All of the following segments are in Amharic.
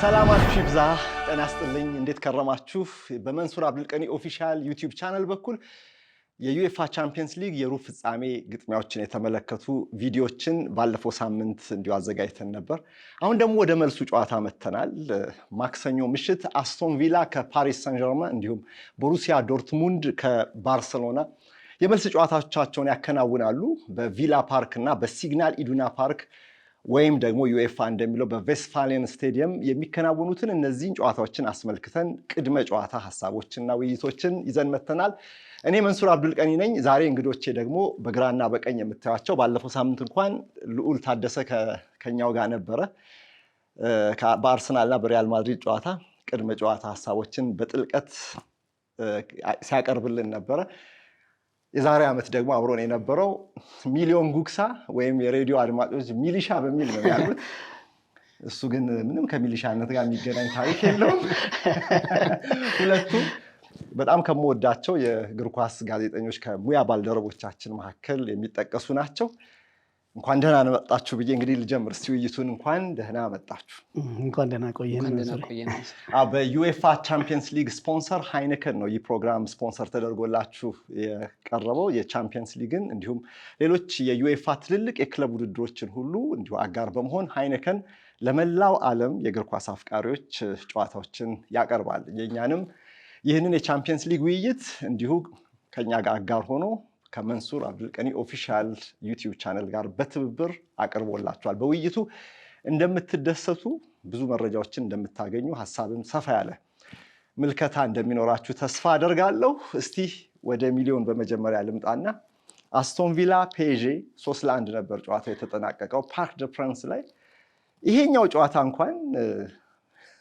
ሰላማችሁ ይብዛ ጤና ይስጥልኝ እንዴት ከረማችሁ በመንሱር አብዱልቀኒ ኦፊሻል ዩቲዩብ ቻናል በኩል የዩኤፋ ቻምፒየንስ ሊግ የሩብ ፍጻሜ ግጥሚያዎችን የተመለከቱ ቪዲዮዎችን ባለፈው ሳምንት እንዲሁ አዘጋጅተን ነበር። አሁን ደግሞ ወደ መልሱ ጨዋታ መተናል። ማክሰኞ ምሽት አስቶን ቪላ ከፓሪስ ሰን ዠርመን እንዲሁም ቦሩሲያ ዶርትሙንድ ከባርሴሎና የመልስ ጨዋታዎቻቸውን ያከናውናሉ። በቪላ ፓርክ እና በሲግናል ኢዱና ፓርክ ወይም ደግሞ ዩኤፋ እንደሚለው በቬስትፋሊየን ስቴዲየም የሚከናወኑትን እነዚህን ጨዋታዎችን አስመልክተን ቅድመ ጨዋታ ሐሳቦችና ውይይቶችን ይዘን መተናል። እኔ መንሱር አብዱልቀኒ ነኝ። ዛሬ እንግዶቼ ደግሞ በግራና በቀኝ የምታዩቸው ባለፈው ሳምንት እንኳን ልዑል ታደሰ ከኛው ጋር ነበረ። በአርሰናልና በሪያል ማድሪድ ጨዋታ ቅድመ ጨዋታ ሐሳቦችን በጥልቀት ሲያቀርብልን ነበረ። የዛሬ ዓመት ደግሞ አብሮን የነበረው ሚሊዮን ጉክሳ ወይም የሬዲዮ አድማጮች ሚሊሻ በሚል ነው ያሉት። እሱ ግን ምንም ከሚሊሻነት ጋር የሚገናኝ ታሪክ የለውም። ሁለቱም በጣም ከምወዳቸው የእግር ኳስ ጋዜጠኞች ከሙያ ባልደረቦቻችን መካከል የሚጠቀሱ ናቸው። እንኳን ደህና መጣችሁ ብዬ እንግዲህ ልጀምር። እስቲ ውይይቱን እንኳን ደህና መጣችሁ። እንኳን ደህና ቆየን። በዩኤፋ ቻምፒየንስ ሊግ ስፖንሰር ሃይነከን ነው ይህ ፕሮግራም ስፖንሰር ተደርጎላችሁ የቀረበው። የቻምፒየንስ ሊግን እንዲሁም ሌሎች የዩኤፋ ትልልቅ የክለብ ውድድሮችን ሁሉ እንዲሁ አጋር በመሆን ሃይነከን ለመላው ዓለም የእግር ኳስ አፍቃሪዎች ጨዋታዎችን ያቀርባል። የእኛንም ይህንን የቻምፒየንስ ሊግ ውይይት እንዲሁ ከኛ ጋር አጋር ሆኖ ከመንሱር አብዱልቀኒ ኦፊሻል ዩቲዩብ ቻናል ጋር በትብብር አቅርቦላችኋል። በውይይቱ እንደምትደሰቱ፣ ብዙ መረጃዎችን እንደምታገኙ፣ ሐሳብም ሰፋ ያለ ምልከታ እንደሚኖራችሁ ተስፋ አደርጋለሁ። እስቲ ወደ ሚሊዮን በመጀመሪያ ልምጣና አስቶን ቪላ ፔዤ 3-1 ነበር ጨዋታው የተጠናቀቀው ፓርክ ደ ፕራንስ ላይ። ይሄኛው ጨዋታ እንኳን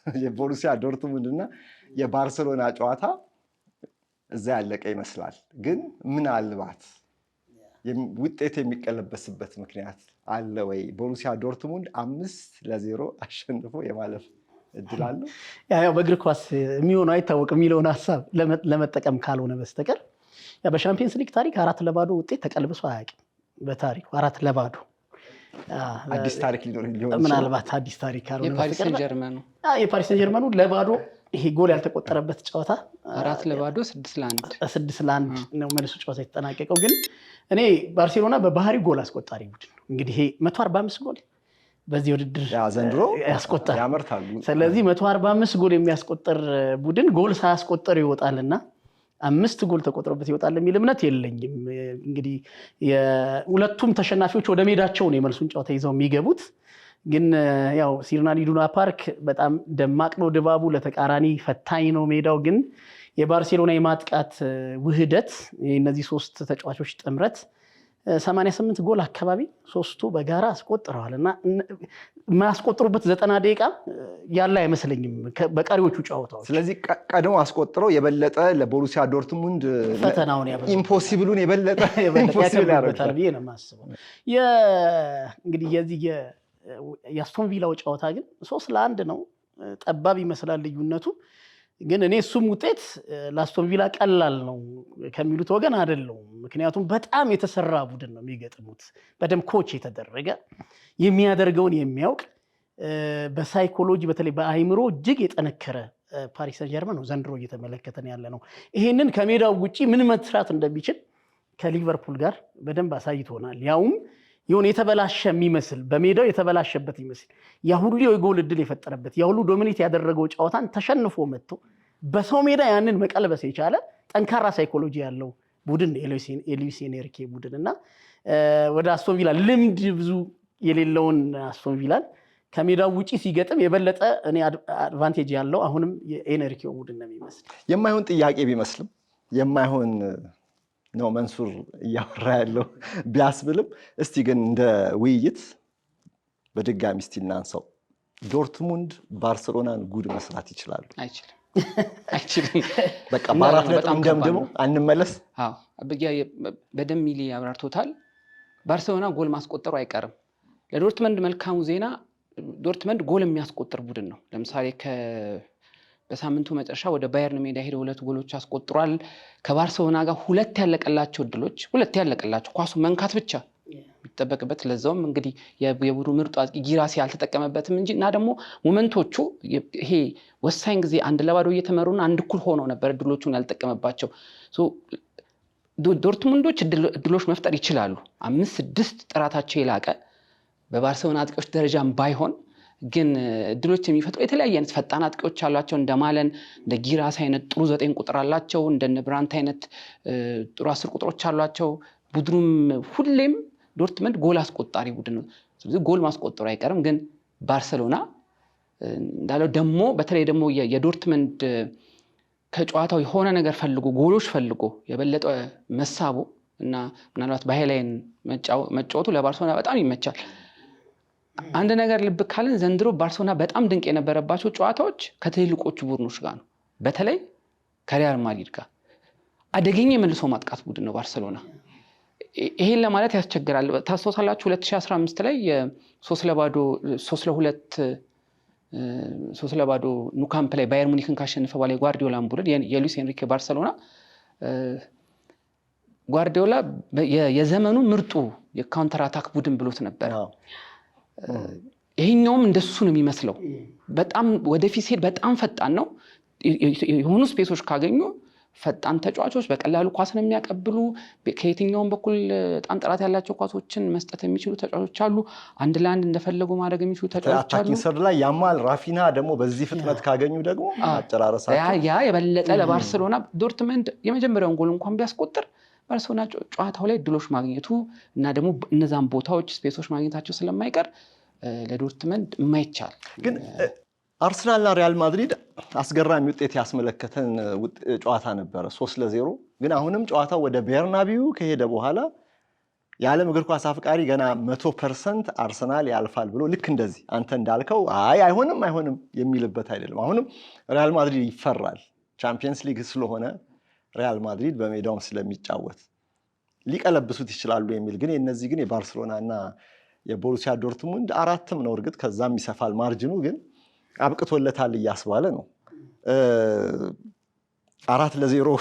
የቦሩሲያ ዶርትሙንድ እና የባርሴሎና ጨዋታ እዛ ያለቀ ይመስላል። ግን ምናልባት ውጤት የሚቀለበስበት ምክንያት አለ ወይ? ቦሩሲያ ዶርትሙንድ 5-0 አሸንፎ የማለፍ እድል አለው? ያው በእግር ኳስ የሚሆነው አይታወቅም የሚለውን ሀሳብ ለመጠቀም ካልሆነ በስተቀር በሻምፒየንስ ሊግ ታሪክ 4-0 ውጤት ተቀልብሶ አያውቅም። በታሪኩ 4-0 አዲስ ታሪክ ሊኖር ይችላል። ምናልባት አዲስ ታሪክ ካልሆነ የፓሪስ ሰን ጀርመኑ ለባዶ ይሄ ጎል ያልተቆጠረበት ጨዋታ 4-0 6-1 ነው መልሱ ጨዋታ የተጠናቀቀው። ግን እኔ ባርሴሎና በባህሪ ጎል አስቆጣሪ ቡድን ነው። እንግዲህ ይሄ 145 ጎል በዚህ ውድድር ዘንድሮ ያስቆጣል ያመርታሉ። ስለዚህ 145 ጎል የሚያስቆጥር ቡድን ጎል ሳያስቆጥር ይወጣልና 5 ጎል ተቆጥሮበት ይወጣል የሚል እምነት የለኝም። እንግዲህ የሁለቱም ተሸናፊዎች ወደ ሜዳቸው ነው የመልሱን ጨዋታ ይዘው የሚገቡት። ግን ያው ሲግናል ኢዱና ፓርክ በጣም ደማቅ ነው ድባቡ፣ ለተቃራኒ ፈታኝ ነው ሜዳው። ግን የባርሴሎና የማጥቃት ውህደት እነዚህ ሶስት ተጫዋቾች ጥምረት 88 ጎል አካባቢ ሶስቱ በጋራ አስቆጥረዋል እና ማስቆጥሩበት 90 ደቂቃ ያለ አይመስለኝም በቀሪዎቹ ጨዋታዎች። ስለዚህ ቀድሞ አስቆጥረው የበለጠ ለቦሩሲያ ዶርትሙንድ ፈተናውን ኢምፖሲብሉን የበለጠ ያከብሩበታል ብዬ ነው የማስበው። እንግዲህ የዚህ የአስቶን ቪላው ጨዋታ ግን 3-1 ነው። ጠባብ ይመስላል ልዩነቱ። ግን እኔ እሱም ውጤት ለአስቶን ቪላ ቀላል ነው ከሚሉት ወገን አይደለም። ምክንያቱም በጣም የተሰራ ቡድን ነው የሚገጥሙት። በደንብ ኮች የተደረገ የሚያደርገውን የሚያውቅ በሳይኮሎጂ በተለይ በአይምሮ እጅግ የጠነከረ ፓሪስ ሰን ጀርመን ነው ዘንድሮ እየተመለከተን ያለ ነው። ይሄንን ከሜዳው ውጪ ምን መስራት እንደሚችል ከሊቨርፑል ጋር በደንብ አሳይቶናል። ያውም የሆነ የተበላሸ የሚመስል በሜዳው የተበላሸበት ይመስል ያ ሁሉ የጎል እድል የፈጠረበት ያ ሁሉ ዶሚኔት ያደረገው ጨዋታን ተሸንፎ መጥቶ በሰው ሜዳ ያንን መቀልበስ የቻለ ጠንካራ ሳይኮሎጂ ያለው ቡድን የሉዊስ ኤንሪኬ ቡድን እና ወደ አስቶን ቪላ ልምድ ብዙ የሌለውን አስቶን ቪላን ከሜዳው ውጪ ሲገጥም የበለጠ እኔ አድቫንቴጅ ያለው አሁንም የኤንሪኬው ቡድን ነው የሚመስል። የማይሆን ጥያቄ ቢመስልም የማይሆን ነው መንሱር እያወራ ያለው ቢያስብልም፣ እስቲ ግን እንደ ውይይት በድጋሚ እስቲ እናንሳው። ዶርትሙንድ ባርሴሎናን ጉድ መስራት ይችላሉ? አይችልም። በቃ በአራት ነጥብ እንደምድመው አንመለስ። በደም ሚሊ አብራርቶታል። ባርሴሎና ጎል ማስቆጠሩ አይቀርም። ለዶርትመንድ መልካሙ ዜና ዶርትመንድ ጎል የሚያስቆጥር ቡድን ነው። ለምሳሌ በሳምንቱ መጨረሻ ወደ ባየርን ሜዳ ሄደው 2 ጎሎች አስቆጥሯል። ከባርሴሎና ጋር 2 ያለቀላቸው እድሎች፣ 2 ያለቀላቸው ኳሱ መንካት ብቻ የሚጠበቅበት ለዛውም እንግዲህ የቡድኑ ምርጡ አጥቂ ጊራሲ ያልተጠቀመበትም እንጂ እና ደግሞ ሞመንቶቹ ይሄ ወሳኝ ጊዜ 1-0 እየተመሩና አንድ እኩል ሆነው ነበር እድሎቹን ያልተጠቀመባቸው። ዶርትሙንዶች እድሎች መፍጠር ይችላሉ 5-6 ጥራታቸው የላቀ በባርሴሎና አጥቂዎች ደረጃም ባይሆን ግን እድሎች የሚፈጥሩ የተለያየ አይነት ፈጣን አጥቂዎች አሏቸው እንደ ማለን እንደ ጊራስ አይነት ጥሩ 9 ቁጥር አላቸው እንደ ብራንት አይነት ጥሩ 10 ቁጥሮች አሏቸው። ቡድኑም ሁሌም ዶርትመንድ ጎል አስቆጣሪ ቡድን ነው። ስለዚህ ጎል ማስቆጠሩ አይቀርም። ግን ባርሴሎና እንዳለው ደግሞ በተለይ ደግሞ የዶርትመንድ ከጨዋታው የሆነ ነገር ፈልጎ ጎሎች ፈልጎ የበለጠ መሳቡ እና ምናልባት በሃይላይን መጫወቱ ለባርሴሎና በጣም ይመቻል። አንድ ነገር ልብ ካለን ዘንድሮ ባርሴሎና በጣም ድንቅ የነበረባቸው ጨዋታዎች ከትልልቆቹ ቡድኖች ጋር ነው። በተለይ ከሪያል ማድሪድ ጋር አደገኛ የመልሶ ማጥቃት ቡድን ነው ባርሴሎና። ይሄን ለማለት ያስቸግራል። ታስታውሳላችሁ 2015 ላይ ሶስት ለባዶ ኑካምፕ ላይ ባየር ሙኒክን ካሸነፈ በኋላ የጓርዲዮላን ቡድን የሉዊስ ኤንሪኬ ባርሴሎና ጓርዲዮላ የዘመኑ ምርጡ የካውንተር አታክ ቡድን ብሎት ነበር። ይሄኛውም እንደሱ ነው የሚመስለው። በጣም ወደፊት ሲሄድ በጣም ፈጣን ነው። የሆኑ ስፔሶች ካገኙ ፈጣን ተጫዋቾች በቀላሉ ኳስን የሚያቀብሉ ከየትኛውም በኩል በጣም ጥራት ያላቸው ኳሶችን መስጠት የሚችሉ ተጫዋቾች አሉ። አንድ ለአንድ እንደፈለጉ ማድረግ የሚችሉ ተጫዋቾች አሉ። አታኪንግ ሰርድ ላይ ያማል ራፊና ደግሞ በዚህ ፍጥነት ካገኙ ደግሞ አጨራረሳቸው ያ የበለጠ ለባርሴሎና ዶርትመንድ የመጀመሪያውን ጎል እንኳን ቢያስቆጥር ባርሴሎና ጨዋታው ላይ ድሎች ማግኘቱ እና ደግሞ እነዛን ቦታዎች ስፔሶች ማግኘታቸው ስለማይቀር ለዶርትመንድ የማይቻል ግን አርሰናልና ሪያል ማድሪድ አስገራሚ ውጤት ያስመለከተን ጨዋታ ነበረ 3-0። ግን አሁንም ጨዋታው ወደ ቤርናቢው ከሄደ በኋላ የዓለም እግር ኳስ አፍቃሪ ገና 100% አርሰናል ያልፋል ብሎ ልክ እንደዚህ አንተ እንዳልከው አይሆንም የሚልበት አይደለም። አሁንም ሪያል ማድሪድ ይፈራል። ቻምፒየንስ ሊግ ስለሆነ ሪያል ማድሪድ በሜዳውም ስለሚጫወት ሊቀለብሱት ይችላሉ የሚል ግን የነዚህ ግን የባርሴሎና እና የቦሩሲያ ዶርትሙንድ 4 ነው። እርግጥ ከዛም ይሰፋል ማርጅኑ፣ ግን አብቅቶለታል እያስባለ ነው። 4-0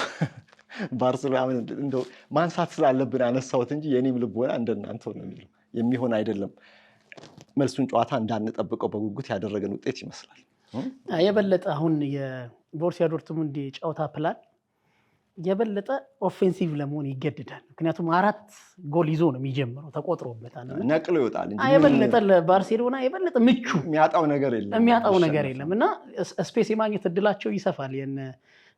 ባርሴሎና እንደው ማንሳት ስላለብን አነሳሁት እንጂ የኔም ልቦና እንደናንተ ነው የሚለው የሚሆን አይደለም። መልሱን ጨዋታ እንዳንጠብቀው በጉጉት ያደረገን ውጤት ይመስላል። የበለጠ አሁን የቦሩሲያ ዶርትሙንድ ጨዋታ ፕላን የበለጠ ኦፌንሲቭ ለመሆን ይገድዳል። ምክንያቱም 4 ጎል ይዞ ነው የሚጀምረው ተቆጥሮበታል። ነቅሎ ይወጣል እንጂ የበለጠ ለባርሴሎና የበለጠ ምቹ የሚያጣው ነገር የለም እና ስፔስ የማግኘት እድላቸው ይሰፋል። የነ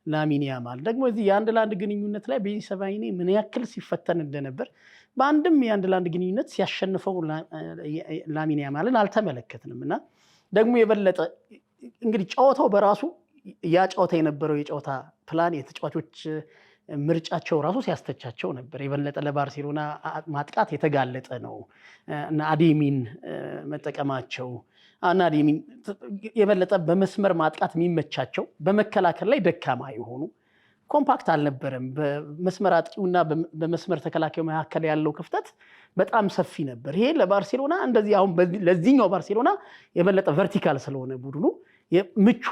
ላሚን ያማል ደግሞ እዚህ የአንድ ለአንድ ግንኙነት ላይ ቤኒሰባይኔ ምን ያክል ሲፈተን እንደነበር በአንድም የአንድ ለአንድ ግንኙነት ሲያሸንፈው ላሚን ያማልን አልተመለከትንም። እና ደግሞ የበለጠ እንግዲህ ጨዋታው በራሱ ያ ጨዋታ የነበረው የጨዋታ ፕላን የተጫዋቾች ምርጫቸው ራሱ ሲያስተቻቸው ነበር። የበለጠ ለባርሴሎና ማጥቃት የተጋለጠ ነው እና አዴሚን መጠቀማቸው እና አዴሚን የበለጠ በመስመር ማጥቃት የሚመቻቸው በመከላከል ላይ ደካማ የሆኑ ኮምፓክት አልነበረም። በመስመር አጥቂውና በመስመር ተከላካዩ መካከል ያለው ክፍተት በጣም ሰፊ ነበር። ይሄ ለባርሴሎና እንደዚህ አሁን ለዚህኛው ባርሴሎና የበለጠ ቨርቲካል ስለሆነ ቡድኑ ምቹ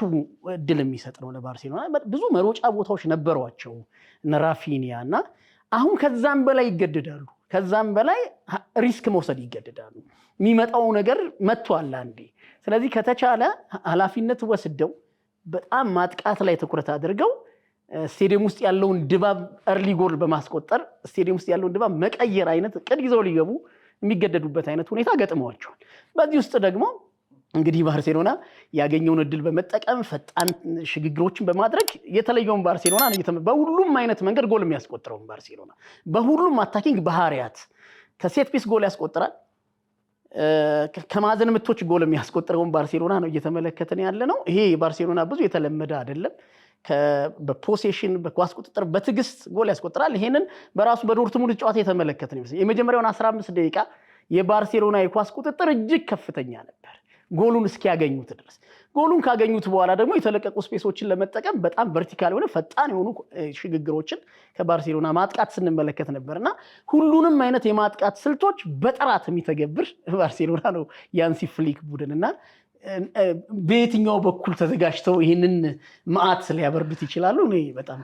እድል የሚሰጥ ነው ለባርሴሎና። ብዙ መሮጫ ቦታዎች ነበሯቸው እነ ራፊኒያ እና አሁን ከዛም በላይ ይገደዳሉ። ከዛም በላይ ሪስክ መውሰድ ይገደዳሉ። የሚመጣው ነገር መጥቷል አንዴ። ስለዚህ ከተቻለ ኃላፊነት ወስደው በጣም ማጥቃት ላይ ትኩረት አድርገው ስቴዲየም ውስጥ ያለውን ድባብ እርሊ ጎል በማስቆጠር ስቴዲየም ውስጥ ያለውን ድባብ መቀየር አይነት ቅድ ይዘው ሊገቡ የሚገደዱበት አይነት ሁኔታ ገጥመዋቸዋል። በዚህ ውስጥ ደግሞ እንግዲህ ባርሴሎና ያገኘውን እድል በመጠቀም ፈጣን ሽግግሮችን በማድረግ የተለየውን ባርሴሎና በሁሉም አይነት መንገድ ጎል የሚያስቆጥረውን ባርሴሎና በሁሉም አታኪንግ ባህሪያት ከሴት ፒስ ጎል ያስቆጥራል። ከማዕዘን ምቶች ጎል የሚያስቆጥረውን ባርሴሎና ነው እየተመለከተን ያለ ነው። ይሄ ባርሴሎና ብዙ የተለመደ አይደለም። በፖሴሽን በኳስ ቁጥጥር በትዕግስት ጎል ያስቆጥራል። ይሄንን በራሱ በዶርትሙንድ ጨዋታ የተመለከተን ይመስል የመጀመሪያውን 15 ደቂቃ የባርሴሎና የኳስ ቁጥጥር እጅግ ከፍተኛ ነበር ጎሉን እስኪያገኙት ድረስ። ጎሉን ካገኙት በኋላ ደግሞ የተለቀቁ ስፔሶችን ለመጠቀም በጣም ቨርቲካል የሆነ ፈጣን የሆኑ ሽግግሮችን ከባርሴሎና ማጥቃት ስንመለከት ነበርና ሁሉንም አይነት የማጥቃት ስልቶች በጥራት የሚተገብር ባርሴሎና ነው የሃንሲ ፍሊክ ቡድንና በየትኛው በኩል ተዘጋጅተው ይህንን መዓት ሊያበርዱት ይችላሉ? እኔ በጣም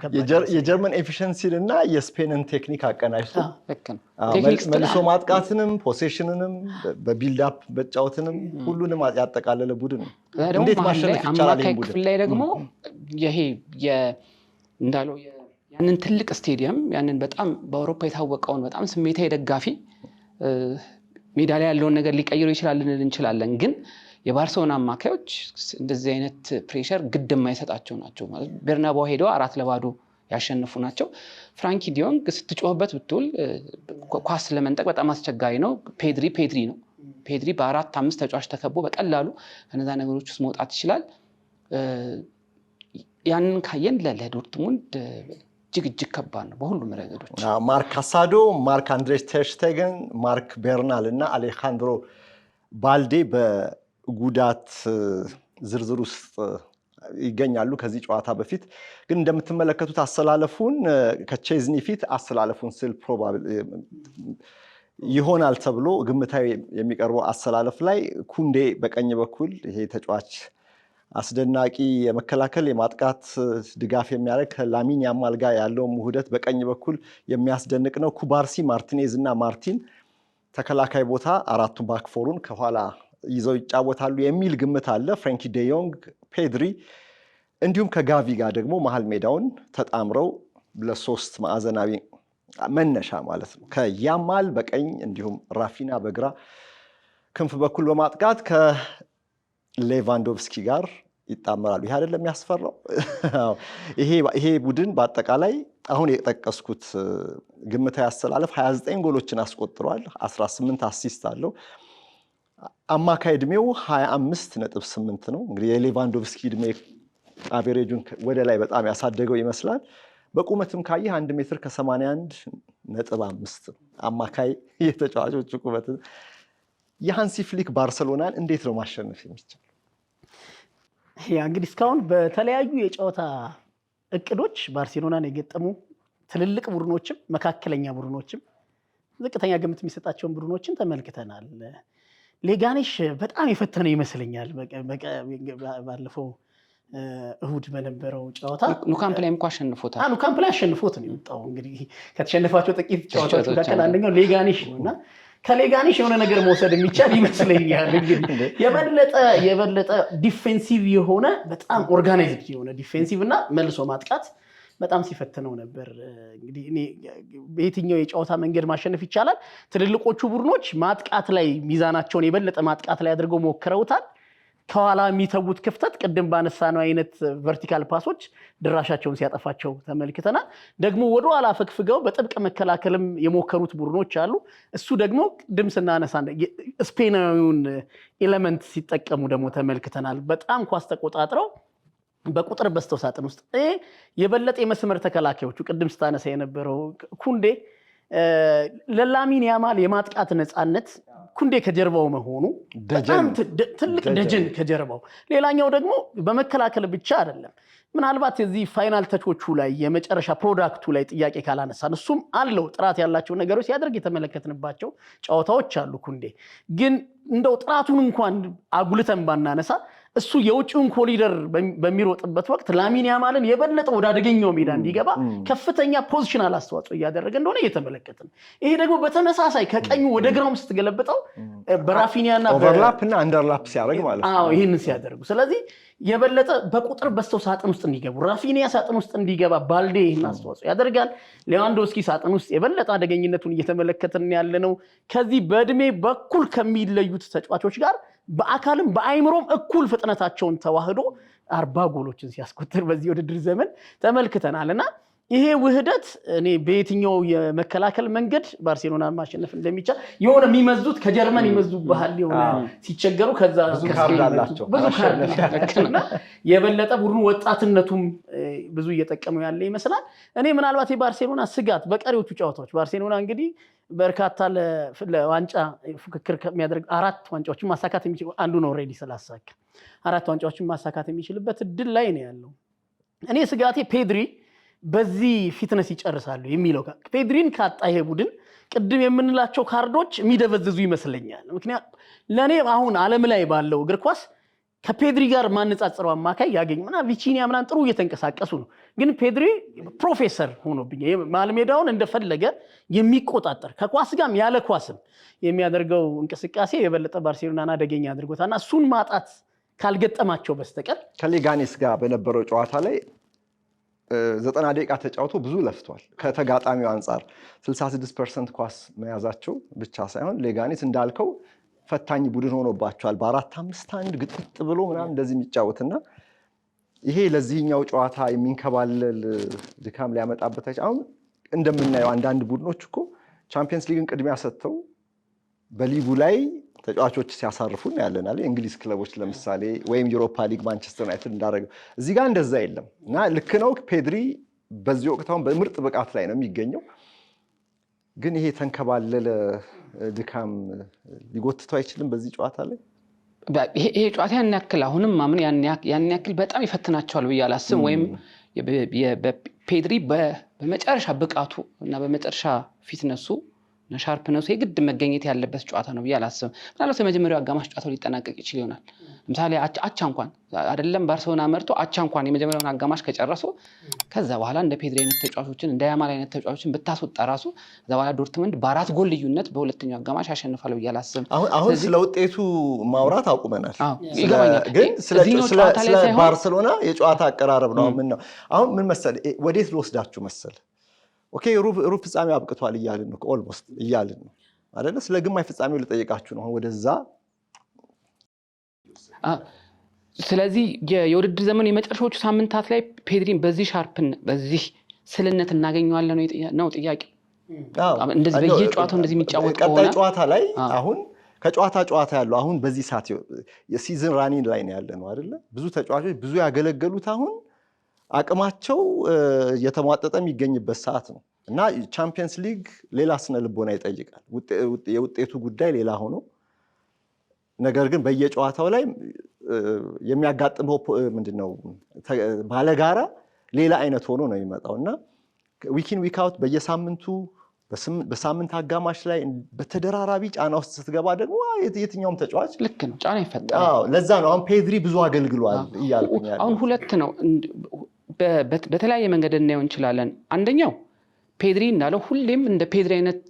የጀርመን ኤፊሽንሲን እና የስፔንን ቴክኒክ አቀናጅቶ መልሶ ቴክኒክ ማጥቃትንም ፖሴሽንንም በቢልድ አፕ መጫወትንም ሁሉንም ያጠቃለለ ቡድን ነው። እንዴት ማሸነፍ ይቻላል? አማካይ ክፍል ላይ ደግሞ ይሄ እንዳለው ያንን ትልቅ ስቴዲየም ያንን በጣም በአውሮፓ የታወቀውን በጣም ስሜታዊ ደጋፊ ሜዳ ላይ ያለውን ነገር ሊቀይሩ ይችላል እንችላለን። ግን የባርሴሎና አማካዮች እንደዚህ አይነት ፕሬሸር ግድ የማይሰጣቸው ናቸው። ማለት ቤርናባው ሄደው 4-0 ያሸነፉ ናቸው። ፍራንኪ ዲዮንግ ስትጮህበት ብትውል ኳስ ለመንጠቅ በጣም አስቸጋሪ ነው። ፔድሪ ነው። ፔድሪ በ4-5 ተጫዋች ተከቦ በቀላሉ ከነዛ ነገሮች ውስጥ መውጣት ይችላል። ያንን ካየን ለዶርትሙንድ እጅግ ከባድ ነው በሁሉም ረገዶች። ማርክ ካሳዶ፣ ማርክ አንድሬስ ተር ስቴገን፣ ማርክ ቤርናል እና አሌካንድሮ ባልዴ በጉዳት ዝርዝር ውስጥ ይገኛሉ። ከዚህ ጨዋታ በፊት ግን እንደምትመለከቱት አሰላለፉን ከቼዝኒ ፊት አሰላለፉን ስል ፕሮባብል ይሆናል ተብሎ ግምታዊ የሚቀርበው አሰላለፍ ላይ ኩንዴ በቀኝ በኩል ይሄ ተጫዋች አስደናቂ የመከላከል የማጥቃት ድጋፍ የሚያደርግ ከላሚን ያማል ጋር ያለው ውህደት በቀኝ በኩል የሚያስደንቅ ነው። ኩባርሲ፣ ማርቲኔዝ እና ማርቲን ተከላካይ ቦታ አራቱን ባክፎሩን ከኋላ ይዘው ይጫወታሉ የሚል ግምት አለ። ፍራንኪ ዴዮንግ፣ ፔድሪ እንዲሁም ከጋቪ ጋር ደግሞ መሀል ሜዳውን ተጣምረው ለሶስት ማዕዘናዊ መነሻ ማለት ነው ከያማል በቀኝ እንዲሁም ራፊና በግራ ክንፍ በኩል በማጥቃት ሌቫንዶቭስኪ ጋር ይጣመራሉ። ይሄ አይደለም የሚያስፈራው? ይሄ ቡድን በአጠቃላይ አሁን የጠቀስኩት ግምታዊ አሰላለፍ 29 ጎሎችን አስቆጥሯል። 18 አሲስት አለው። አማካይ እድሜው 25.8 ነው። እንግዲህ የሌቫንዶቭስኪ እድሜ አቬሬጁን ወደ ላይ በጣም ያሳደገው ይመስላል። በቁመትም ካየህ 1 ሜትር ከ81.5 አማካይ የተጫዋቾቹ ቁመት። የሃንሲ ፍሊክ ባርሰሎናን እንዴት ነው ማሸነፍ የሚቻለው? እንግዲህ እስካሁን በተለያዩ የጨዋታ እቅዶች ባርሴሎናን የገጠሙ ትልልቅ ቡድኖችም መካከለኛ ቡድኖችም ዝቅተኛ ግምት የሚሰጣቸውን ቡድኖችን ተመልክተናል። ሌጋኔሽ በጣም የፈተነ ይመስለኛል። ባለፈው እሁድ በነበረው ጨዋታ ኑካምፕ ላይ እንኳን አሸንፎታል። ኑካምፕ ላይ አሸንፎት ነው የወጣው። እንግዲህ ከተሸነፋቸው ጥቂት ጨዋታዎች መካከል አንደኛው ሌጋኔሽ ነውና ከሌጋኔሽ የሆነ ነገር መውሰድ የሚቻል ይመስለኛል። እንግዲህ የበለጠ ዲፌንሲቭ የሆነ በጣም ኦርጋናይዝድ የሆነ ዲፌንሲቭ እና መልሶ ማጥቃት በጣም ሲፈትነው ነበር። እንግዲህ እኔ በየትኛው የጨዋታ መንገድ ማሸነፍ ይቻላል? ትልልቆቹ ቡድኖች ማጥቃት ላይ ሚዛናቸውን የበለጠ ማጥቃት ላይ አድርገው ሞክረውታል። ከኋላ የሚተዉት ክፍተት ቅድም ባነሳነው አይነት ቨርቲካል ፓሶች ድራሻቸውን ሲያጠፋቸው ተመልክተናል። ደግሞ ወደ ኋላ ፈግፍገው በጥብቅ መከላከልም የሞከሩት ቡድኖች አሉ። እሱ ደግሞ ቅድም ስናነሳ ስፔናዊውን ኤሌመንት ሲጠቀሙ ደግሞ ተመልክተናል። በጣም ኳስ ተቆጣጥረው በቁጥር በስተው ሳጥን ውስጥ የበለጠ የመስመር ተከላካዮቹ ቅድም ስታነሳ የነበረው ኩንዴ ለላሚን ያማል የማጥቃት ነፃነት ኩንዴ ከጀርባው መሆኑ በጣም ትልቅ ደጀን ከጀርባው። ሌላኛው ደግሞ በመከላከል ብቻ አይደለም፣ ምናልባት የዚህ ፋይናል ተቾቹ ላይ የመጨረሻ ፕሮዳክቱ ላይ ጥያቄ ካላነሳን እሱም አለው ጥራት ያላቸው ነገሮች ሲያደርግ የተመለከትንባቸው ጨዋታዎች አሉ። ኩንዴ ግን እንደው ጥራቱን እንኳን አጉልተን ባናነሳ እሱ የውጭውን ኮሊደር በሚሮጥበት ወቅት ላሚን ያማልን የበለጠ ወደ አደገኛው ሜዳ እንዲገባ ከፍተኛ ፖዚሽናል አስተዋጽኦ እያደረገ እንደሆነ እየተመለከትን፣ ይሄ ደግሞ በተመሳሳይ ከቀኙ ወደ ግራውም ስትገለብጠው በራፊኒያና ኦቨርላፕ እና አንደርላፕ ሲያደርግ ማለት ነው። ይህንን ሲያደርጉ ስለዚህ የበለጠ በቁጥር በስተው ሳጥን ውስጥ እንዲገቡ ራፊኒያ ሳጥን ውስጥ እንዲገባ ባልዴ ይህን አስተዋጽኦ ያደርጋል። ሌዋንዶቭስኪ ሳጥን ውስጥ የበለጠ አደገኝነቱን እየተመለከትን ያለ ነው። ከዚህ በእድሜ በኩል ከሚለዩት ተጫዋቾች ጋር በአካልም በአይምሮም እኩል ፍጥነታቸውን ተዋህዶ 40 ጎሎችን ሲያስቆጥር በዚህ ውድድር ዘመን ተመልክተናልና ይሄ ውህደት እኔ በየትኛው የመከላከል መንገድ ባርሴሎናን ማሸነፍ እንደሚቻል የሆነ የሚመዙት ከጀርመን ይመዙባል የሆነ ሲቸገሩ ከዛ ብዙ ካርድ አላቸው እና የበለጠ ቡድኑ ወጣትነቱም ብዙ እየጠቀመው ያለ ይመስላል። እኔ ምናልባት የባርሴሎና ስጋት በቀሪዎቹ ጨዋታዎች ባርሴሎና እንግዲህ በርካታ ለዋንጫ ፉክክር ከሚያደርግ 4 ዋንጫዎችን ማሳካት የሚችል አንዱ ነው ኦሬዲ ስላሳካ 4 ዋንጫዎችን ማሳካት የሚችልበት እድል ላይ ነው ያለው። እኔ ስጋቴ ፔድሪ በዚህ ፊትነስ ይጨርሳሉ የሚለው ፔድሪን ካጣ ይሄ ቡድን ቅድም የምንላቸው ካርዶች የሚደበዝዙ ይመስለኛል። ምክንያቱም ለኔ አሁን ዓለም ላይ ባለው እግር ኳስ ከፔድሪ ጋር ማነጻጸረው አማካይ ያገኝና ቪቺኒያ ምናምን ጥሩ እየተንቀሳቀሱ ነው። ግን ፔድሪ ፕሮፌሰር ሆኖብኝ ማልሜዳውን እንደፈለገ የሚቆጣጠር ከኳስ ጋርም ያለ ኳስም የሚያደርገው እንቅስቃሴ የበለጠ ባርሴሎናና አደገኛ አድርጎታልና እሱን ማጣት ካልገጠማቸው በስተቀር ከሌጋኔስ ጋር በነበረው ጨዋታ ላይ 90 ደቂቃ ተጫውቶ ብዙ ለፍቷል። ከተጋጣሚው አንጻር 66% ኳስ መያዛቸው ብቻ ሳይሆን ሌጋኔስ እንዳልከው ፈታኝ ቡድን ሆኖባቸዋል። በ4-5-1 ግጥጥ ብሎ ምናምን እንደዚህ የሚጫወትና ይሄ ለዚህኛው ጨዋታ የሚንከባለል ድካም ሊያመጣበት አሁን እንደምናየው አንዳንድ ቡድኖች እኮ ቻምፒየንስ ሊግን ቅድሚያ ሰጥተው በሊጉ ላይ ተጫዋቾች ሲያሳርፉን ያለናል። የእንግሊዝ ክለቦች ለምሳሌ ወይም ዩሮፓ ሊግ ማንቸስተር ዩናይትድ እንዳደረገው እዚህ ጋር እንደዛ የለም እና ልክ ነው። ፔድሪ በዚህ ወቅት አሁን በምርጥ ብቃት ላይ ነው የሚገኘው። ግን ይሄ ተንከባለለ ድካም ሊጎትተው አይችልም በዚህ ጨዋታ ላይ። ይሄ ጨዋታ ያን ያክል አሁንም ማምን ያን ያክል በጣም ይፈትናቸዋል ብዬ አላስብም። ወይም ፔድሪ በመጨረሻ ብቃቱ እና በመጨረሻ ፊትነሱ ሻርፕነሱ የግድ መገኘት ያለበት ጨዋታ ነው ብዬ አላስብም። ምናልባት የመጀመሪያው አጋማሽ ጨዋታው ሊጠናቀቅ ይችል ይሆናል። ለምሳሌ አቻ እንኳን አይደለም ባርሴሎና መርቶ አቻ እንኳን የመጀመሪያውን አጋማሽ ከጨረሱ ከዛ በኋላ እንደ ፔድሪ አይነት ተጫዋቾችን እንደ ያማል አይነት ተጫዋቾችን ብታስወጣ ራሱ ከዛ በኋላ ዶርትመንድ በ4 ጎል ልዩነት በሁለተኛው አጋማሽ ያሸንፋል ብዬ አላስብም። አሁን ስለ ውጤቱ ማውራት አቁመናል። ይገባኛል። ግን ስለ ባርሴሎና የጨዋታ አቀራረብ ነው ምን ነው አሁን ምን መሰል ወዴት ልወስዳችሁ መሰል ኦኬ ሩብ ፍጻሜ አብቅቷል እያልን ነው ኦልሞስት እያልን ነው አይደለ? ስለ ግማሽ ፍጻሜው ልጠይቃችሁ ነው ወደዛ። ስለዚህ የውድድር ዘመን የመጨረሻዎቹ ሳምንታት ላይ ፔድሪን በዚህ ሻርፕን በዚህ ስልነት እናገኘዋለን ነው ጥያቄ። እንደዚህ በየጨዋታው እንደዚህ የሚጫወት ከሆነ ቀጣይ ጨዋታ ላይ አሁን ከጨዋታ ያለው አሁን በዚህ ሰዓት የሲዝን ራኒንግ ላይ ነው ያለነው አይደለ? ብዙ ተጫዋቾች ብዙ ያገለገሉት አሁን አቅማቸው የተሟጠጠ የሚገኝበት ሰዓት ነው እና ቻምፒየንስ ሊግ ሌላ ስነ ልቦና ይጠይቃል። የውጤቱ ጉዳይ ሌላ ሆኖ ነገር ግን በየጨዋታው ላይ የሚያጋጥመው ምንድነው ባለጋራ ሌላ አይነት ሆኖ ነው የሚመጣው እና ዊኪን ዊክ አውት በየሳምንቱ በሳምንት አጋማሽ ላይ በተደራራቢ ጫና ውስጥ ስትገባ ደግሞ የትኛውም ተጫዋች ልክ ነው ጫና ይፈጠራል። ለዛ ነው አሁን ፔድሪ ብዙ አገልግሏል እያልኩኝ ያለው። አሁን ሁለት ነው በተለያየ መንገድ እናየው እንችላለን። አንደኛው ፔድሪ እንዳለው ሁሌም እንደ ፔድሪ አይነት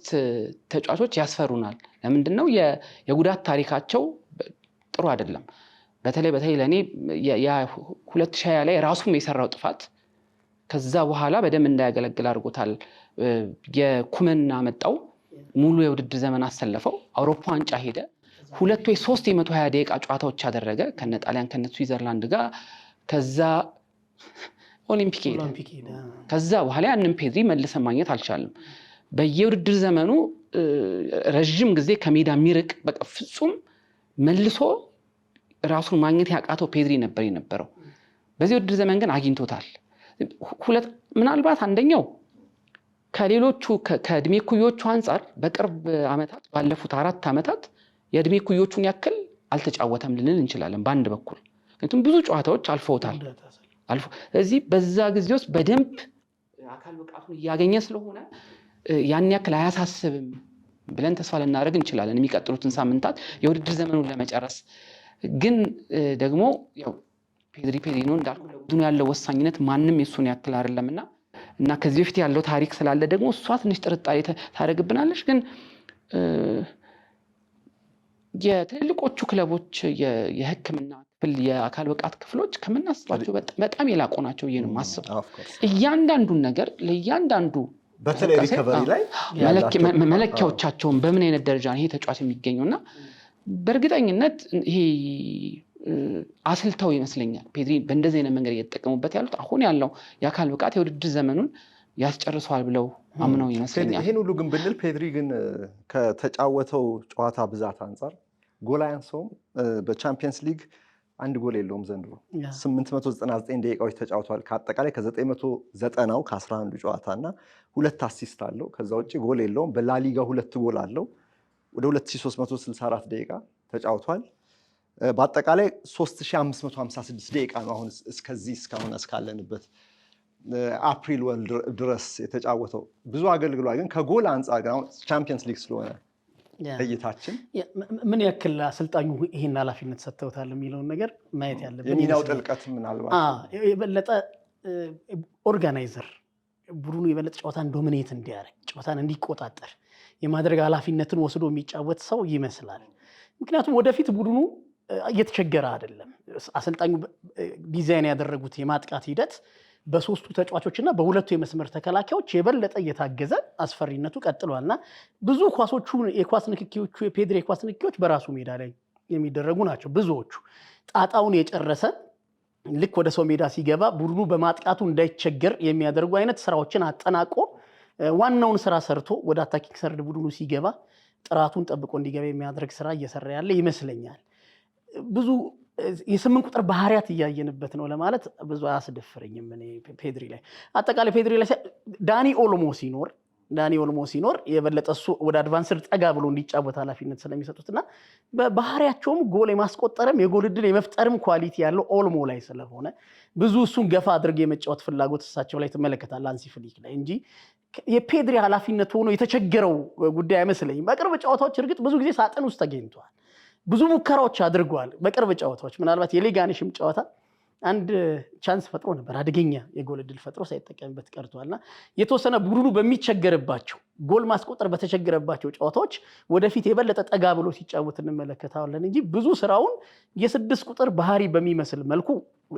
ተጫዋቾች ያስፈሩናል። ለምንድነው የጉዳት ታሪካቸው ጥሩ አይደለም። በተለይ ለኔ የ2020 ላይ ራሱም የሰራው ጥፋት ከዛ በኋላ በደም እንዳያገለግል አድርጎታል። የኩመን አመጣው ሙሉ የውድድር ዘመን አሰለፈው፣ አውሮፓ ዋንጫ ሄደ፣ 2 ወይ 3 የ120 ደቂቃ ጨዋታዎች አደረገ ከነ ጣሊያን ከነ ስዊዘርላንድ ጋር። ከዛ ኦሊምፒክ ሄደ። ከዛ በኋላ ያንን ፔድሪ መልሰ ማግኘት አልቻለም። በየውድድር ዘመኑ ረጅም ጊዜ ከሜዳ የሚርቅ በቃ ፍጹም መልሶ ራሱን ማግኘት ያቃተው ፔድሪ ነበር የነበረው። በዚህ ውድድር ዘመን ግን አግኝቶታል። ምናልባት አንደኛው ከሌሎቹ ከእድሜ ኩዮቹ አንጻር በቅርብ ዓመታት ባለፉት 4 ዓመታት የእድሜ ኩዮቹን ያክል አልተጫወተም ልንል እንችላለን በአንድ በኩል። ምክንያቱም ብዙ ጨዋታዎች አልፈውታል። ስለዚህ በዛ ጊዜ ውስጥ በደንብ አካል ብቃቱን እያገኘ ስለሆነ ያን ያክል አያሳስብም ብለን ተስፋ ልናደርግ እንችላለን የሚቀጥሉትን ሳምንታት የውድድር ዘመኑን ለመጨረስ። ግን ደግሞ ያው ፔድሪ ነው እንዳልኩ ለቡድኑ ያለው ወሳኝነት ማንም የሱን ያክል አይደለምና እና ከዚህ በፊት ያለው ታሪክ ስላለ ደግሞ እሷ ትንሽ ጥርጣሬ ታደርግብናለች። ግን የትልልቆቹ ክለቦች የሕክምና ክፍል የአካል ብቃት ክፍሎች ከምናስባቸው በጣም የላቁ ናቸው ብዬ ነው የማስበው። እያንዳንዱን ነገር ለእያንዳንዱ በተለይ ሪከቨሪ ላይ መለኪያዎቻቸውን በምን አይነት ደረጃ ይሄ ተጫዋች የሚገኘውና በእርግጠኝነት ይሄ አስልተው ይመስለኛል ፔድሪ በእንደዚህ አይነት መንገድ እየተጠቀሙበት ያሉት አሁን ያለው የአካል ብቃት የውድድር ዘመኑን ያስጨርሰዋል ብለው አምነው ይመስለኛል። ይሄን ሁሉ ግን ብንል ፔድሪ ግን ከተጫወተው ጨዋታ ብዛት አንጻር ጎል አያንሰውም። በቻምፒየንስ ሊግ 1 ጎል የለውም ዘንድሮ። 899 ደቂቃዎች ተጫውቷል። ከአጠቃላይ ከ990 ከ11 ጨዋታና 2 አሲስት አለው። ከዛ ውጪ ጎል የለውም። በላሊጋ 2 ጎል አለው። ወደ 2364 ደቂቃ ተጫውቷል። በአጠቃላይ 3556 ደቂቃ ነው አሁን እስካሁን እስካለንበት አፕሪል ወር ድረስ የተጫወተው። ብዙ አገልግሏል። ግን ከጎል አንጻር ግን አሁን ቻምፒየንስ ሊግ ስለሆነ እይታችን ምን ያክል አሰልጣኙ ይሄን ኃላፊነት ሰጥተውታል የሚለውን ነገር ማየት ያለብን የሚናው ጥልቀት ምናልባት የበለጠ ኦርጋናይዘር ቡድኑ የበለጠ ጨዋታን ዶሚኔት እንዲያደርግ ጨዋታን እንዲቆጣጠር የማድረግ ኃላፊነትን ወስዶ የሚጫወት ሰው ይመስላል። ምክንያቱም ወደፊት ቡድኑ እየተቸገረ አይደለም። አሰልጣኙ ዲዛይን ያደረጉት የማጥቃት ሂደት በሶስቱ ተጫዋቾችና በሁለቱ የመስመር ተከላካዮች የበለጠ እየታገዘ አስፈሪነቱ ቀጥሏልና ብዙ ኳሶቹ የኳስ ንክኪዎቹ የፔድሪ የኳስ ንክኪዎች በራሱ ሜዳ ላይ የሚደረጉ ናቸው። ብዙዎቹ ጣጣውን የጨረሰ ልክ ወደ ሰው ሜዳ ሲገባ ቡድኑ በማጥቃቱ እንዳይቸገር የሚያደርጉ አይነት ስራዎችን አጠናቆ ዋናውን ስራ ሰርቶ ወደ አታኪንግ ሰርድ ቡድኑ ሲገባ ጥራቱን ጠብቆ እንዲገባ የሚያደርግ ስራ እየሰራ ያለ ይመስለኛል። ብዙ የ8 ቁጥር ባህሪያት እያየንበት ነው ለማለት ብዙ አያስደፍረኝም። እኔ ፔድሪ ላይ አጠቃላይ ፔድሪ ላይ ዳኒ ኦልሞ ሲኖር የበለጠ እሱ ወደ አድቫንስድ ጠጋ ብሎ እንዲጫወት ኃላፊነት ስለሚሰጡትና በባህሪያቸውም ጎል የማስቆጠርም የጎል ዕድል የመፍጠርም ኳሊቲ ያለው ኦልሞ ላይ ስለሆነ ብዙ እሱን ገፋ አድርገ የመጫወት ፍላጎት እሳቸው ላይ ትመለከታለህ አንሲ ፍሊክ ላይ እንጂ የፔድሪ ኃላፊነት ሆኖ የተቸገረው ጉዳይ አይመስለኝም። በቅርብ ጨዋታዎች እርግጥ ብዙ ጊዜ ሳጥን ውስጥ ተገኝቷል። ብዙ ሙከራዎች አድርጓል። በቅርብ ጨዋታዎች ምናልባት የሌጋኔሽም ጨዋታ አንድ ቻንስ ፈጥሮ ነበር፣ አደገኛ የጎል ዕድል ፈጥሮ ሳይጠቀምበት ቀርቷልና የተወሰነ ቡድኑ በሚቸገርባቸው ጎል ማስቆጠር በተቸገረባቸው ጨዋታዎች ወደፊት የበለጠ ጠጋ ብሎ ሲጫወት እንመለከታለን እንጂ ብዙ ስራውን የ6 ቁጥር ባህሪ በሚመስል መልኩ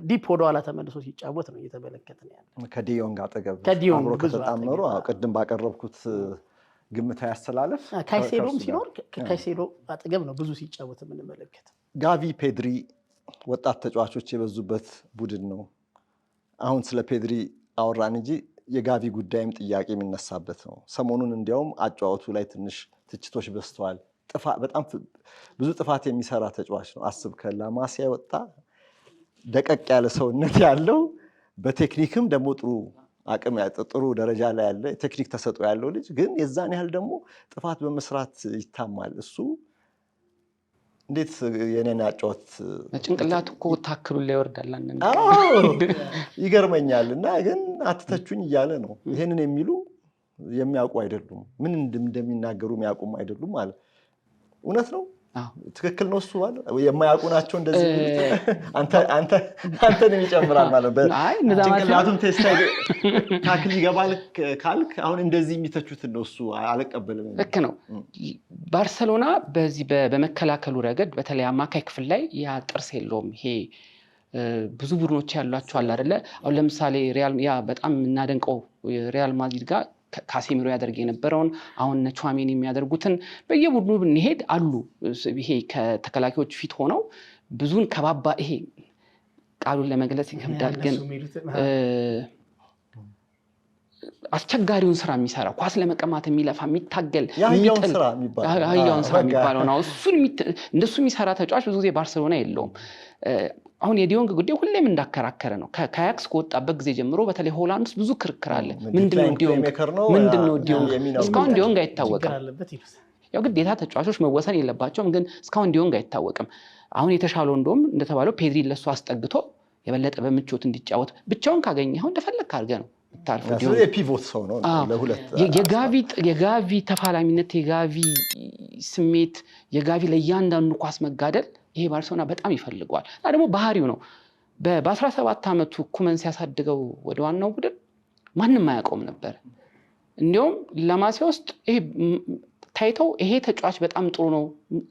ዲፕ ወደ ኋላ ተመልሶ ሲጫወት ነው እየተመለከትን ያለው። ከዲዮንግ አጠገብ ከዲዮንግ ከተጣመሩ ቅድም ባቀረብኩት ግምታ ያስተላለፍ ካይሴዶም ሲኖር ካይሴዶ አጠገብ ነው ብዙ ሲጫወት የምንመለከት። ጋቪ ፔድሪ ወጣት ተጫዋቾች የበዙበት ቡድን ነው። አሁን ስለ ፔድሪ አወራን እንጂ የጋቪ ጉዳይም ጥያቄ የሚነሳበት ነው። ሰሞኑን እንዲያውም አጫዋቱ ላይ ትንሽ ትችቶች በዝተዋል። በጣም ብዙ ጥፋት የሚሰራ ተጫዋች ነው። አስብ ከላማሲያ ወጣ ደቀቅ ያለ ሰውነት ያለው በቴክኒክም ደግሞ ጥሩ አቅም ጥሩ ደረጃ ላይ ያለ ቴክኒክ ተሰጥኦ ያለው ልጅ ግን የዛን ያህል ደግሞ ጥፋት በመስራት ይታማል። እሱ እንዴት የኔን አጫወት ጭንቅላቱ እኮ ታክሉ ላይ ይወርዳል። ይገርመኛል። እና ግን አትተቹኝ እያለ ነው። ይሄንን የሚሉ የሚያውቁ አይደሉም፣ ምን እንደሚናገሩ የሚያውቁም አይደሉም ማለት እውነት ነው። ትክክል ነው። እሱ ማለት የማያውቁ ናቸው እንደዚህ አንተንም ይጨምራል ማለት ነው። ጭንቅላቱን ቴስት ታክል ይገባል ካልክ አሁን እንደዚህ የሚተቹትን ነው እሱ አልቀበልም። ልክ ነው። ባርሰሎና በዚህ በመከላከሉ ረገድ በተለይ አማካይ ክፍል ላይ ያ ጥርስ የለውም። ይሄ ብዙ ቡድኖች ያሏቸው አለ አይደለ? አሁን ለምሳሌ ሪያል ያ በጣም እናደንቀው ሪያል ማድሪድ ጋር ካሴሚሮ ያደርግ የነበረውን አሁን ቹዋሜኒ የሚያደርጉትን በየቡድኑ ብንሄድ አሉ። ይሄ ከተከላካዮች ፊት ሆነው ብዙን ከባባ ይሄ ቃሉን ለመግለጽ ይከብዳል፣ ግን አስቸጋሪውን ስራ የሚሰራ ኳስ ለመቀማት የሚለፋ የሚታገል ያያውን ስራ የሚባለው ነው። እንደሱ የሚሰራ ተጫዋች ብዙ ጊዜ ባርሴሎና የለውም። አሁን የዲዮንግ ጉዳይ ሁሌም እንዳከራከረ ነው። ከአያክስ ከወጣበት ጊዜ ጀምሮ በተለይ ሆላንድ ውስጥ ብዙ ክርክር አለ። ምንድነው ዲዮንግ? እስካሁን ዲዮንግ አይታወቅም። ያው ግዴታ ተጫዋቾች መወሰን የለባቸውም፣ ግን እስካሁን ዲዮንግ አይታወቅም። አሁን የተሻለው እንደውም እንደተባለው ፔድሪ ለሱ አስጠግቶ የበለጠ በምቾት እንዲጫወት ብቻውን ካገኘ አሁን እንደፈለክ አድርገህ ነው የምታልፈው። የፒቮት ሰው ነው ለሁለት የጋቪ ተፋላሚነት፣ የጋቪ ስሜት፣ የጋቪ ለእያንዳንዱ ኳስ መጋደል ይሄ ባርሴሎና በጣም ይፈልገዋል። እና ደግሞ ባህሪው ነው። በ17 ዓመቱ ኩመን ሲያሳድገው ወደ ዋናው ቡድን ማንም አያውቀውም ነበር። እንዲሁም ለማሲያ ውስጥ ይሄ ታይተው ይሄ ተጫዋች በጣም ጥሩ ነው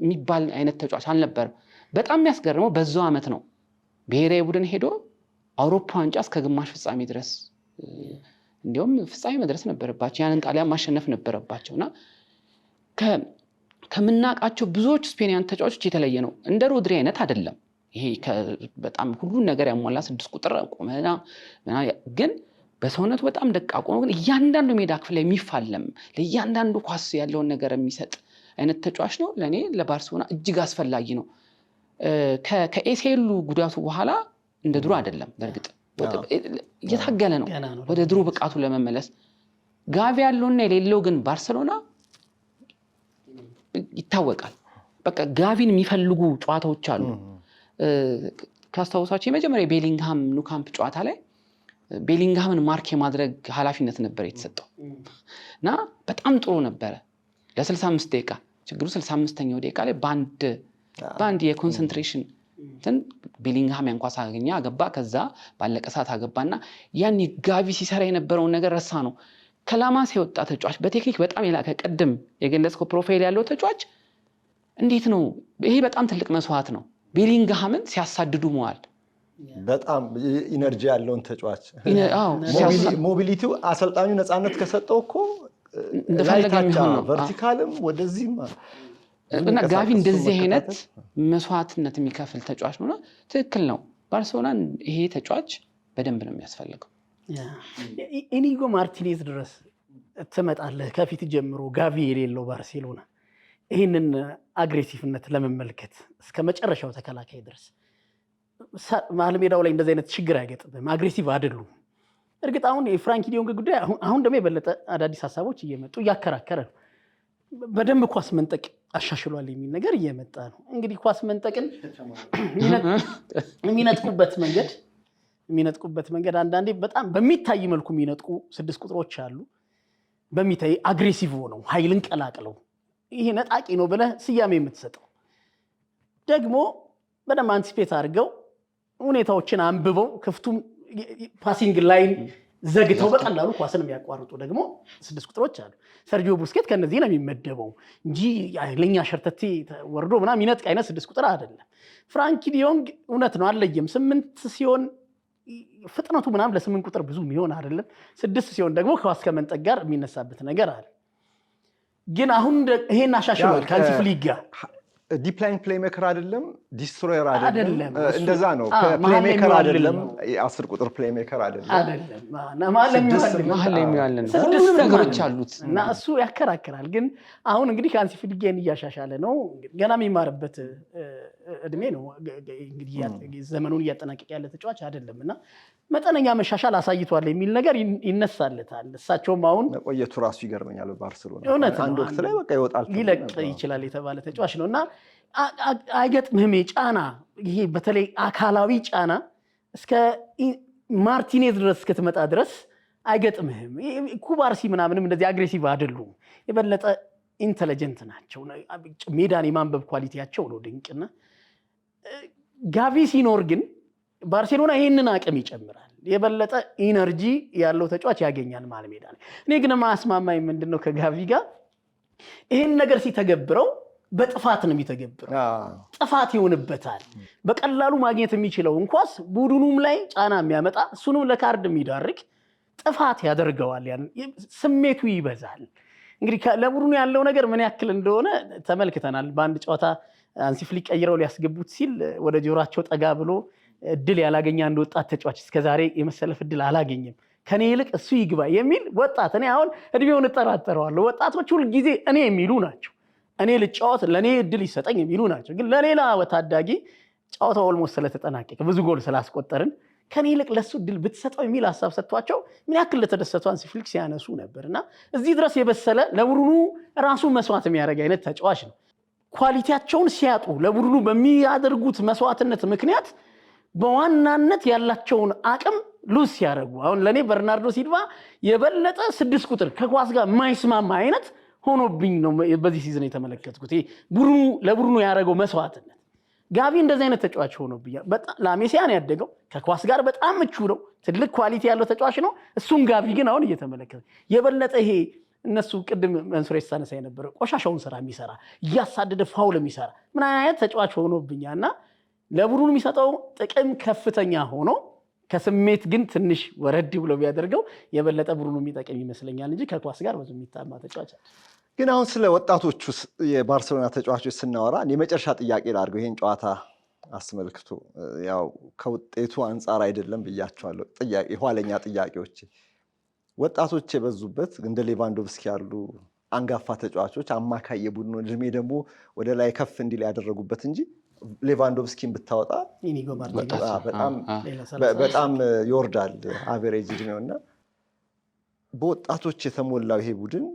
የሚባል አይነት ተጫዋች አልነበርም። በጣም የሚያስገርመው በዛው ዓመት ነው ብሔራዊ ቡድን ሄዶ አውሮፓ ዋንጫ እስከ ግማሽ ፍጻሜ ድረስ እንዲሁም ፍጻሜ መድረስ ነበረባቸው። ያንን ጣሊያን ማሸነፍ ነበረባቸውና ከምናውቃቸው ብዙዎች ስፔኒያን ተጫዋቾች የተለየ ነው። እንደ ሮድሪ አይነት አይደለም። ይሄ በጣም ሁሉን ነገር ያሟላ 6 ቁጥር ቆመና ግን በሰውነቱ በጣም ደቃቅ ነው። ግን እያንዳንዱ ሜዳ ክፍል ላይ የሚፋለም ለእያንዳንዱ ኳስ ያለውን ነገር የሚሰጥ አይነት ተጫዋች ነው። ለእኔ ለባርሴሎና እጅግ አስፈላጊ ነው። ከኤሲኤሉ ጉዳቱ በኋላ እንደ ድሮ አይደለም። በእርግጥ እየታገለ ነው ወደ ድሮ ብቃቱ ለመመለስ። ጋቪ ያለውና የሌለው ግን ባርሴሎና ይታወቃል። በቃ ጋቪን የሚፈልጉ ጨዋታዎች አሉ። ካስታውሳችሁ የመጀመሪያ ቤሊንግሃም ኑካምፕ ጨዋታ ላይ ቤሊንግሃምን ማርክ የማድረግ ኃላፊነት ነበር የተሰጠው እና በጣም ጥሩ ነበረ ለ65 ደቂቃ። ችግሩ 65ኛው ደቂቃ ላይ ባንድ የኮንሰንትሬሽን ቤሊንግሃም ያንኳስ አገባ ከዛ ባለቀ ሰዓት አገባና ያኔ ጋቪ ሲሰራ የነበረውን ነገር ረሳ ነው ከላማስ የወጣ ተጫዋች በቴክኒክ በጣም የላቀ ቀደም የገለጽከው ፕሮፋይል ያለው ተጫዋች እንዴት ነው ይሄ በጣም ትልቅ መስዋዕት ነው ቤሊንግሃምን ሲያሳድዱ መዋል በጣም ኢነርጂ ያለውን ተጫዋች ሞቢሊቲው አሰልጣኙ ነፃነት ከሰጠው እኮ እንደፈለገ የሚሆን ነው ቨርቲካልም ወደዚህም እና ጋቪ እንደዚህ አይነት መስዋዕትነት የሚከፍል ተጫዋች ነውና ትክክል ነው ባርሴሎና ይሄ ተጫዋች በደንብ ነው የሚያስፈልገው ኢኒጎ ማርቲኔዝ ድረስ ተመጣለህ ከፊት ጀምሮ ጋቪ የሌለው ባርሴሎና ይሄንን አግሬሲቭነት ለመመልከት እስከ መጨረሻው ተከላካይ ድረስ መሀል ሜዳው ላይ እንደዚህ አይነት ችግር አይገጥም አግሬሲቭ አይደሉም እርግጥ አሁን የፍራንኪ ዲዮንግ ጉዳይ አሁን ደግሞ የበለጠ አዳዲስ ሀሳቦች እየመጡ እያከራከረ ነው በደንብ ኳስ መንጠቅ አሻሽሏል የሚል ነገር እየመጣ ነው እንግዲህ ኳስ መንጠቅን የሚነጥቁበት መንገድ አንዳንዴ በጣም በሚታይ መልኩ የሚነጥቁ 6 ቁጥሮች አሉ በሚታይ አግሬሲቭ ሆነው ኃይልን ቀላቅለው ይሄ ነጣቂ ነው ብለህ ስያሜ የምትሰጠው ደግሞ በደንብ አንቲስፔት አድርገው ሁኔታዎችን አንብበው ክፍቱም ፓሲንግ ላይን ዘግተው በቀላሉ ኳስን የሚያቋርጡ ደግሞ 6 ቁጥሮች አሉ ሰርጂዮ ቡስኬት ከነዚህ ነው የሚመደበው እንጂ ለኛ ሸርተቴ ወርዶ ምናምን የሚነጥቅ አይነት 6 ቁጥር አይደለም ፍራንኪ ዲዮንግ እውነት ነው አለየም 8 ሲሆን ፍጥነቱ ምናምን ለ8 ቁጥር ብዙ የሚሆን አይደለም 6 ሲሆን ደግሞ ኳስ ከመንጠቅ ጋር የሚነሳበት ነገር አለ ግን አሁን ይሄን አሻሽሏል ካንሲ ፍሊክ ጋር ዲፕ ላይን ፕሌይሜከር አይደለም ዲስትሮየር አይደለም እንደዛ ነው ፕሌይሜከር አይደለም 10 ቁጥር ፕሌይሜከር አይደለም መሀል ላይ የሚያለ ነው ሁሉ ነገሮች አሉት እና እሱ ያከራከራል ግን አሁን እንግዲህ ካንሲ ፍሊክን እያሻሻለ ነው ገና የሚማርበት እድሜ ነው እንግዲህ ዘመኑን እያጠናቀቀ ያለ ተጫዋች አይደለምና መጠነኛ መሻሻል አሳይቷል የሚል ነገር ይነሳለታል እሳቸውም አሁን ቆየቱ ራሱ ይገርመኛል ባርሴሎና አንድ ወቅት ላይ በቃ ይወጣል ሊለቅ ይችላል የተባለ ተጫዋች ነውና አይገጥምህም ጫና ይሄ በተለይ አካላዊ ጫና እስከ ማርቲኔዝ ድረስ እስከተመጣ ድረስ አይገጥምህም ኩባርሲ ምናምንም እንደዚህ አግሬሲቭ አይደሉም የበለጠ ኢንተለጀንት ናቸው ሜዳን የማንበብ ኳሊቲያቸው ነው ድንቅና ጋቪ ሲኖር ግን ባርሴሎና ይሄንን አቅም ይጨምራል የበለጠ ኢነርጂ ያለው ተጫዋች ያገኛል ማለት ሜዳ ላይ እኔ ግን ማስማማኝ ምንድነው ከጋቪ ጋር ይሄን ነገር ሲተገብረው በጥፋት ነው የሚተገብረው ጥፋት ይሆንበታል በቀላሉ ማግኘት የሚችለው እንኳን ቡድኑም ላይ ጫና የሚያመጣ እሱንም ለካርድ የሚዳርግ ጥፋት ያደርገዋል ያን ስሜቱ ይበዛል እንግዲህ ለቡድኑ ያለው ነገር ምን ያክል እንደሆነ ተመልክተናል በአንድ ጨዋታ አንሲ ፍሊክ ቀይረው ሊያስገቡት ሲል ወደ ጆሮአቸው ጠጋ ብሎ እድል ያላገኘ አንድ ወጣት ተጫዋች እስከዛሬ የመሰለፍ እድል አላገኘም ከኔ ይልቅ እሱ ይግባ የሚል ወጣት እኔ አሁን እድሜውን እጠራጠረዋለሁ ወጣቶች ሁሉ ጊዜ እኔ የሚሉ ናቸው እኔ ልጫወት ለኔ እድል ይሰጠኝ የሚሉ ናቸው ግን ለሌላ ወታዳጊ ጨዋታው ኦልሞስት ስለተጠናቀቀ ብዙ ጎል ስላስቆጠርን ከኔ ይልቅ ለሱ እድል ብትሰጠው የሚል ሐሳብ ሰጥቷቸው ምን ያክል ለተደሰቱ አንሲ ፍሊክ ሲያነሱ ነበርና እዚህ ድረስ የበሰለ ለቡድኑ ራሱ መስዋዕት የሚያደርግ አይነት ተጫዋች ነው ኳሊቲያቸውን ሲያጡ ለቡድኑ በሚያደርጉት መስዋዕትነት ምክንያት በዋናነት ያላቸውን አቅም ሉስ ያደርጉ አሁን ለኔ በርናርዶ ሲልቫ የበለጠ 6 ቁጥር ከኳስ ጋር የማይስማማ አይነት ሆኖብኝ ነው በዚህ ሲዝን የተመለከትኩት ቡድኑ ለቡድኑ ያደረገው መስዋዕትነት ጋቪ እንደዚህ አይነት ተጫዋች ሆኖብኝ በጣም ላሜሲያን ያደገው ከኳስ ጋር በጣም ምቹ ነው ትልቅ ኳሊቲ ያለው ተጫዋች ነው እሱን ጋቪ ግን አሁን እየተመለከተ የበለጠ ይሄ እነሱ ቅድም መንሱር ሳነሳ የነበረ ቆሻሻውን ስራ የሚሰራ እያሳደደ ፋውል የሚሰራ ምን አይነት ተጫዋች ሆኖብኛልና ለቡድኑ የሚሰጠው ጥቅም ከፍተኛ ሆኖ ከስሜት ግን ትንሽ ወረድ ብሎ ቢያደርገው የበለጠ ቡድኑ የሚጠቅም ይመስለኛል እንጂ ከኳስ ጋር ብዙ የሚታማ ተጫዋች ግን አሁን ስለ ወጣቶቹ የባርሴሎና ተጫዋቾች ስናወራ የመጨረሻ ጥያቄ ላድርገው ይሄን ጨዋታ አስመልክቶ ያው ከውጤቱ አንፃር አይደለም ብያቸዋለሁ ጥያቄ ኋለኛ ጥያቄዎች ወጣቶች የበዙበት እንደ ሌቫንዶቭስኪ ያሉ አንጋፋ ተጫዋቾች አማካይ የቡድኑ እድሜ ደግሞ ወደ ላይ ከፍ እንዲል ያደረጉበት እንጂ ሌቫንዶቭስኪን ብታወጣ በጣም ይወርዳል አቨሬጅ እድሜውና በወጣቶች የተሞላው ይሄ ቡድን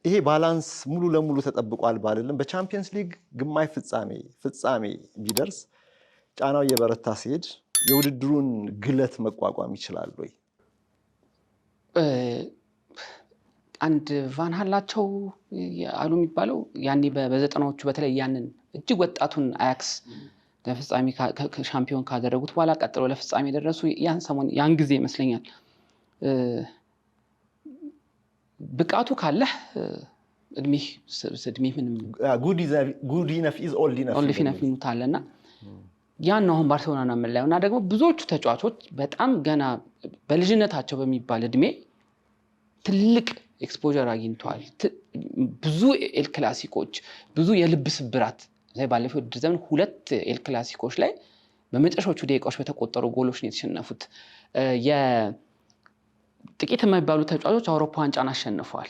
ይሄ ባላንስ ሙሉ ለሙሉ ተጠብቋል ባልልም በቻምፒየንስ ሊግ ግማሽ ፍጻሜ ቢደርስ ጫናው እየበረታ ሲሄድ የውድድሩን ግለት መቋቋም ይችላል ወይ አንድ ቫን ሃላቸው አሉ የሚባለው ያኔ በዘጠናዎቹ በተለይ ያንን እጅግ ወጣቱን አያክስ ለፍጻሜ ሻምፒዮን ካደረጉት በኋላ ቀጥሎ ለፍጻሜ ደረሱ። ያን ሰሞን ያን ጊዜ ይመስለኛል ብቃቱ ካለህ እድሜ ምንም good enough is old enough ይሉታልና ያን አሁን ባርሴሎና ነው የምንላየው። እና ደግሞ ብዙዎቹ ተጫዋቾች በጣም ገና በልጅነታቸው በሚባል እድሜ ትልቅ ኤክስፖዠር አግኝተዋል። ብዙ ኤል ክላሲኮች፣ ብዙ የልብ ስብራት ባለፈው ውድድር ዘመን 2 ኤል ክላሲኮች ላይ በመጨረሻዎቹ ደቂቃዎች በተቆጠሩ ጎሎች ነው የተሸነፉት። ጥቂት የማይባሉ ተጫዋቾች አውሮፓ ዋንጫን አሸንፈዋል።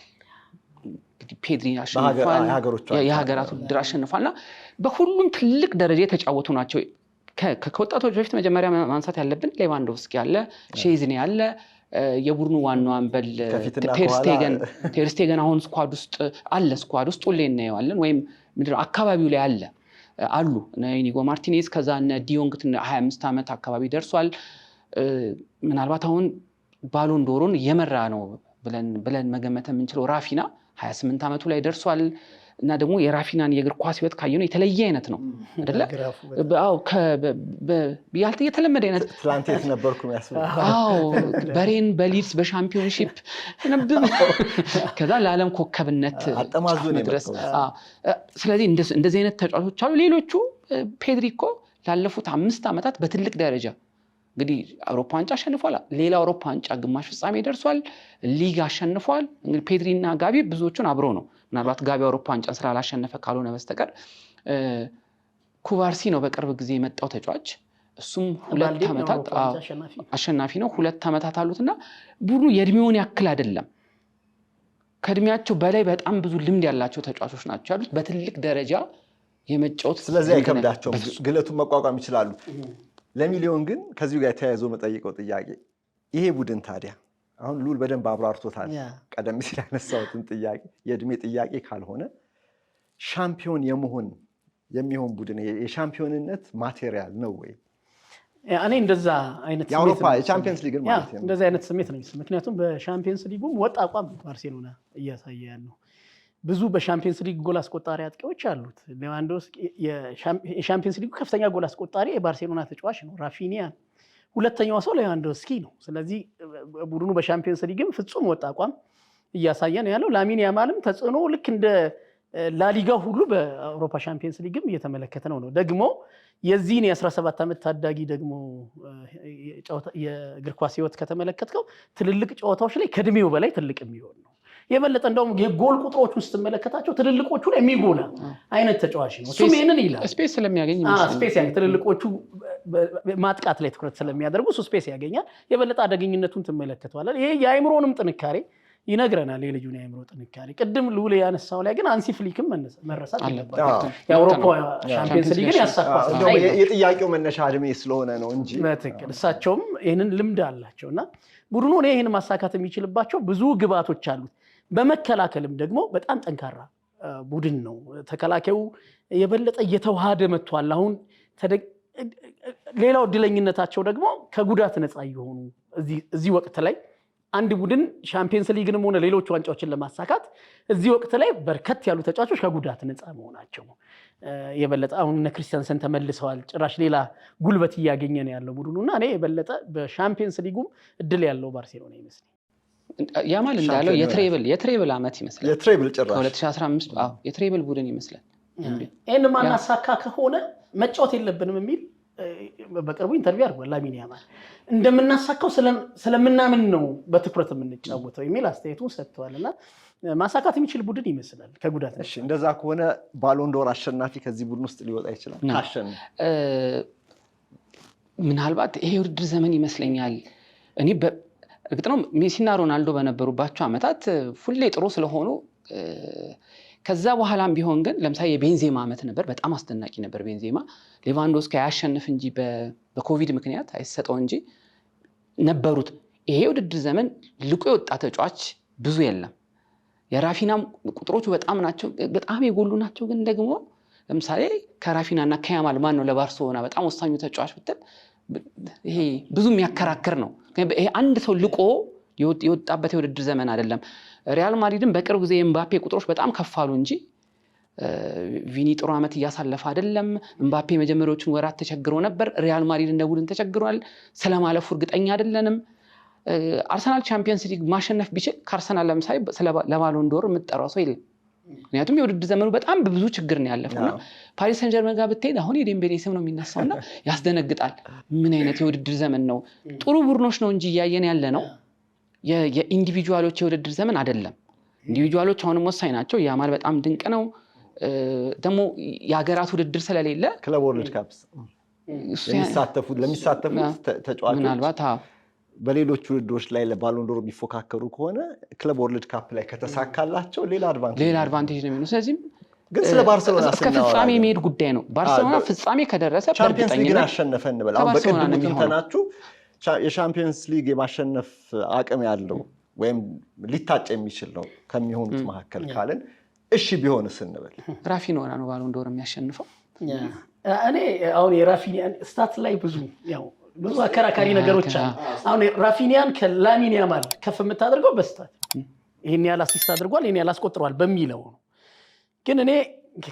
እንግዲህ ፔድሪ አሸንፏል፣ የሀገራት ውድድር አሸንፏልና በሁሉም ትልቅ ደረጃ የተጫወቱ ናቸው። ከወጣቶች በፊት መጀመሪያ ማንሳት ያለብን ሌቫንዶቭስኪ አለ፣ ሼዝኒ አለ፣ የቡድኑ ዋናው አምበል ቴርስቴገን አሁን ስኳድ ውስጥ ሁሌ እናየዋለን፣ ወይም ምንድነው አካባቢው ላይ አሉ ኢኒጎ ማርቲኔዝ፣ ከዛ እነ ዲዮንግ 25 ዓመት አካባቢ ደርሷል። ምናልባት አሁን ባሎን ዶሮን እየመራ ነው ብለን መገመት የምንችለው ራፊና 28 ዓመቱ ላይ ደርሷል። እና ደግሞ የራፊናን የእግር ኳስ ህይወት ካየነው የተለየ አይነት ነው አይደለ? አዎ የተለመደ አይነት ትላንት ነበርኩ የሚያስፈልግ በሬን በሊድስ በሻምፒዮንሺፕ ከዛ ለዓለም ኮከብነት ድረስ። ስለዚህ እንደዚህ አይነት ተጫዋቾች አሉ። ሌሎቹ ፔድሪ እኮ ላለፉት 5 ዓመታት በትልቅ ደረጃ እንግዲህ አውሮፓ ዋንጫ አሸንፏል። ሌላ አውሮፓ ዋንጫ ግማሽ ፍጻሜ ደርሷል። ሊግ አሸንፏል። እንግዲህ ፔድሪና ጋቢ ብዙዎቹን አብሮ ነው። ምናልባት ጋቢ አውሮፓ ዋንጫን ስላላሸነፈ ካልሆነ በስተቀር ኩባርሲ ነው በቅርብ ጊዜ የመጣው ተጫዋች። እሱም 2 ዓመታት አሸናፊ ነው። 2 ዓመታት አሉትና ቡድኑ የእድሜውን ያክል አይደለም። ከእድሜያቸው በላይ በጣም ብዙ ልምድ ያላቸው ተጫዋቾች ናቸው ያሉት በትልቅ ደረጃ የመጫወት። ስለዚህ አይከብዳቸውም፣ ግለቱን መቋቋም ይችላሉ። ለሚሊዮን ግን ከዚሁ ጋር ተያይዞ መጠይቀው ጥያቄ ይሄ ቡድን ታዲያ አሁን ሉል በደንብ አብራርቶታል። ቀደም ሲል ያነሳሁትን ጥያቄ የእድሜ ጥያቄ ካልሆነ ሻምፒዮን የሚሆን ቡድን የሻምፒዮንነት ማቴሪያል ነው ወይ? እኔ እንደዛ አይነት የአውሮፓ የቻምፒየንስ ሊግ ማለት ነው እንደዛ አይነት ስሜት ነው። ምክንያቱም በሻምፒየንስ ሊጉም ወጥ አቋም ባርሴሎና እያሳየ ያለው ብዙ በሻምፒየንስ ሊግ ጎል አስቆጣሪ አጥቂዎች አሉት። ሌቫንዶቭስኪ የሻምፒየንስ ሊጉ ከፍተኛ ጎል አስቆጣሪ የባርሴሎና ተጫዋች ነው። ራፊኒያ ሁለተኛው ሰው ሌቫንዶቭስኪ ነው። ስለዚህ ቡድኑ በሻምፒየንስ ሊግም ፍጹም ወጥ አቋም እያሳየ ነው ያለው። ላሚን ያማልም ተጽዕኖ ልክ እንደ ላሊጋ ሁሉ በአውሮፓ ሻምፒየንስ ሊግም እየተመለከተ ነው። ደግሞ የዚህን የ17 ዓመት ታዳጊ ደግሞ የእግር ኳስ ህይወት ከተመለከትከው ትልልቅ ጨዋታዎች ላይ ከእድሜው በላይ ትልቅ የሚሆን ነው። የበለጠ እንደውም የጎል ቁጥሮቹን ስትመለከታቸው ትልልቆቹ ላይ የሚጎላ አይነት ተጫዋች ነው። እሱም ይሄንን ይላል። ስፔስ ስለሚያገኝ ትልልቆቹ ማጥቃት ላይ ትኩረት ስለሚያደርጉ እሱ ስፔስ ያገኛል። የበለጠ አደገኝነቱን ትመለከተዋለህ። ይሄ የአእምሮንም ጥንካሬ ይነግረናል። የልጁን የአእምሮ ጥንካሬ ቅድም ሉሌ ያነሳው ላይ ግን አንሲ ፍሊክም መረሳት አለበት። የአውሮፓ ሻምፒየንስ ሊግን ያሳካው የጥያቄው መነሻ እድሜ ስለሆነ ነው እንጂ በትክክል እሳቸውም ይሄንን ልምድ አላቸው እና ቡድኑ ይሄን ማሳካት የሚችልባቸው ብዙ ግብዓቶች አሉት። በመከላከልም ደግሞ በጣም ጠንካራ ቡድን ነው። ተከላካዩ የበለጠ እየተዋሃደ መጥቷል። አሁን ሌላው እድለኝነታቸው ደግሞ ከጉዳት ነፃ የሆኑ እዚህ ወቅት ላይ አንድ ቡድን ሻምፒየንስ ሊግንም ሆነ ሌሎች ዋንጫዎችን ለማሳካት እዚህ ወቅት ላይ በርከት ያሉ ተጫዋቾች ከጉዳት ነፃ መሆናቸው የበለጠ አሁን እነ ክሪስቲያንሰን ተመልሰዋል። ጭራሽ ሌላ ጉልበት እያገኘ ነው ያለው ቡድኑና እኔ የበለጠ በሻምፒየንስ ሊጉም እድል ያለው ባርሴሎና ይመስላል። ያማል እንዳለው የትሬብል ዓመት ይመስላል። የትሬብል ጭራሽ 2015 የትሬብል ቡድን ይመስላል። ይሄን ማናሳካ ከሆነ መጫወት የለብንም የሚል በቅርቡ ኢንተርቪው አድርጓል ላሚን ያማል። እንደምናሳካው ስለምናምን ነው በትኩረት የምንጫወተው የሚል አስተያየቱን ሰጥተዋልና ማሳካት የሚችል ቡድን ይመስላል ከጉዳት። እሺ እንደዛ ከሆነ ባሎን ዶር አሸናፊ ከዚህ ቡድን ውስጥ ሊወጣ ይችላል ካሸነፈ። ምናልባት ይሄ ውድድር ዘመን ይመስለኛል። እኔ እርግጥ ነው ሜሲና ሮናልዶ በነበሩባቸው ዓመታት ሁሌ ጥሩ ስለሆኑ ከዛ በኋላም ቢሆን ግን ለምሳሌ የቤንዜማ ዓመት ነበር፣ በጣም አስደናቂ ነበር። ቤንዜማ ሌቫንዶቭስኪ ያሸንፍ እንጂ በኮቪድ ምክንያት አይሰጠው እንጂ ነበሩት። ይሄ ውድድር ዘመን ልቆ የወጣ ተጫዋች ብዙ የለም። የራፊናም ቁጥሮቹ በጣም የጎሉ ናቸው። ግን ደግሞ ለምሳሌ ከራፊናና ከያማል ማን ነው ለባርሴሎና በጣም ወሳኙ ተጫዋች ብትል ይሄ ብዙ የሚያከራክር ነው። ይሄ አንድ ሰው ልቆ የወጣበት የውድድር ዘመን አይደለም። ሪያል ማድሪድን በቅርብ ጊዜ ኤምባፔ ቁጥሮች በጣም ከፋሉ እንጂ ቪኒ ጥሩ ዓመት እያሳለፈ አይደለም። ኤምባፔ መጀመሪያዎቹን ወራት ተቸግሮ ነበር። ሪያል ማድሪድ እንደ ቡድን ተቸግሯል። ስለማለፉ እርግጠኛ አይደለንም። አርሰናል ቻምፒየንስ ሊግ ማሸነፍ ቢችል ከአርሰናል ለምሳሌ ለባሎን ዶር የምትጠራው ሰው የለም። ምክንያቱም የውድድር ዘመኑ በጣም በብዙ ችግር ነው ያለፈውና ፓሪስ ሰን ጀርመን ጋር ብትሄድ አሁን የዴምቤሌ ስም ነው የሚነሳውና ያስደነግጣል። ምን አይነት የውድድር ዘመን ነው! ጥሩ ቡድኖች ነው እንጂ እያየን ያለ ነው የኢንዲቪጁዋሎች የውድድር ዘመን አይደለም። ኢንዲቪጁዋሎች አሁንም ወሳኝ ናቸው። ያማል በጣም ድንቅ ነው። ደግሞ የሀገራት ውድድር ስለሌለ ክለብ ወርልድ ካፕስ ለሚሳተፉት ተጫዋቾች ምናልባት በሌሎች ውድድሮች ላይ ለባሎን ዶር የሚፎካከሩ ከሆነ ክለብ ወርልድ ካፕ ላይ ከተሳካላቸው ሌላ አድቫንቴጅ ነው የሚሆነው። ስለዚህ ግን ስለ ባርሴሎና እስከ ፍጻሜ የሚሄድ ጉዳይ ነው። ባርሴሎና ፍጻሜ ከደረሰ ቻምፒየንስ ሊግን አሸነፈ እንበል። አሁን በቅድሙ ትንተናችሁ የቻምፒየንስ ሊግ የማሸነፍ አቅም ያለው ወይም ሊታጭ የሚችል ነው ከሚሆኑት መካከል ካለን እሺ ቢሆንስ እንበል። ራፊኒያ ነው ባሎን ዶር የሚያሸንፈው። እኔ አሁን የራፊኒያን ስታት ላይ ብዙ አከራካሪ ነገሮች አሉ። አሁን ራፊኒያን ከላሚን ያማል ከፍ የምታደርገው በስታት ይሄን ያህል አሲስት አድርጓል፣ ይሄን ያህል አስቆጥሯል በሚለው ነው። ግን እኔ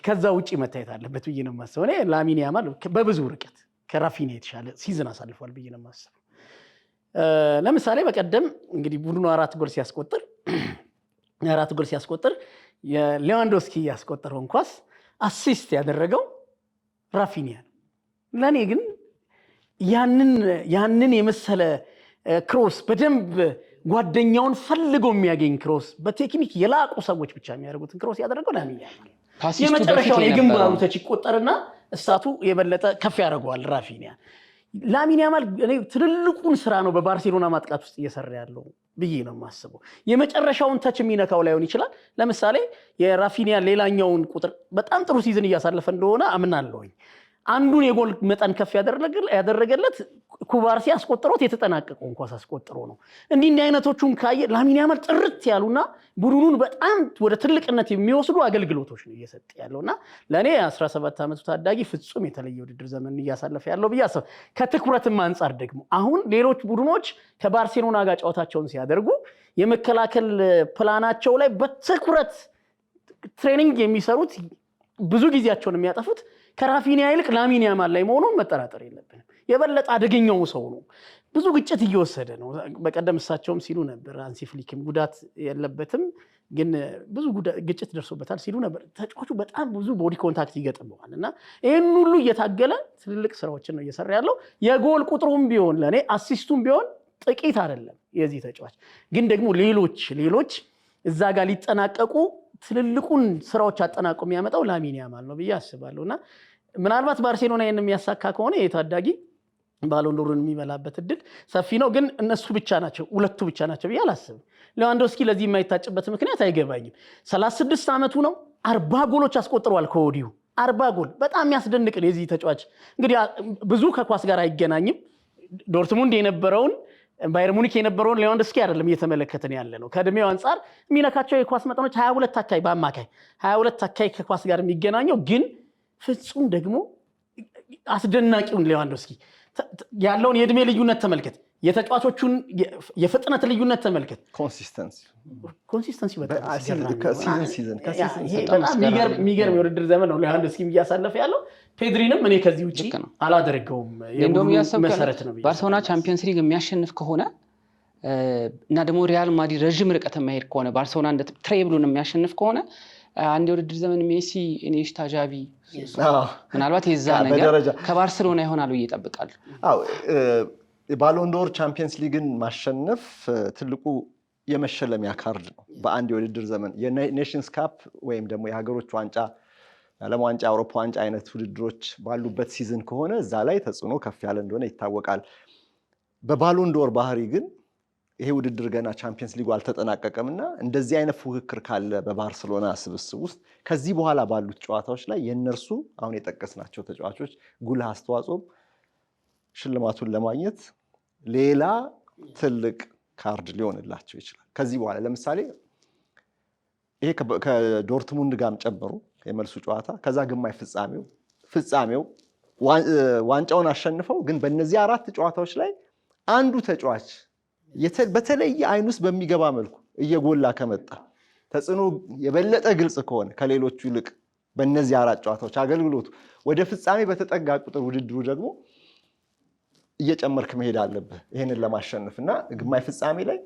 ከዛ ውጪ መታየት አለበት ብዬ ነው የማስበው። እኔ ላሚን ያማል በብዙ ርቀት ከራፊኒያ የተሻለ ሲዝን አሳልፏል ብዬ ነው የማስበው። ለምሳሌ በቀደም እንግዲህ ቡድኑ 4 ጎል ሲያስቆጥር የሌዋንዶስኪ ያስቆጠረውን ኳስ አሲስት ያደረገው ራፊኒያ ነው። ለኔ ግን ያንን የመሰለ ክሮስ በደንብ ጓደኛውን ፈልጎ የሚያገኝ ክሮስ በቴክኒክ የላቁ ሰዎች ብቻ የሚያደርጉትን ክሮስ ያደረገው ላሚን ያማል። የመጨረሻው የግንባሩ ተች ይቆጠርና እስታቱ የበለጠ ከፍ ያደርገዋል ራፊኒያ። ላሚን ያማል እኔ ትልልቁን ስራ ነው በባርሴሎና ማጥቃት ውስጥ እየሰራ ያለው ብዬ ነው የማስበው። የመጨረሻውን ተች የሚነካው ላይሆን ይችላል። ለምሳሌ የራፊኒያ ሌላኛውን ቁጥር በጣም ጥሩ ሲዝን እያሳለፈ እንደሆነ አምናለሁኝ። አንዱን የጎል መጠን ከፍ ያደረገለት ኩባርሲ አስቆጥሮት የተጠናቀቀው እንኳን አስቆጥሮ ነው። እንዲህ አይነቶቹን ካየ ላሚን ያማል ጥርት ያሉና ቡድኑን በጣም ወደ ትልቅነት የሚወስዱ አገልግሎቶች ነው እየሰጠ ያለውና ለኔ 17 ዓመቱ ታዳጊ ፍጹም የተለየ ውድድር ዘመን እያሳለፈ ያለው ብዬ አስባለሁ። ከትኩረትም አንጻር ደግሞ አሁን ሌሎች ቡድኖች ከባርሴሎና ጋር ጨዋታቸውን ሲያደርጉ የመከላከል ፕላናቸው ላይ በትኩረት ትሬኒንግ የሚሰሩት ብዙ ጊዜያቸውን የሚያጠፉት ከራፊኒያ ይልቅ ላሚን ያማል ላይ መሆኑን መጠራጠር የለብንም። የበለጠ አደገኛው ሰው ነው። ብዙ ግጭት እየወሰደ ነው። በቀደም እሳቸውም ሲሉ ነበር አንሲ ፍሊክም ጉዳት የለበትም ግን ብዙ ግጭት ደርሶበታል ሲሉ ነበር። ተጫዋቹ በጣም ብዙ ቦዲ ኮንታክት ይገጥመዋል እና ይሄን ሁሉ እየታገለ ትልልቅ ስራዎችን ነው እየሰራ ያለው። የጎል ቁጥሩም ቢሆን ለኔ አሲስቱም ቢሆን ጥቂት አይደለም የዚህ ተጫዋች። ግን ደግሞ ሌሎች እዛ ጋር ሊጠናቀቁ ትልልቁን ስራዎች አጠናቆ የሚያመጣው ላሚን ያማል ነው ብዬ አስባለሁና ምናልባት ባርሴሎና ይሄን የሚያሳካ ከሆነ የታዳጊ ባሎን ዶርን የሚበላበት እድል ሰፊ ነው። ግን እነሱ ብቻ ናቸው ሁለቱ ብቻ ናቸው ብዬ አላስብም። ሌዋንዶስኪ ለዚህ የማይታጭበት ምክንያት አይገባኝም። 36 ዓመቱ ነው። 40 ጎሎች አስቆጥሯል ከወዲሁ 40 ጎል። በጣም የሚያስደንቅ ነው የዚህ ተጫዋች። እንግዲህ ብዙ ከኳስ ጋር አይገናኝም። ዶርትሙንድ የነበረውን ባየር ሙኒክ የነበረውን ሌዋንዶስኪ አይደለም እየተመለከተን ያለ ነው። ከእድሜው አንጻር የሚነካቸው የኳስ መጠኖች 22 አካይ በአማካይ 22 አካይ ከኳስ ጋር የሚገናኘው ግን ፍጹም ደግሞ አስደናቂውን ሌዋንዶስኪ ያለውን የእድሜ ልዩነት ተመልከት። የተጫዋቾቹን የፍጥነት ልዩነት ተመልከት። ኮንሲስተንሲ በጣም ሲዝን የሚገርም የውድድር ዘመን ነው ሌዋንዶስኪ እያሳለፈ ያለው። ፔድሪንም እኔ ከዚህ ውጪ አላደረገውም መሰረት ነው። ባርሴሎና ቻምፒየንስ ሊግ የሚያሸንፍ ከሆነ እና ደግሞ ሪያል ማድሪድ ረጅም ርቀት የማይሄድ ከሆነ ባርሴሎና እንደ ትሬብሉን የሚያሸንፍ ከሆነ አንድ የውድድር ዘመን ሜሲ፣ ኢኒየስታ፣ ጃቪ ምናልባት የዛ ነገር ከባርሴሎና ይሆናል ብዬ እጠብቃለሁ። ባሎን ዶር ቻምፒየንስ ሊግን ማሸነፍ ትልቁ የመሸለሚያ ካርድ ነው በአንድ የውድድር ዘመን። የኔሽንስ ካፕ ወይም ደግሞ የሀገሮች ዋንጫ፣ የዓለም ዋንጫ፣ የአውሮፓ ዋንጫ አይነት ውድድሮች ባሉበት ሲዝን ከሆነ እዛ ላይ ተጽዕኖ ከፍ ያለ እንደሆነ ይታወቃል። በባሎን ዶር ባህሪ ግን ይሄ ውድድር ገና ቻምፒየንስ ሊጉ አልተጠናቀቀምና እንደዚህ አይነት ፉክክር ካለ በባርሴሎና ስብስብ ውስጥ ከዚህ በኋላ ባሉት ጨዋታዎች ላይ የነርሱ አሁን የጠቀስናቸው ተጫዋቾች ጉልህ አስተዋጽኦ ሽልማቱን ለማግኘት ሌላ ትልቅ ካርድ ሊሆንላቸው ይችላል። ከዚህ በኋላ ለምሳሌ ይሄ ከዶርትሙንድ ጋርም ጨምሮ የመልሱ ጨዋታ ከዛ ግማሽ ፍጻሜው ዋንጫውን አሸንፈው ግን በእነዚህ 4 ጨዋታዎች ላይ አንዱ ተጫዋች በተለየ አይን ውስጥ በሚገባ መልኩ እየጎላ ከመጣ ተጽዕኖ የበለጠ ግልጽ ከሆነ ከሌሎቹ ይልቅ በእነዚህ 4 ጨዋታዎች አገልግሎቱ ወደ ፍጻሜ በተጠጋ ቁጥር ውድድሩ ደግሞ እየጨመርክ መሄድ አለብህ ይሄንን ለማሸነፍ እና ግማሽ ፍጻሜ ላይ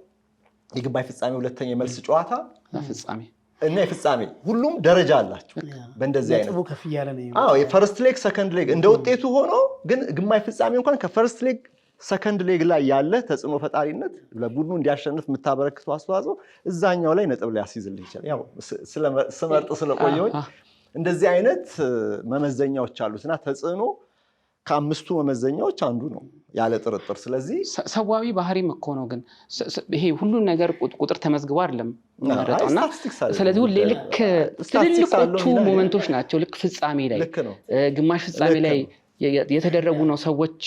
የግማሽ ፍጻሜ ሁለተኛ የመልስ ጨዋታ ፍጻሜ እና የፍጻሜ ሁሉም ደረጃ አላቸው። በእንደዚህ አይነት ነጥቡ ከፍ እያለ ነው። የፈርስት ሌግ ሰከንድ ሌግ እንደ ውጤቱ ሆኖ ግን ግማሽ ፍጻሜ እንኳን ከፈርስት ሌግ ሰከንድ ሌግ ላይ ያለ ተጽዕኖ ፈጣሪነት ለቡድኑ እንዲያሸንፍ የምታበረክተው አስተዋጽኦ እዛኛው ላይ ነጥብ ላይ ያስይዝልህ ይችላል። ያው ስመርጥ ስለቆየሁኝ እንደዚህ አይነት መመዘኛዎች አሉትና ተጽዕኖ ከ5ቱ መመዘኛዎች አንዱ ነው ያለ ጥርጥር። ስለዚህ ሰዋዊ ባህሪም እኮ ነው። ግን ይሄ ሁሉን ነገር ቁጥር ተመዝግቦ አይደለም መረጣውና ስለዚህ ሁሌ ልክ ትልልቆቹ ሞመንቶች ናቸው ልክ ፍጻሜ ላይ ግማሽ ፍጻሜ ላይ የተደረጉ ነው ሰዎች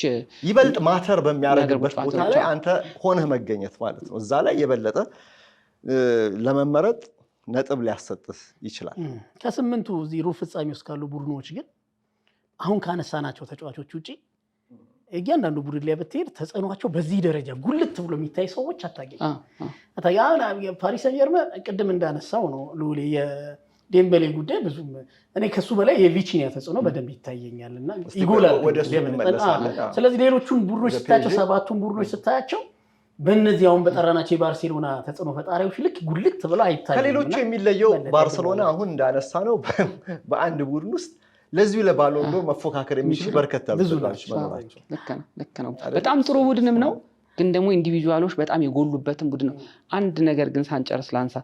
ይበልጥ ማተር በሚያደርግበት ቦታ ላይ አንተ ሆነህ መገኘት ማለት ነው። እዛ ላይ የበለጠ ለመመረጥ ነጥብ ሊያሰጥህ ይችላል። ከ8ቱ እዚህ ሩብ ፍጻሜ ውስጥ ካሉ ቡድኖች ግን አሁን ካነሳናቸው ተጫዋቾች ውጪ እያንዳንዱ ቡድን ላይ ብትሄድ ተጽዕኗቸው በዚህ ደረጃ ጉልት ብሎ የሚታይ ሰዎች አታገኝም። ፓሪስ ሰን ጀርመን ቅድም እንዳነሳው ነው ሉሌ የዴምቤሌ ጉዳይ ብዙም እኔ ከሱ በላይ የቪቺኒያ ተጽዕኖ በደንብ ይታየኛልና ይጎላል። ስለዚህ ሌሎቹን ቡድኖች ስታያቸው 7ቱን ቡድኖች ስታያቸው በእነዚህ አሁን በጠራናቸው የባርሴሎና ተጽዕኖ ፈጣሪዎች ልክ ጉልት ብለው አይታይም። ከሌሎቹ የሚለየው ባርሴሎና አሁን እንዳነሳ ነው በአንድ ቡድን ውስጥ ለዚሁ ለባሎን ዶር መፎካከር የሚችሉ በርከት ያሉ ተጫዋቾች መኖራቸው ልክ ነው። በጣም ጥሩ ቡድንም ነው፣ ግን ደግሞ ኢንዲቪጁዋሎች በጣም የጎሉበትም ቡድን ነው። አንድ ነገር ግን ሳንጨርስ ላንሳ።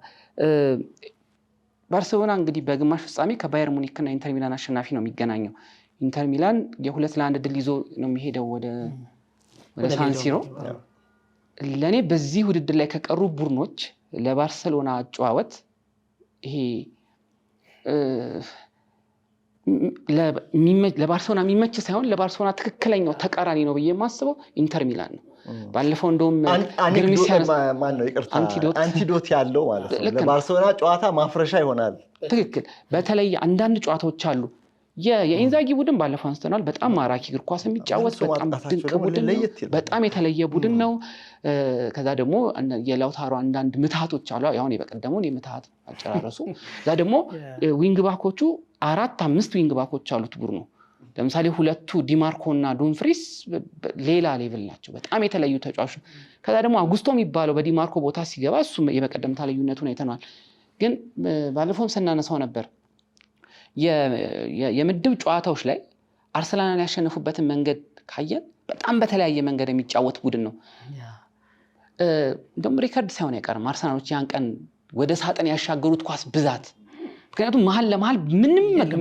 ባርሴሎና እንግዲህ በግማሽ ፍጻሜ ከባየር ሙኒክ እና ኢንተር ሚላን አሸናፊ ነው የሚገናኘው። ኢንተር ሚላን የ2-1 ድል ይዞ ነው የሚሄደው ወደ ሳንሲሮ። ለእኔ በዚህ ውድድር ላይ ከቀሩ ቡድኖች ለባርሴሎና አጨዋወት ይሄ ለባርሴሎና የሚመች ሳይሆን ለባርሴሎና ትክክለኛው ተቃራኒ ነው ብዬ የማስበው ኢንተር ሚላን ነው። ባለፈው እንደውም አንቲዶት ያለው ማለት ነው ለባርሴሎና ጨዋታ ማፍረሻ ይሆናል። ትክክል። በተለይ አንዳንድ ጨዋታዎች አሉ የኢንዛጊ ቡድን ባለፈው አንስተናል። በጣም ማራኪ እግር ኳስ የሚጫወት በጣም ድንቅ ቡድን ነው። በጣም የተለየ ቡድን ነው። ከዛ ደግሞ የላውታሮ አንዳንድ ምትሃቶች አሉ። ያሁን የበቀደሙን የምትሃት አጨራረሱ። ከዛ ደግሞ ዊንግ ባኮቹ 4-5 ዊንግ ባኮች አሉት ቡድኑ። ለምሳሌ 2ቱ ዲማርኮ እና ዶንፍሪስ ሌላ ሌቭል ናቸው። በጣም የተለዩ ተጫዋቾች። ከዛ ደግሞ አጉስቶ የሚባለው በዲማርኮ ቦታ ሲገባ እሱ የበቀደምታ ልዩነቱን አይተናል። ግን ባለፈውም ስናነሳው ነበር የምድብ ጨዋታዎች ላይ አርሰናልን ያሸነፉበትን መንገድ ካየን በጣም በተለያየ መንገድ የሚጫወት ቡድን ነው። እንደውም ሪከርድ ሳይሆን አይቀርም አርሰናሎች ያን ቀን ወደ ሳጥን ያሻገሩት ኳስ ብዛት። ምክንያቱም መሀል ለመሀል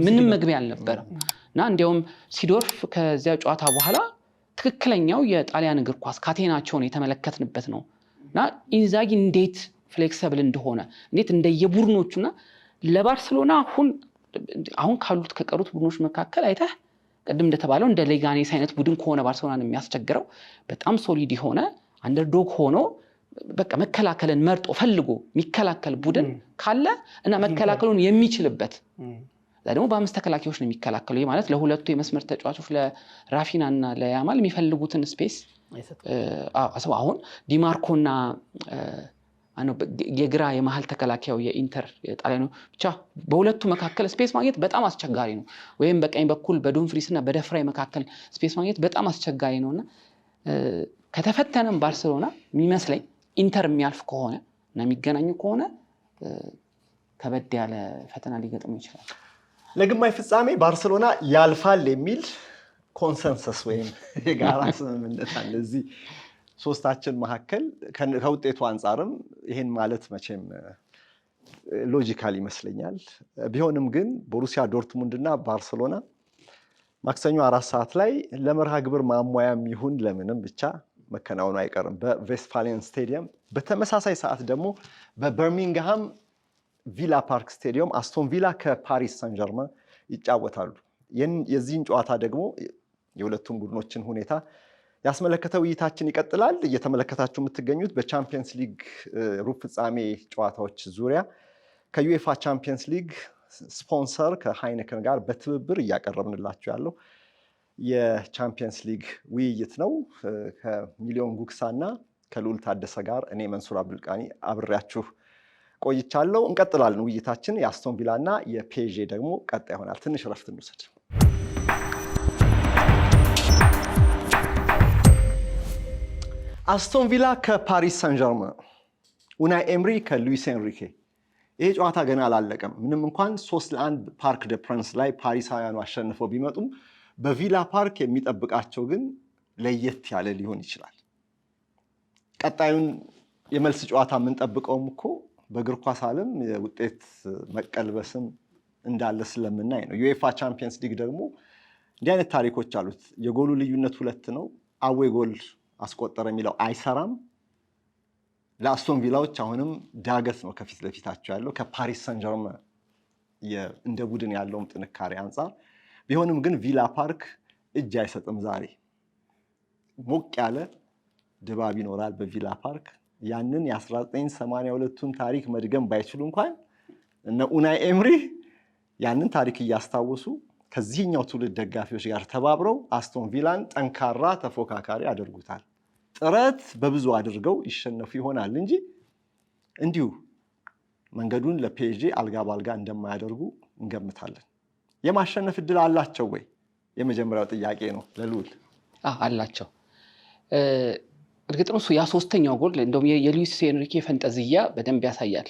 ምንም መግቢያ አልነበረም እና እንዲያውም ሲዶርፍ ከዚያ ጨዋታ በኋላ ትክክለኛው የጣሊያን እግር ኳስ ካቴናቸውን የተመለከትንበት ነው እና ኢንዛጊ እንዴት ፍሌክሰብል እንደሆነ እንዴት እንደየቡድኖቹና ለባርሴሎና አሁን ካሉት ከቀሩት ቡድኖች መካከል አይተህ ቅድም እንደተባለው እንደ ሌጋኔስ አይነት ቡድን ከሆነ ባርሴሎናን የሚያስቸግረው በጣም ሶሊድ የሆነ አንደርዶግ ሆኖ በቃ መከላከልን መርጦ ፈልጎ የሚከላከል ቡድን ካለ እና መከላከሉን የሚችልበት ደግሞ በ5 ተከላካዮች ነው የሚከላከለው። ይሄ ማለት ለሁለቱ የመስመር ተጫዋቾች ለራፊና እና ለያማል የሚፈልጉትን ስፔስ አሁን ዲማርኮና የግራ የመሃል ተከላካዩ የኢንተር ጣሊያኑ ብቻ በሁለቱ መካከል ስፔስ ማግኘት በጣም አስቸጋሪ ነው። ወይም በቀኝ በኩል በዶንፍሪስ እና በደፍራይ መካከል ስፔስ ማግኘት በጣም አስቸጋሪ ነውና ከተፈተነም ባርሴሎና የሚመስለኝ ኢንተር የሚያልፍ ከሆነ እና የሚገናኙ ከሆነ ከበድ ያለ ፈተና ሊገጥሙ ይችላል። ለግማሽ ፍጻሜ ባርሴሎና ያልፋል የሚል ኮንሰንሰስ ወይም የጋራ ስምምነት አለ እዚህ ሶስታችን መካከል። ከውጤቱ አንጻርም ይሄን ማለት መቼም ሎጂካል ይመስለኛል። ቢሆንም ግን ቦሩሲያ ዶርትሙንድ እና ባርሴሎና ማክሰኞ 4 ሰዓት ላይ ለመርሃ ግብር ማሟያም ይሁን ለምንም ብቻ መከናወኑ አይቀርም በቬስትፋሊያን ስቴዲየም። በተመሳሳይ ሰዓት ደግሞ በበርሚንግሃም ቪላ ፓርክ ስቴዲየም አስቶን ቪላ ከፓሪስ ሳን ጀርመን ይጫወታሉ። የዚህን ጨዋታ ደግሞ የሁለቱም ቡድኖችን ሁኔታ ያስመለከተ ውይይታችን ይቀጥላል። እየተመለከታችሁ የምትገኙት በቻምፒየንስ ሊግ ሩብ ፍጻሜ ጨዋታዎች ዙሪያ ከዩኤፋ ቻምፒየንስ ሊግ ስፖንሰር ከሃይነከን ጋር በትብብር እያቀረብንላችሁ ያለው የቻምፒየንስ ሊግ ውይይት ነው። ከሚሊዮን ጉክሳ እና ከልዑል ታደሰ ጋር እኔ መንሱር አብዱልቃኒ አብሬያችሁ ቆይቻለሁ። እንቀጥላለን ውይይታችን። የአስቶን ቪላ እና የፒኤስጂ ደግሞ ቀጣይ ይሆናል። ትንሽ ረፍት እንውሰድ። አስቶን ቪላ ከፓሪስ ሳን ዠርመን፣ ኡናይ ኤምሪ ከሉዊስ ኤንሪኬ። ይሄ ጨዋታ ገና አላለቀም። ምንም እንኳን 3-1 ፓርክ ደ ፕረንስ ላይ ፓሪሳውያኑ አሸንፈው ቢመጡም በቪላ ፓርክ የሚጠብቃቸው ግን ለየት ያለ ሊሆን ይችላል። ቀጣዩን የመልስ ጨዋታ የምንጠብቀውም እኮ በእግር ኳስ ዓለም የውጤት መቀልበስም እንዳለ ስለምናይ ነው። ዩኤፋ ቻምፒየንስ ሊግ ደግሞ እንዲህ አይነት ታሪኮች አሉት። የጎሉ ልዩነት 2 ነው። አዌ ጎል አስቆጠረ የሚለው አይሰራም። ለአስቶን ቪላዎች አሁንም ዳገት ነው ከፊት ለፊታቸው ያለው ከፓሪስ ሳን ዠርመን እንደ ቡድን ያለውም ጥንካሬ አንጻር ቢሆንም ግን ቪላ ፓርክ እጅ አይሰጥም። ዛሬ ሞቅ ያለ ድባብ ይኖራል በቪላ ፓርክ። ያንን የ1982ቱን ታሪክ መድገም ባይችሉ እንኳን እነ ኡናይ ኤምሪ ያንን ታሪክ እያስታወሱ ከዚህኛው ትውልድ ደጋፊዎች ጋር ተባብረው አስቶን ቪላን ጠንካራ ተፎካካሪ ያደርጉታል። ጥረት በብዙ አድርገው ይሸነፉ ይሆናል እንጂ እንዲሁ መንገዱን ለፒኤስጂ አልጋ ባልጋ እንደማያደርጉ እንገምታለን። የማሸነፍ እድል አላቸው ወይ? የመጀመሪያው ጥያቄ ነው ለልዑል። አላቸው። እርግጥ ነው እሱ ያ ሶስተኛው ጎል እንደውም የሉዊስ ኤንሪኬ ፈንጠዝያ በደንብ ያሳያል።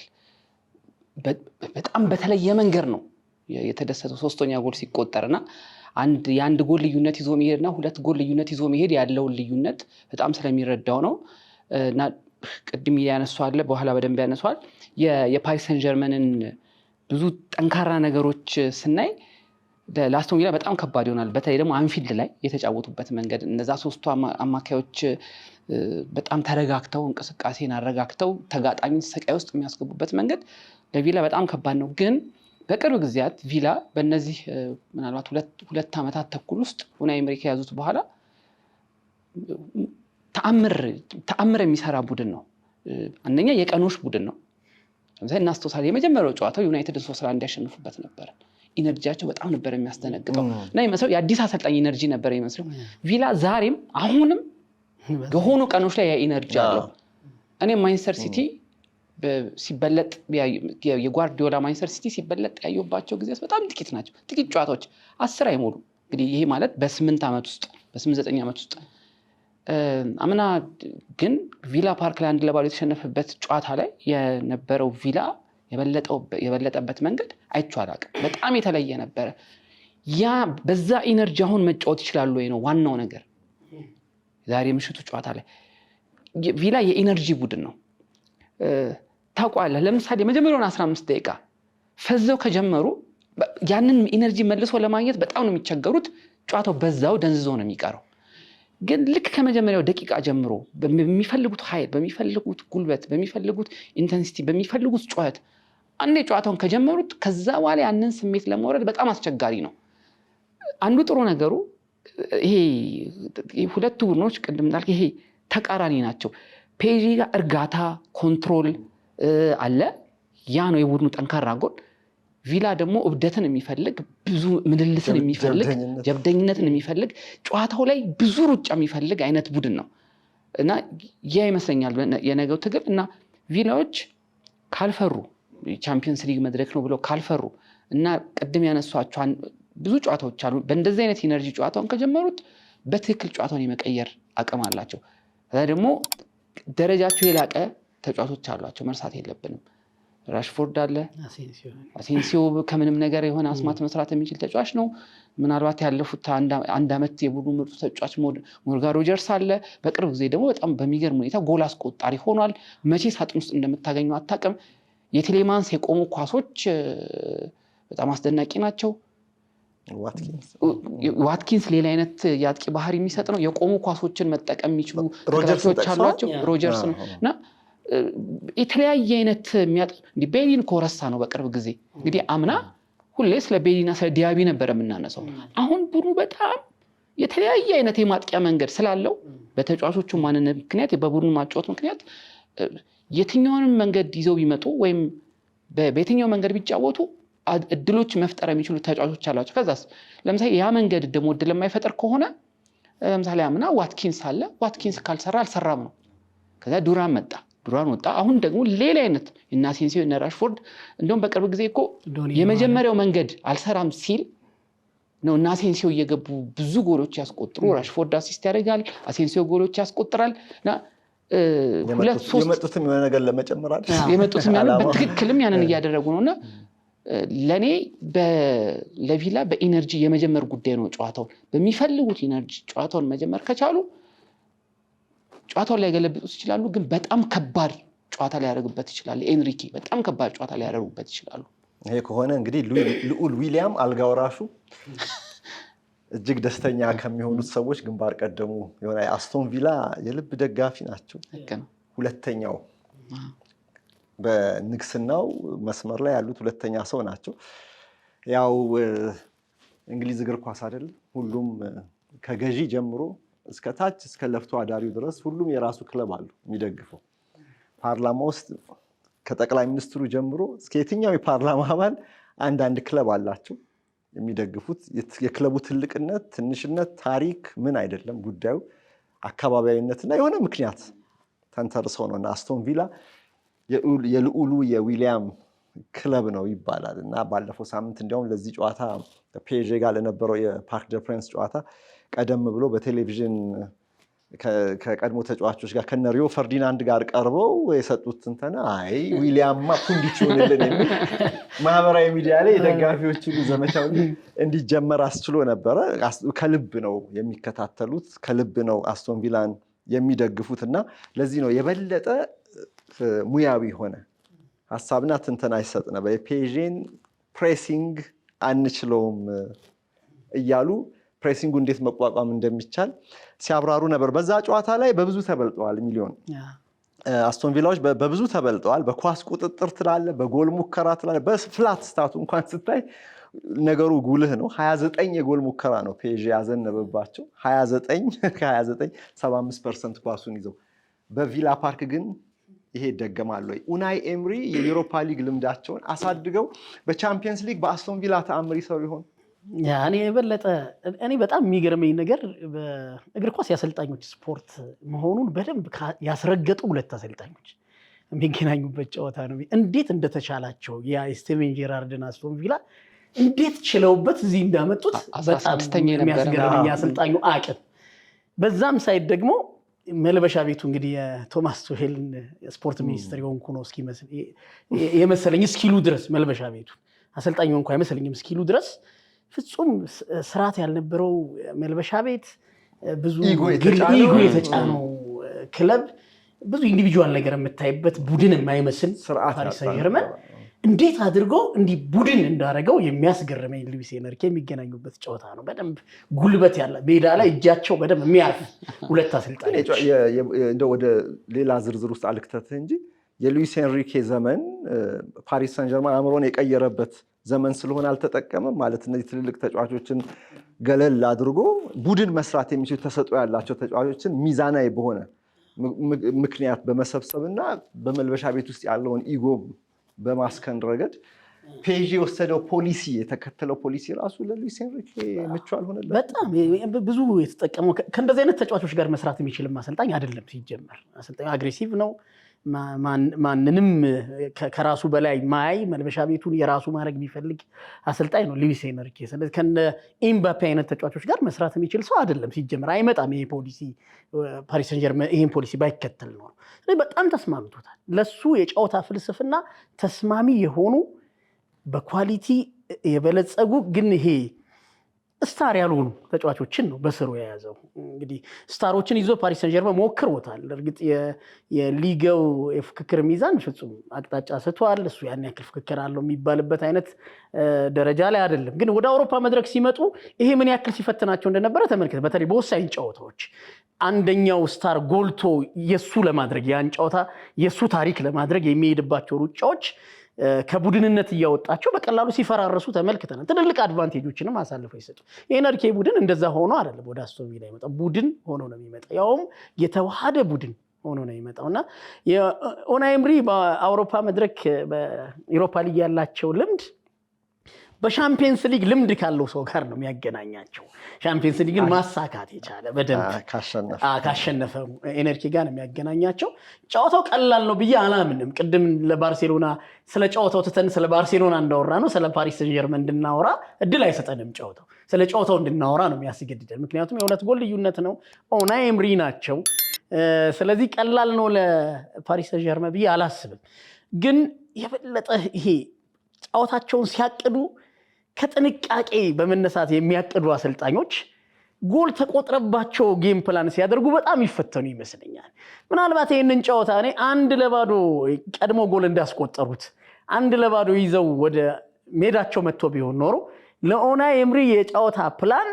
በጣም በተለየ መንገድ ነው የተደሰተው ሶስተኛ ጎል ሲቆጠርና የአንድ ጎል ልዩነት ይዞ መሄድና 2 ጎል ልዩነት ይዞ መሄድ ያለውን ልዩነት በጣም ስለሚረዳው ነው። እና ቅድም ያነሷል፣ በኋላ በደንብ ያነሷል። የፓሪስ ሰን ጀርመንን ብዙ ጠንካራ ነገሮች ስናይ ለአስቶን ቪላ በጣም ከባድ ይሆናል። በተለይ ደግሞ አንፊልድ ላይ የተጫወቱበት መንገድ እነዛ 3ቱ አማካዮች በጣም ተረጋግተው እንቅስቃሴን አረጋግተው ተጋጣሚን ሰቃይ ውስጥ የሚያስገቡበት መንገድ ለቪላ በጣም ከባድ ነው። ግን በቅርብ ጊዜያት ቪላ በእነዚህ ምናልባት 2 ዓመታት ተኩል ውስጥ ኡናይ ኤምሪ ከያዙት በኋላ ተአምር የሚሰራ ቡድን ነው። አንደኛ የቀኖች ቡድን ነው። ለምሳሌ እናስተውሳለን፣ የመጀመሪያው ጨዋታው ዩናይትድ 3-1 ያሸንፉበት ነበር። ኢነርጂያቸው በጣም ነበር የሚያስደነግጠው እና ይመስለው የአዲስ አሰልጣኝ ኢነርጂ ነበር ይመስለው። ቪላ ዛሬም አሁንም የሆኑ ቀኖች ላይ ያ ኢነርጂ አለው። እኔ ማንቸስተር ሲቲ ሲበለጥ የጓርዲዮላ ማንቸስተር ሲቲ ሲበለጥ ያዩባቸው ጊዜያት በጣም ጥቂት ናቸው። ጥቂት ጨዋታዎች 10 አይሞሉ። እንግዲህ ይሄ ማለት በ8 ዓመት ውስጥ በ8-9 ዓመት ውስጥ አምና ግን ቪላ ፓርክ ላይ 1-0 የተሸነፈበት ጨዋታ ላይ የነበረው ቪላ የበለጠበት መንገድ አይቼው አላውቅም። በጣም የተለየ ነበረ። ያ በዛ ኢነርጂ አሁን መጫወት ይችላል ወይ ነው ዋናው ነገር። ዛሬ ምሽቱ ጨዋታ ላይ ቪላ የኢነርጂ ቡድን ነው። ታውቃለህ፣ ለምሳሌ የመጀመሪያውን 15 ደቂቃ ፈዘው ከጀመሩ ያንን ኢነርጂ መልሶ ለማግኘት በጣም ነው የሚቸገሩት። ጨዋታው በዛው ደንዝዞ ነው የሚቀረው። ግን ልክ ከመጀመሪያው ደቂቃ ጀምሮ በሚፈልጉት ኃይል፣ በሚፈልጉት ጉልበት፣ በሚፈልጉት ኢንተንሲቲ፣ በሚፈልጉት ጩኸት አንዴ ጨዋታውን ከጀመሩት ከዛ በኋላ ያንን ስሜት ለመውረድ በጣም አስቸጋሪ ነው። አንዱ ጥሩ ነገሩ ይሄ 2 ቡድኖች ቅድም እንዳልክ ይሄ ተቃራኒ ናቸው። ፒኤስጂ ጋር እርጋታ፣ ኮንትሮል አለ። ያ ነው የቡድኑ ጠንካራ ጎን። ቪላ ደግሞ እብደትን የሚፈልግ ብዙ ምልልስን የሚፈልግ ጀብደኝነትን የሚፈልግ ጨዋታው ላይ ብዙ ሩጫ የሚፈልግ አይነት ቡድን ነው እና ያ ይመስለኛል የነገው ትግል እና ቪላዎች ካልፈሩ ቻምፒየንስ ሊግ መድረክ ነው ብለው ካልፈሩ እና ቅድም ያነሷቸው ብዙ ጨዋታዎች አሉ። በእንደዚህ አይነት ኢነርጂ ጨዋታውን ከጀመሩት በትክክል ጨዋታውን የመቀየር አቅም አላቸው። ከዛ ደግሞ ደረጃቸው የላቀ ተጫዋቾች አሏቸው፣ መርሳት የለብንም። ራሽፎርድ አለ፣ አሴንሲዮ ከምንም ነገር የሆነ አስማት መስራት የሚችል ተጫዋች ነው። ምናልባት ያለፉት 1 ዓመት የቡድኑ ምርጡ ተጫዋች ሞርጋን ሮጀርስ አለ። በቅርብ ጊዜ ደግሞ በጣም በሚገርም ሁኔታ ጎል አስቆጣሪ ሆኗል። መቼ ሳጥን ውስጥ እንደምታገኙ አታውቅም። የቴሌማንስ የቆሙ ኳሶች በጣም አስደናቂ ናቸው። ዋትኪንስ ሌላ አይነት የአጥቂ ባህሪ የሚሰጥ ነው። የቆሙ ኳሶችን መጠቀም የሚችሉ ተጫዋቾች አሏቸው። ሮጀርስ ነው እና የተለያየ አይነት ቤሊን ኮረሳ ነው በቅርብ ጊዜ። እንግዲህ አምና ሁሌ ስለ ቤሊና ስለ ዲያቢ ነበር የምናነሳው። አሁን ቡድኑ በጣም የተለያየ አይነት የማጥቂያ መንገድ ስላለው በተጫዋቾቹ ማንነት ምክንያት፣ በቡድኑ ማጫወት ምክንያት የትኛውንም መንገድ ይዘው ቢመጡ ወይም በየትኛው መንገድ ቢጫወቱ እድሎች መፍጠር የሚችሉ ተጫዋቾች አሏቸው። ከዛስ ለምሳሌ ያ መንገድ ደግሞ እድል የማይፈጠር ከሆነ ለምሳሌ አምና ዋትኪንስ አለ። ዋትኪንስ ካልሰራ አልሰራም ነው። ከዛ ዱራን መጣ። ብሩሃን ወጣ አሁን ደግሞ ሌላ አይነት እና አሴንሲዮ እና ራሽፎርድ እንደውም በቅርብ ጊዜ እኮ የመጀመሪያው መንገድ አልሰራም ሲል ነው እና አሴንሲዮ እየገቡ ብዙ ጎሎች ያስቆጥሩ ራሽፎርድ አሲስት ያደርጋል አሴንሲዮ ጎሎች ያስቆጥራልና ሁለት ሶስት የመጡትም የሆነ ነገር ለመጨመር አይደል የመጡትም ያንን በትክክልም ያንን እያደረጉ ነውና ለኔ ለቪላ በኢነርጂ የመጀመር ጉዳይ ነው ጨዋታው በሚፈልጉት ኢነርጂ ጨዋታውን መጀመር ከቻሉ ጨዋታው ላይ ገለብጡት ይችላሉ ግን በጣም ከባድ ጨዋታ ላይ ያደርጉበት ይችላል ኤንሪኬ በጣም ከባድ ጨዋታ ላይ ያደርጉበት ይችላሉ ይሄ ከሆነ እንግዲህ ልዑል ዊሊያም አልጋወራሹ እጅግ ደስተኛ ከሚሆኑት ሰዎች ግንባር ቀደሙ የሆነ አስቶን ቪላ የልብ ደጋፊ ናቸው ሁለተኛው በንግስናው መስመር ላይ ያሉት ሁለተኛ ሰው ናቸው ያው እንግሊዝ እግር ኳስ አይደል ሁሉም ከገዢ ጀምሮ እስከ ታች እስከ ለፍቶ አዳሪው ድረስ ሁሉም የራሱ ክለብ አለው የሚደግፈው ፓርላማ ውስጥ ከጠቅላይ ሚኒስትሩ ጀምሮ እስከ የትኛው የፓርላማ አባል አንድ ክለብ አላቸው የሚደግፉት የክለቡ ትልቅነት ትንሽነት ታሪክ ምን አይደለም ጉዳዩ አካባቢያዊነትና የሆነ ምክንያት ተንተርሰው ነውና አስቶን ቪላ የልዑሉ የዊሊያም ክለብ ነው ይባላል እና ባለፈው ሳምንት እንዲያውም ለዚህ ጨዋታ ፒኤስጂ ጋር ለነበረው የፓርክ ደ ፕሪንስ ጨዋታ ቀደም ብሎ በቴሌቪዥን ከቀድሞ ተጫዋቾች ጋር ከነሪዮ ፈርዲናንድ ጋር ቀርበው የሰጡት እንተና አይ ዊሊያምማ ፑንዲች ሆነልን የሚል ማህበራዊ ሚዲያ ላይ የደጋፊዎች ሁሉ ዘመቻው እንዲጀመር አስችሎ ነበረ ከልብ ነው የሚከታተሉት ከልብ ነው አስቶን ቪላን የሚደግፉትና ለዚህ ነው የበለጠ ሙያዊ ሆነ ሐሳብና ትንተና ይሰጥ ነበር የፒኤስጂን ፕሬሲንግ አንችለውም እያሉ ፕሬሲንጉ እንዴት መቋቋም እንደሚቻል ሲያብራሩ ነበር በዛ ጨዋታ ላይ በብዙ ተበልጠዋል ሚሊዮን አስቶን ቪላዎች በብዙ ተበልጠዋል በኳስ ቁጥጥር ትላለ በጎል ሙከራ ትላለ በፍላት ስታቱ እንኳን ስታይ ነገሩ ጉልህ ነው 29 የጎል ሙከራ ነው ፒኤስጂ ያዘነበባቸው 29 ከ29 75% ኳሱን ይዘው በቪላ ፓርክ ግን ይሄ ይደገማል ወይ ኡናይ ኤምሪ የዩሮፓ ሊግ ልምዳቸውን አሳድገው በቻምፒየንስ ሊግ በአስቶን ቪላ ተአምር ይሰሩ ይሆን እኔ በጣም የሚገርመኝ ነገር በእግር ኳስ የአሰልጣኞች ስፖርት መሆኑን በደንብ ያስረገጡ ሁለት አሰልጣኞች የሚገናኙበት ጨዋታ ነው እንዴት እንደተቻላቸው የስቲቨን ጄራርድን አስቶን ቪላ እንዴት ችለውበት እዚህ እንዳመጡት በጣም የሚያስገርመኝ የአሰልጣኙ አቅም በዛም ሳይድ ደግሞ መልበሻ ቤቱ እንግዲህ የቶማስ ቱሄልን ስፖርት ሚኒስትር የሆንኩ ነው እስኪመስል የመሰለኝ እስኪሉ ድረስ መልበሻ ቤቱ አሰልጣኙ እንኳን አይመስለኝም እስኪሉ ድረስ ፍጹም ስርዓት ያልነበረው መልበሻ ቤት ብዙ ኢጎ የተጫነው ክለብ ብዙ ኢንዲቪጁዋል ነገር የምታይበት ቡድን የማይመስል ፓሪስ ሰን ዠርመን እንዴት አድርጎ እንዲህ ቡድን እንዳደረገው የሚያስገርመኝ ሉዊስ ኤንሪኬ የሚገናኙበት ጨዋታ ነው በደንብ ጉልበት ያለ ሜዳ ላይ እጃቸው በደንብ የሚያርፍ ሁለት አሰልጣኞች እንደው ወደ ሌላ ዝርዝር ውስጥ አልክተትህ እንጂ የሉዊስ ኤንሪኬ ዘመን ፓሪስ ሰን ዠርመን አእምሮን የቀየረበት ዘመን ስለሆነ አልተጠቀመም ማለት እነዚህ ትልልቅ ተጫዋቾችን ገለል አድርጎ ቡድን መስራት የሚችሉ ተሰጥኦ ያላቸው ተጫዋቾችን ሚዛናዊ በሆነ ምክንያት በመሰብሰብና በመልበሻ ቤት ውስጥ ያለውን ኢጎ በማስከን ረገድ ፒኤስጂ የወሰደው ፖሊሲ የተከተለው ፖሊሲ ራሱ ለሉዊስ ኤንሪኬ ምቹ አልሆነለት በጣም ብዙ የተጠቀመው ከእንደዚህ አይነት ተጫዋቾች ጋር መስራት የሚችል አሰልጣኝ አይደለም ሲጀመር አሰልጣኙ አግሬሲቭ ነው ማንንም ከራሱ በላይ ማይ መልበሻ ቤቱን የራሱ ማድረግ የሚፈልግ አሰልጣኝ ነው ሉዊስ ኤንሪኬ ስለዚህ ከነ ኤምባፔ አይነት ተጫዋቾች ጋር መስራት የሚችል ሰው አይደለም ሲጀመር አይመጣም ይሄ ፖሊሲ ፓሪስ ሰን ዠርመን ይሄን ፖሊሲ ባይከተል ነው ስለዚህ በጣም ተስማምቶታል ለሱ የጨዋታ ፍልስፍና ተስማሚ የሆኑ በኳሊቲ የበለጸጉ ግን ይሄ ስታር ያልሆኑ ተጫዋቾችን ነው በስሩ የያዘው እንግዲህ ስታሮችን ይዞ ፓሪስ ሰን ዠርመን ሞክሮታል እርግጥ የሊጋው የፍክክር ሚዛን ፍጹም አቅጣጫ ስቷል እሱ ያን ያክል ፍክክር አለው የሚባልበት አይነት ደረጃ ላይ አይደለም ግን ወደ አውሮፓ መድረክ ሲመጡ ይሄ ምን ያክል ሲፈትናቸው እንደነበረ ተመልከተ በተለይ በወሳኝ ጨዋታዎች አንደኛው ስታር ጎልቶ የሱ ለማድረግ ያን ጨዋታ የሱ ታሪክ ለማድረግ የሚሄድባቸው ሩጫዎች ከቡድንነት እያወጣቸው በቀላሉ ሲፈራረሱ ተመልክተናል ትልልቅ አድቫንቴጆችንም አሳልፈው ይሰጡ የኤንሪኬ ቡድን እንደዛ ሆኖ አይደለም ወደ አስቶን ቪላ ይመጣ ቡድን ሆኖ ነው የሚመጣው ያውም የተዋሃደ ቡድን ሆኖ ነው የሚመጣውና ኡናይ ኤምሪ በአውሮፓ መድረክ በዩሮፓ ሊግ ያላቸው ልምድ በሻምፒየንስ ሊግ ልምድ ካለው ሰው ጋር ነው የሚያገናኛቸው። ሻምፒየንስ ሊግን ማሳካት የቻለ በደንብ ካሸነፈ ኤነርጂ ጋር ነው የሚያገናኛቸው። ጨዋታው ቀላል ነው ብዬ አላምንም። ቅድም ለባርሴሎና ስለ ጨዋታው ትተን ስለ ባርሴሎና እንዳወራ ነው ስለ ፓሪስ ሰን ዠርመን እንድናወራ እድል አይሰጠንም። ጨዋታው ስለ ጨዋታው እንድናወራ ነው የሚያስገድደን። ምክንያቱም የሁለት ጎል ልዩነት ነው። ኡናይ ኤምሪ ናቸው። ስለዚህ ቀላል ነው ለፓሪስ ሰን ዠርመን ብዬ አላስብም። ግን የበለጠ ይሄ ጨዋታቸውን ሲያቅዱ ከጥንቃቄ በመነሳት የሚያቅዱ አሰልጣኞች ጎል ተቆጥረባቸው ጌም ፕላን ሲያደርጉ በጣም ይፈተኑ ይመስለኛል። ምናልባት ይህንን ጨዋታ እኔ 1-0 ቀድሞ ጎል እንዳስቆጠሩት 1-0 ይዘው ወደ ሜዳቸው መጥቶ ቢሆን ኖሮ ለኡናይ ኤምሪ የጨዋታ ፕላን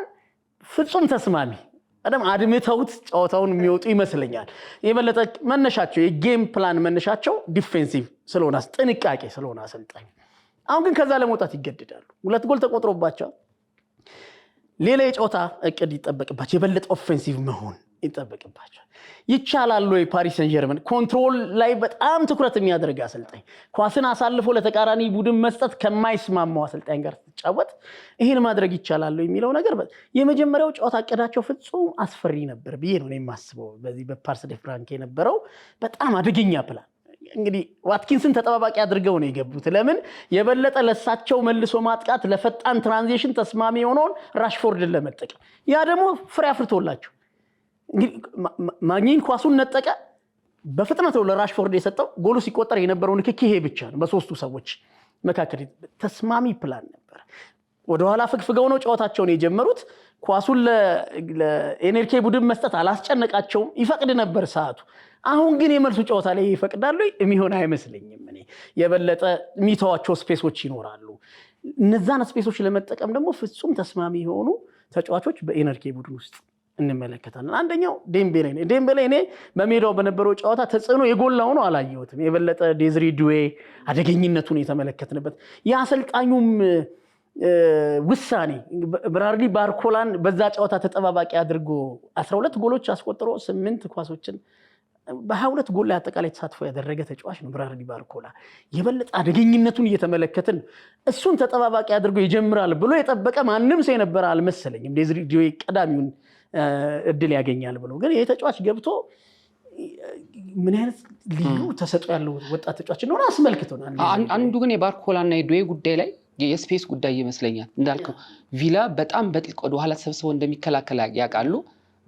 ፍጹም ተስማሚ በጣም አድምተውት ጨዋታውን የሚወጡ ይመስለኛል። የበለጠ መነሻቸው የጌም ፕላን መነሻቸው ዲፌንሲቭ ስለሆነ ጥንቃቄ ስለሆነ አሰልጣኝ አሁን ግን ከዛ ለመውጣት ይገደዳሉ። 2 ጎል ተቆጥሮባቸው ሌላ የጨዋታ እቅድ ይጠበቅባቸው የበለጠ ኦፌንሲቭ መሆን ይጠበቅባቸው። ይቻላል ወይ ፓሪስ ሰን ዠርመን ኮንትሮል ላይ በጣም ትኩረት የሚያደርግ አሰልጣኝ ኳስን አሳልፎ ለተቃራኒ ቡድን መስጠት ከማይስማማው አሰልጣኝ ጋር ተጫወት ይሄን ማድረግ ይቻላል የሚለው ነገር የመጀመሪያው ጨዋታ እቅዳቸው ፍጹም አስፈሪ ነበር ብዬ ነው የማስበው። በዚህ በፓርስ ዴ ፍራንክ የነበረው በጣም አደገኛ ፕላን እንግዲህ ዋትኪንስን ተጠባባቂ አድርገው ነው የገቡት። ለምን የበለጠ ለሳቸው መልሶ ማጥቃት ለፈጣን ትራንዚሽን ተስማሚ የሆነውን ራሽፎርድን ለመጠቀም ያ ደግሞ ፍሬ አፍርቶላቸው እንግዲህ ማግኒን ኳሱን ነጠቀ። በፍጥነት ነው ለራሽፎርድ የሰጠው። ጎሉ ሲቆጠር የነበረው ንክኪ ይሄ ብቻ ነው። በሶስቱ ሰዎች መካከል ተስማሚ ፕላን ነበር። ወደኋላ ፍግፍገው ነው ጨዋታቸውን የጀመሩት። ኳሱን ለኤንሪኬ ቡድን መስጠት አላስጨነቃቸውም። ይፈቅድ ነበር ሰዓቱ። አሁን ግን የመልሱ ጨዋታ ላይ ይፈቅዳሉ የሚሆን አይመስለኝም። እኔ የበለጠ ሚተዋቸው ስፔሶች ይኖራሉ። እነዛን ስፔሶች ለመጠቀም ደግሞ ፍጹም ተስማሚ የሆኑ ተጫዋቾች በኤንሪኬ ቡድን ውስጥ እንመለከታለን። አንደኛው ዴምቤሌ ነው። ዴምቤሌ እኔ በሜዳው በነበረው ጨዋታ ተጽዕኖ የጎላው ነው አላየሁትም። የበለጠ ዴዝሪ ዱዌ አደገኝነቱን የተመለከትንበት የአሰልጣኙም ውሳኔ ብራድሊ ባርኮላን በዛ ጨዋታ ተጠባባቂ አድርጎ 12 ጎሎች አስቆጥሮ 8 ኳሶችን በ22 ጎል ላይ አጠቃላይ ተሳትፎ ያደረገ ተጫዋች ነው ብራድሊ ባርኮላ። የበለጠ አደገኝነቱን እየተመለከትን እሱን ተጠባባቂ አድርጎ ይጀምራል ብሎ የጠበቀ ማንም ሰው የነበረ አልመሰለኝም። ዴዝሪ ዱዌ ቀዳሚውን እድል ያገኛል ብሎ ግን ይሄ ተጫዋች ገብቶ ምን አይነት ልዩ ተሰጥኦ ያለው ወጣት ተጫዋች እንደሆነ አስመልክቶናል። አንዱ ግን የባርኮላና የዱዌ ጉዳይ ላይ የስፔስ ጉዳይ ይመስለኛል። እንዳልከው ቪላ በጣም በጥልቅ ወደ ኋላ ተሰብስበው እንደሚከላከል ያውቃሉ።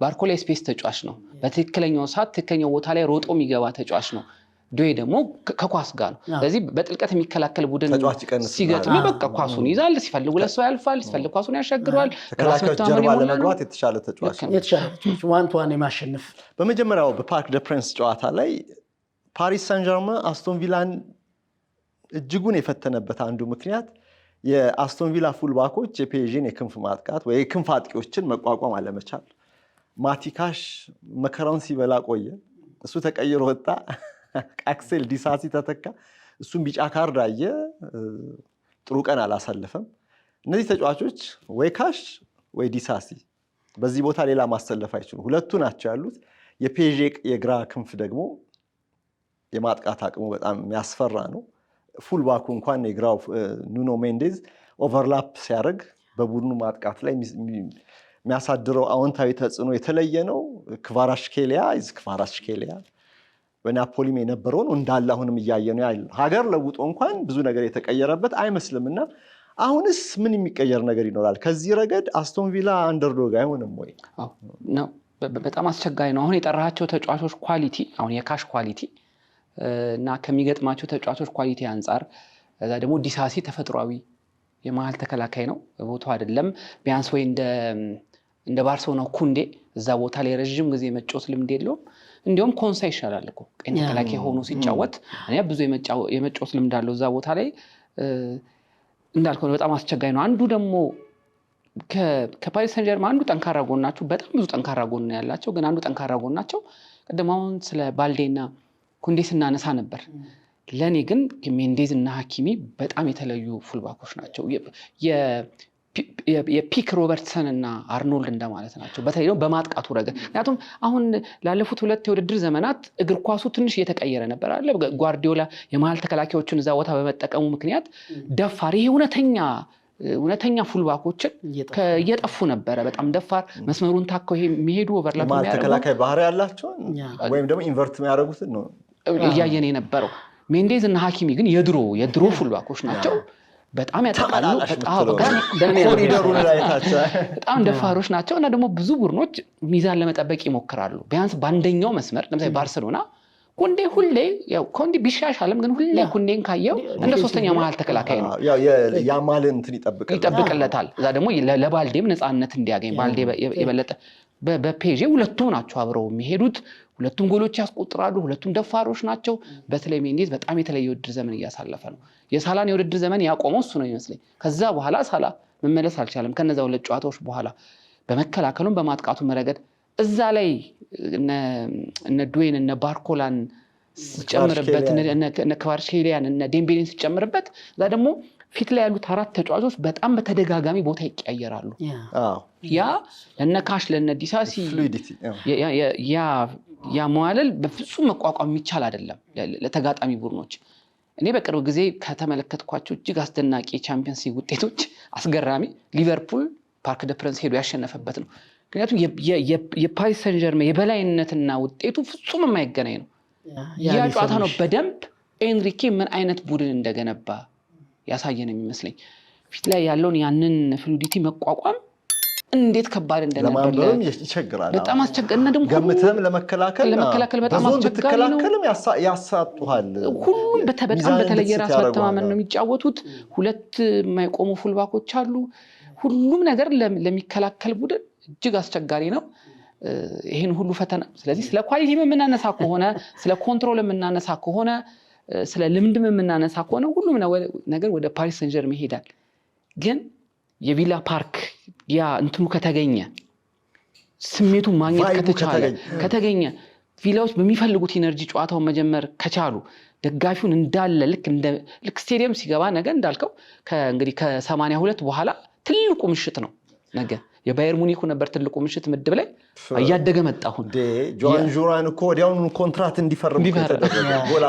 ባርኮላ የስፔስ ተጫዋች ነው። በትክክለኛው ሰዓት ትክክለኛው ቦታ ላይ ሮጦ የሚገባ ተጫዋች ነው። ዱዌ ደግሞ ከኳስ ጋር ነው። ስለዚህ በጥልቀት የሚከላከል ቡድን ሲገጥም በቃ ኳሱን ይዛል፣ ሲፈልግ ሁለት ሰው ያልፋል፣ ሲፈልግ ኳሱን ያሻግረዋል። ተከላካዮች ጀርባ ለመግባት የተሻለ ተጫዋች ዋን ቱ ዋን የማሸነፍ በመጀመሪያው በፓርክ ደ ፕሪንስ ጨዋታ ላይ ፓሪስ ሳን ዠርመን አስቶን ቪላን እጅጉን የፈተነበት አንዱ ምክንያት የአስቶን ቪላ ፉልባኮች የፔዥን የክንፍ ማጥቃት ወይ የክንፍ አጥቂዎችን መቋቋም አለመቻል። ማቲካሽ መከራውን ሲበላ ቆየ። እሱ ተቀይሮ ወጣ። አክሴል ዲሳሲ ተተካ። እሱም ቢጫ ካርድ አየ። ጥሩ ቀን አላሳለፈም። እነዚህ ተጫዋቾች ወይ ካሽ ወይ ዲሳሲ በዚህ ቦታ ሌላ ማሰለፍ አይችሉም። ሁለቱ ናቸው ያሉት። የፔዥ የግራ ክንፍ ደግሞ የማጥቃት አቅሙ በጣም የሚያስፈራ ነው። ፉልባኩ እንኳን የግራው ኑኖ ሜንዴዝ ኦቨርላፕ ሲያደርግ በቡድኑ ማጥቃት ላይ የሚያሳድረው አዎንታዊ ተጽዕኖ የተለየ ነው። ክቫራትስኬሊያ በናፖሊም የነበረውን እንዳለ አሁንም እያየ ነው ያለው። ሀገር ለውጦ እንኳን ብዙ ነገር የተቀየረበት አይመስልምና አሁንስ ምን የሚቀየር ነገር ይኖራል? ከዚህ ረገድ አስቶን ቪላ አንደርዶግ አይሆንም ወይ? ነው በጣም አስቸጋሪ ነው። አሁን የጠራሃቸው ተጫዋቾች ኳሊቲ አሁን የካሽ ኳሊቲ እና ከሚገጥማቸው ተጫዋቾች ኳሊቲ አንጻር እዛ ደግሞ ዲሳሲ ተፈጥሯዊ የመሃል ተከላካይ ነው። ቦታው አይደለም ቢያንስ ወይ እንደ ባርሴሎናው ኩንዴ እዛ ቦታ ላይ ረጅም ጊዜ መጫወት ልምድ የለውም። እንዲያውም ኮንሳ ይሻላል እኮ ቀኝ ተከላካይ ሆኖ ሲጫወት እኔ ብዙ የመጫወት ልምድ አለው እዛ ቦታ ላይ እንዳልከው በጣም አስቸጋሪ ነው። አንዱ ደግሞ ከፓሪስ ሰን ዠርመን አንዱ ጠንካራ ጎናቸው በጣም ብዙ ጠንካራ ጎን ያላቸው ግን አንዱ ጠንካራ ጎናቸው ቀደም አሁን ስለ ባልዴና ኩንዴ ስናነሳ ነበር። ለኔ ግን ሜንዴዝ እና ሐኪሚ በጣም የተለዩ ፉልባኮች ናቸው። የፒክ ሮበርትሰን እና አርኖልድ እንደማለት ናቸው። በተለይ ደግሞ በማጥቃቱ ረገድ ምክንያቱም አሁን ላለፉት 2 የውድድር ዘመናት እግር ኳሱ ትንሽ እየተቀየረ ነበር አለ። ጓርዲዮላ የመሃል ተከላካዮችን እዛ ቦታ በመጠቀሙ ምክንያት ደፋር ይሄ እውነተኛ እውነተኛ ፉልባኮችን እየጠፉ ነበረ። በጣም ደፋር መስመሩን ታከው የሚሄዱ ኦቨርላፕ የሚያደርጉ ተከላካይ ባህሪ ያላቸው ወይም ደግሞ ኢንቨርት የሚያደርጉትን ነው እያየን የነበረው። ሜንዴዝ እና ሀኪሚ ግን የድሮ ፉልባኮች ናቸው። በጣም ያጠቃሉ፣ በጣም ደፋሮች ናቸው እና ደግሞ ብዙ ቡድኖች ሚዛን ለመጠበቅ ይሞክራሉ። ቢያንስ በአንደኛው መስመር ለምሳሌ ባርሴሎና ኮንዴ ሁሌ ያው ኮንዴ ቢሻሻልም ግን ሁሌ ኮንዴን ካየው እንደ ሶስተኛ መሃል ተከላካይ ነው። ያማልን እንትን ይጠብቅለታል። እዛ ደግሞ ለባልዴም ነፃነት እንዲያገኝ ባልዴ የበለጠ በፔጄ ሁለቱም ናቸው አብረው የሚሄዱት። ሁለቱም ጎሎች ያስቆጥራሉ። ሁለቱም ደፋሮች ናቸው። በተለይ ሜንዴዝ በጣም የተለየ ውድድር ዘመን እያሳለፈ ነው። የሳላን የውድድር ዘመን ያቆመው እሱ ነው ይመስለኝ። ከዛ በኋላ ሳላ መመለስ አልቻለም። ከነዛ ሁለት ጨዋታዎች በኋላ በመከላከሉም በማጥቃቱ ረገድ እዛ ላይ እነ ዱዌን እነ ባርኮላን ሲጨምርበት እነ ክቫራትስኬሊያን እነ ዴምቤሌን ሲጨምርበት እዛ ደግሞ ፊት ላይ ያሉት አራት ተጫዋቾች በጣም በተደጋጋሚ ቦታ ይቀያየራሉ። ያ ለነ ካሽ ለነ ዲሳሲ ያ መዋለል በፍጹም መቋቋም የሚቻል አይደለም ለተጋጣሚ ቡድኖች። እኔ በቅርብ ጊዜ ከተመለከትኳቸው እጅግ አስደናቂ ቻምፒየንስ ሊግ ውጤቶች አስገራሚ ሊቨርፑል ፓርክ ደ ፕረንስ ሄዶ ያሸነፈበት ነው። ምክንያቱም የፓሪስ ሰን ዠርሜን የበላይነትና ውጤቱ ፍጹም የማይገናኝ ነው። ያ ጨዋታ ነው በደንብ ኤንሪኬ ምን አይነት ቡድን እንደገነባ ያሳየን የሚመስለኝ። ፊት ላይ ያለውን ያንን ፍሉዲቲ መቋቋም እንዴት ከባድ እንደነበር ይቸግራል። በጣም አስቸጋሪ እና ደግሞ ገምተም ለመከላከል በጣም አስቸጋሪ ነው። ያሳጡሃል። ሁሉም በጣም በተለየ ራስ መተማመን ነው የሚጫወቱት። ሁለት የማይቆሙ ፉልባኮች አሉ። ሁሉም ነገር ለሚከላከል ቡድን እጅግ አስቸጋሪ ነው። ይሄን ሁሉ ፈተና ስለዚህ ስለ ኳሊቲ የምናነሳ ከሆነ ስለ ኮንትሮል የምናነሳ ከሆነ ስለ ልምድም የምናነሳ ከሆነ ሁሉም ነገር ወደ ፓሪስ ሰን ዠርሜን ይሄዳል። ግን የቪላ ፓርክ ያ እንትኑ ከተገኘ ስሜቱ ማግኘት ከተገኘ ቪላዎች በሚፈልጉት ኢነርጂ ጨዋታውን መጀመር ከቻሉ ደጋፊውን እንዳለ ልክ ስቴዲየም ሲገባ ነገ እንዳልከው እንግዲህ ከ82 በኋላ ትልቁ ምሽት ነው ነገ። የባየር ሙኒኩ ነበር ትልቁ ምሽት ምድብ ላይ እያደገ መጣሁ ጆዋን ጁራን እኮ ወዲያውኑ ኮንትራት እንዲፈርም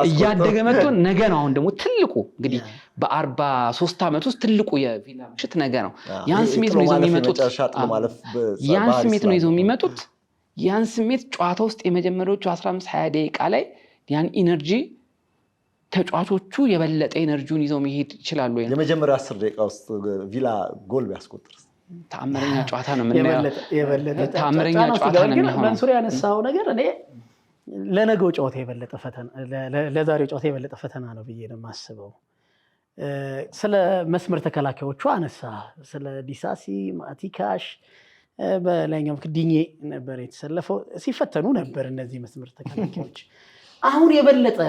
እያደገ መጥቶ ነገ ነው። አሁን ደግሞ ትልቁ እንግዲህ በ43 ዓመት ውስጥ ትልቁ የቪላ ምሽት ነገ ነው። ያን ስሜት ነው ይዘው የሚመጡት። ያን ስሜት ጨዋታ ውስጥ የመጀመሪያዎቹ 15-20 ደቂቃ ላይ ያን ኢነርጂ ተጫዋቾቹ የበለጠ ኢነርጂውን ይዘው መሄድ ይችላሉ። የመጀመሪያ 10 ደቂቃ ውስጥ ቪላ ጎል ቢያስቆጥር ተአምረኛ ጨዋታ ነው የምናየው። ተአምረኛ ጨዋታ ነው የሚሆነው። መንሱር ያነሳው ነገር እኔ ለነገው ጨዋታ የበለጠ ፈተና ለዛሬው ጨዋታ የበለጠ ፈተና ነው ብዬ ነው የማስበው። ስለ መስመር ተከላካዮቹ አነሳ። ስለ ዲሳሲ ማቲካሽ በላይኛው ዲኜ ነበር የተሰለፈው። ሲፈተኑ ነበር እነዚህ መስመር ተከላካዮች። አሁን የበለጠ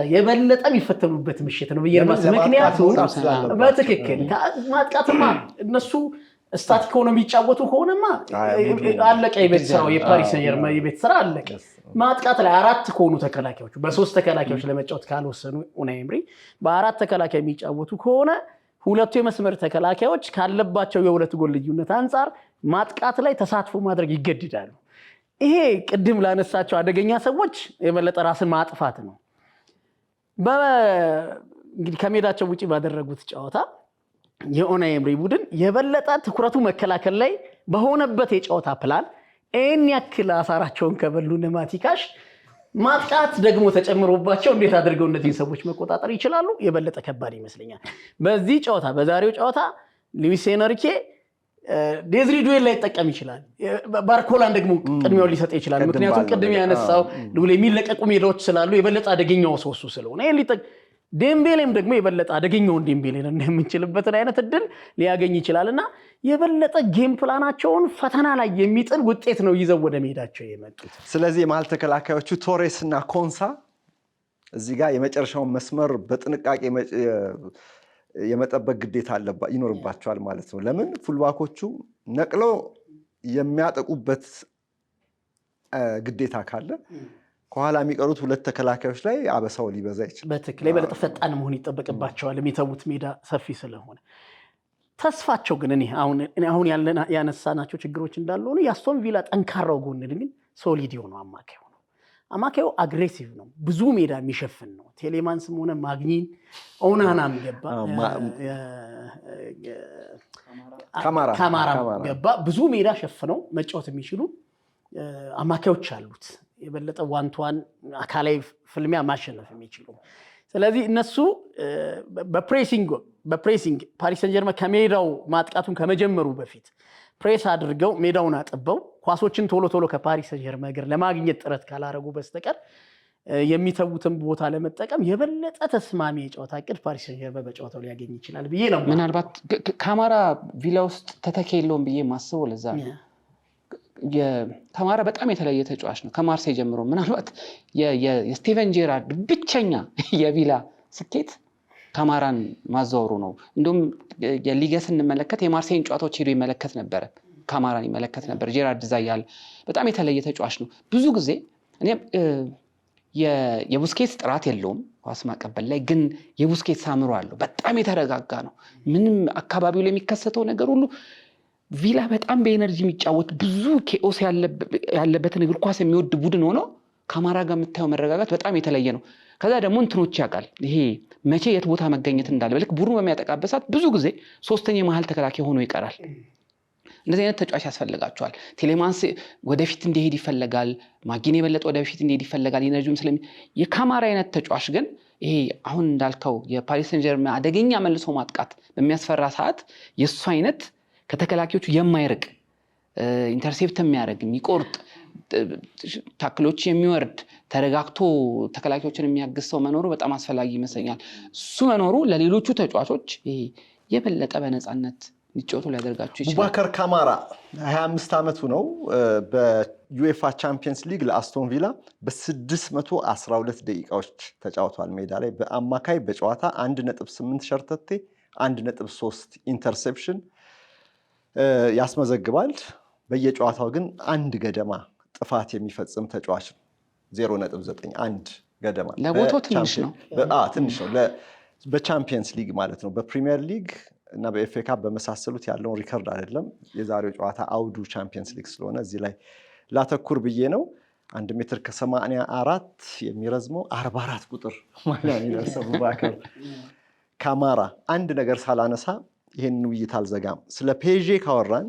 የሚፈተኑበት ምሽት ነው ብዬ ነው። ምክንያቱም በትክክል ማጥቃትማ እነሱ ስታቲክ ሆኖ የሚጫወቱ ከሆነማ አለቀ የቤት ስራው። የፓሪስ ሰን ዠርሜን የቤት ስራ አለቀ። ማጥቃት ላይ አራት ከሆኑ ተከላካዮች በሶስት ተከላካዮች ለመጫወት ካልወሰኑ ኡናይ ኤምሪ በአራት ተከላካይ የሚጫወቱ ከሆነ ሁለቱ የመስመር ተከላካዮች ካለባቸው የሁለት ጎል ልዩነት አንፃር ማጥቃት ላይ ተሳትፎ ማድረግ ይገድዳሉ። ይሄ ቅድም ላነሳቸው አደገኛ ሰዎች የበለጠ ራስን ማጥፋት ነው። እንግዲህ ከሜዳቸው ውጪ ባደረጉት ጨዋታ የኡናይ ኤምሪ ቡድን የበለጠ ትኩረቱ መከላከል ላይ በሆነበት የጨዋታ ፕላን እን ያክል አሳራቸውን ከበሉ ማቲካሽ ማጥቃት ደግሞ ተጨምሮባቸው እንዴት አድርገው እነዚህ ሰዎች መቆጣጠር ይችላሉ? የበለጠ ከባድ ይመስለኛል። በዚህ ጨዋታ በዛሬው ጨዋታ ሉዊስ ኤንሪኬ ዴዝሪ ዱዌን ላይ ተጠቀም ይችላል። ባርኮላን ደግሞ ቅድሚያውን ሊሰጥ ይችላል። ምክንያቱም ቅድም ያነሳው የሚለቀቁ ሜዳዎች ስላሉ የበለጠ አደገኛው ሰው እሱ ስለሆነ ዴምቤሌም ደግሞ የበለጠ አደገኛውን ዴምቤሌን እንደምንችልበትን አይነት እድል ሊያገኝ ይችላልና የበለጠ ጌም ፕላናቸውን ፈተና ላይ የሚጥል ውጤት ነው ይዘው ወደ ሜዳቸው የመጡት። ስለዚህ የመሃል ተከላካዮቹ ቶሬስ እና ኮንሳ እዚህ ጋር የመጨረሻውን መስመር በጥንቃቄ የመጠበቅ ግዴታ ይኖርባቸዋል ማለት ነው። ለምን ፉልባኮቹ ነቅለው የሚያጠቁበት ግዴታ ካለ ከኋላ የሚቀሩት ሁለት ተከላካዮች ላይ አበሳው ሊበዛ ይችላል። በትክክል የበለጠ ፈጣን መሆን ይጠበቅባቸዋል የሚተዉት ሜዳ ሰፊ ስለሆነ። ተስፋቸው ግን አሁን ያነሳናቸው ችግሮች እንዳሉ ሆነ የአስቶን ቪላ ጠንካራው ጎን ግን ሶሊድ የሆነው አማካይ ነው። አማካዩ አግሬሲቭ ነው፣ ብዙ ሜዳ የሚሸፍን ነው። ቴሌማንስም ሆነ ማግኒን ኦናናም ገባ ካማራ ገባ፣ ብዙ ሜዳ ሸፍነው መጫወት የሚችሉ አማካዮች አሉት። የበለጠ ዋንቷን አካላዊ ፍልሚያ ማሸነፍ የሚችሉ። ስለዚህ እነሱ በፕሬሲንግ ፓሪስ ሰን ጀርመን ከሜዳው ማጥቃቱን ከመጀመሩ በፊት ፕሬስ አድርገው ሜዳውን አጥበው ኳሶችን ቶሎ ከፓሪስ ሰን ጀርመን እግር ለማግኘት ጥረት ካላረጉ በስተቀር የሚተውትን ቦታ ለመጠቀም የበለጠ ተስማሚ የጨዋታ እቅድ ፓሪስ ሰን ጀርመን በጨዋታው ሊያገኝ ይችላል ብዬ ነው። ምናልባት ካማራ ቪላ ውስጥ ተተኪ የለውም ብዬ ማስበው ለዛ ነው። ካማራ በጣም የተለየ ተጫዋች ነው ከማርሴይ ጀምሮ። ምናልባት የስቲቨን ጄራርድ ብቸኛ የቪላ ስኬት ካማራን ማዛወሩ ነው። እንደውም የሊገስ እንመለከት የማርሴይን ጨዋታዎች ሄዶ ይመለከት ነበር፣ ካማራን ይመለከት ነበር። ጄራርድ ዛያል በጣም የተለየ ተጫዋች ነው። ብዙ ጊዜ እኔ የቡስኬትስ ጥራት የለውም ኳስ ማቀበል ላይ፣ ግን የቡስኬትስ አእምሮ አለው። በጣም የተረጋጋ ነው። ምንም አካባቢው ላይ የሚከሰተው ነገር ሁሉ ቪላ በጣም በኤነርጂ የሚጫወት ብዙ ኬኦስ ያለበትን እግር ኳስ የሚወድ ቡድን ሆኖ ካማራ ጋር የምታየው መረጋጋት በጣም የተለየ ነው። ከዛ ደግሞ እንትኖች ያውቃል፣ ይሄ መቼ የት ቦታ መገኘት እንዳለ። በልክ ቡድኑ በሚያጠቃበት ሰዓት ብዙ ጊዜ ሶስተኛ የመሃል ተከላካይ ሆኖ ይቀራል። እንደዚህ አይነት ተጫዋች ያስፈልጋቸዋል። ቴሌማንስ ወደፊት እንዲሄድ ይፈልጋል፣ ማጊን የበለጠ ወደፊት እንዲሄድ ይፈልጋል። ኢነርጂውም የካማራ አይነት ተጫዋች ግን ይሄ አሁን እንዳልከው የፓሪስ ሰን ጀርመን አደገኛ መልሶ ማጥቃት በሚያስፈራ ሰዓት የእሱ አይነት ከተከላካዮቹ የማይርቅ ኢንተርሴፕት የሚያደርግ የሚቆርጥ ታክሎች የሚወርድ ተረጋግቶ ተከላካዮችን የሚያግዝ ሰው መኖሩ በጣም አስፈላጊ ይመስለኛል። እሱ መኖሩ ለሌሎቹ ተጫዋቾች የበለጠ በነፃነት ሊጫወቱ ሊያደርጋቸው ይችላል። ቡባከር ካማራ 25 ዓመቱ ነው። በዩኤፋ ቻምፒየንስ ሊግ ለአስቶን ቪላ በ612 ደቂቃዎች ተጫውቷል ሜዳ ላይ። በአማካይ በጨዋታ 1.8 ሸርተቴ 1.3 ኢንተርሴፕሽን ያስመዘግባል። በየጨዋታው ግን አንድ ገደማ ጥፋት የሚፈጽም ተጫዋች ነው። 0.9 አንድ ገደማ ለቦታው ትንሽ ነው። ትንሽ ነው በቻምፒየንስ ሊግ ማለት ነው። በፕሪሚየር ሊግ እና በኤፍኤ ካፕ በመሳሰሉት ያለውን ሪከርድ አይደለም። የዛሬው ጨዋታ አውዱ ቻምፒየንስ ሊግ ስለሆነ እዚህ ላይ ላተኩር ብዬ ነው። 1 ሜትር ከ84 የሚረዝመው 44 ቁጥር ማሊያ የሚለብሰው ቡባከር ካማራ። አንድ ነገር ሳላነሳ ይሄን ውይይት አልዘጋም። ስለ ፔዤ ካወራን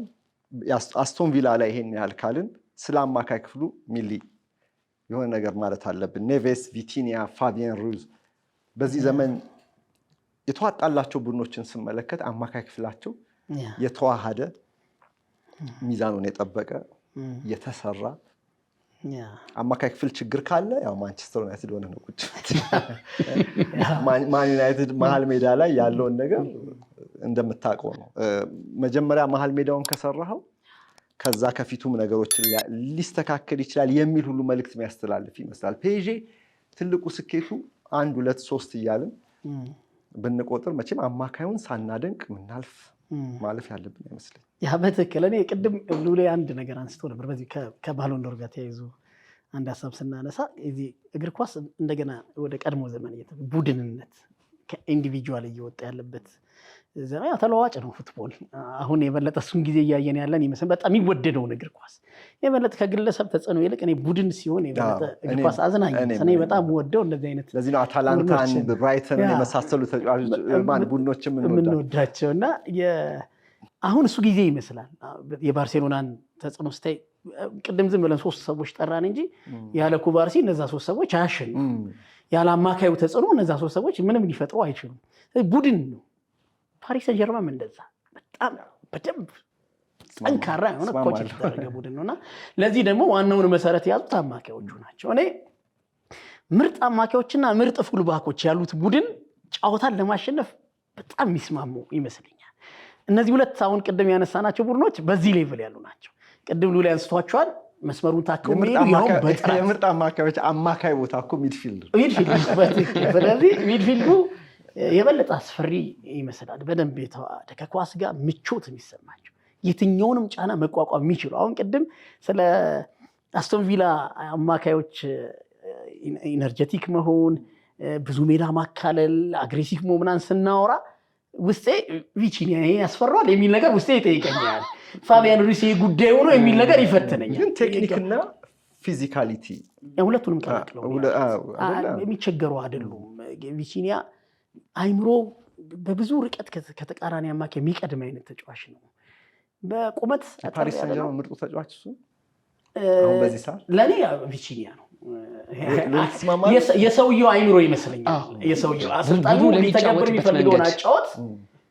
አስቶን ቪላ ላይ ይሄን ያህል ካልን ስለ አማካይ ክፍሉ ሚሊ የሆነ ነገር ማለት አለብን። ኔቬስ፣ ቪቲኒያ፣ ፋቢያን ሩዝ በዚህ ዘመን የተዋጣላቸው ቡድኖችን ስመለከት አማካይ ክፍላቸው የተዋሃደ ሚዛኑን የጠበቀ የተሰራ አማካይ ክፍል ችግር ካለ ያው ማንቸስተር ዩናይትድ ሆነ ነው ቁጭ ማን ዩናይትድ መሃል ሜዳ ላይ ያለውን ነገር እንደምታውቀው ነው። መጀመሪያ መሃል ሜዳውን ከሰራው ከዛ ከፊቱም ነገሮችን ሊስተካከል ይችላል የሚል ሁሉ መልእክት የሚያስተላልፍ ይመስላል። ፔዤ ትልቁ ስኬቱ 1 2 3 እያልን ብንቆጥር መቼም አማካዩን ሳናደንቅ ምናልፍ ማለፍ ያለብን አይመስለኝ። ያ በትክክል እኔ ቅድም ሉሌ አንድ ነገር አንስቶ ነበር። በዚህ ከባሎን ዶር ጋር ተያይዞ አንድ ሀሳብ ስናነሳ እዚህ እግር ኳስ እንደገና ወደ ቀድሞ ዘመን ቡድንነት ከኢንዲቪጁዋል እየወጣ ያለበት ዘመን ተለዋዋጭ ነው ፉትቦል። አሁን የበለጠ እሱን ጊዜ እያየን ያለን ይመስል በጣም የሚወደደውን እግር ኳስ የበለጠ ከግለሰብ ተጽዕኖ ይልቅ እኔ ቡድን ሲሆን የበለጠ እግር ኳስ አዝናኝ እኔ በጣም ወደው እንደዚህ አይነት ለዚህ ነው አታላንታን ብራይተን የመሳሰሉ ተጫዋቾች ቡድኖችም የምንወዳቸው እና አሁን እሱ ጊዜ ይመስላል። የባርሴሎናን ተጽዕኖ ስታይ ቅድም ዝም ብለን 3 ሰዎች ጠራን እንጂ ያለ ኩባርሲ እነዛ 3 ሰዎች አያሸንፉም። ያለ አማካዩ ተጽዕኖ እነዛ 3 ሰዎች ምንም ሊፈጥሩ አይችሉም። ቡድን ነው። ፓሪስ ሰን ጀርመን እንደዛ በጣም በደንብ ጠንካራ የሆነ ኮች የተደረገ ቡድን ነውና ለዚህ ደግሞ ዋናውን መሰረት ያዙት አማካዮቹ ናቸው። እኔ ምርጥ አማካዮችና ምርጥ ፉልባኮች ያሉት ቡድን ጨዋታን ለማሸነፍ በጣም የሚስማሙ ይመስለኛል። እነዚህ ሁለት አሁን ቅድም ያነሳናቸው ቡድኖች በዚህ ሌቭል ያሉ ናቸው። ቅድም ሉላ ያንስቷቸዋል። መስመሩን ታከው የምርጥ አማካዮች አማካይ ቦታ እኮ ሚድፊልድ። ስለዚህ ሚድፊልዱ የበለጠ አስፈሪ ይመስላል። በደንብ የተዋሃደ ከኳስ ጋር ምቾት የሚሰማቸው የትኛውንም ጫና መቋቋም የሚችሉ። አሁን ቅድም ስለ አስቶን ቪላ አማካዮች ኢነርጀቲክ መሆን፣ ብዙ ሜዳ ማካለል፣ አግሬሲቭ መሆን ስናወራ ውስጤ ቪቲኒያ ያስፈራል የሚል ነገር ውስጤ ይጠይቀኛል። ፋቢያን ሩይስ ጉዳይ ሆኖ የሚል ነገር ይፈትነኛል። ግን ቴክኒክና ፊዚካሊቲ ሁለቱንም ቀላቅለው የሚቸገሩ አይደሉም። ቪቲኒያ አይምሮ በብዙ ርቀት ከተቃራኒ አማካይ የሚቀድም አይነት ተጫዋች ነው። በቁመት ፓሪስ ሰን ጀርመን ምርጡ ተጫዋች እሱ አሁን በዚህ ሰዓት ለኔ ቪቲኒያ ነው። የሰውየው አይምሮ ይመስለኛል። የሰውየው አሰልጣኙ ሊተገብር የሚፈልገውን አጫወት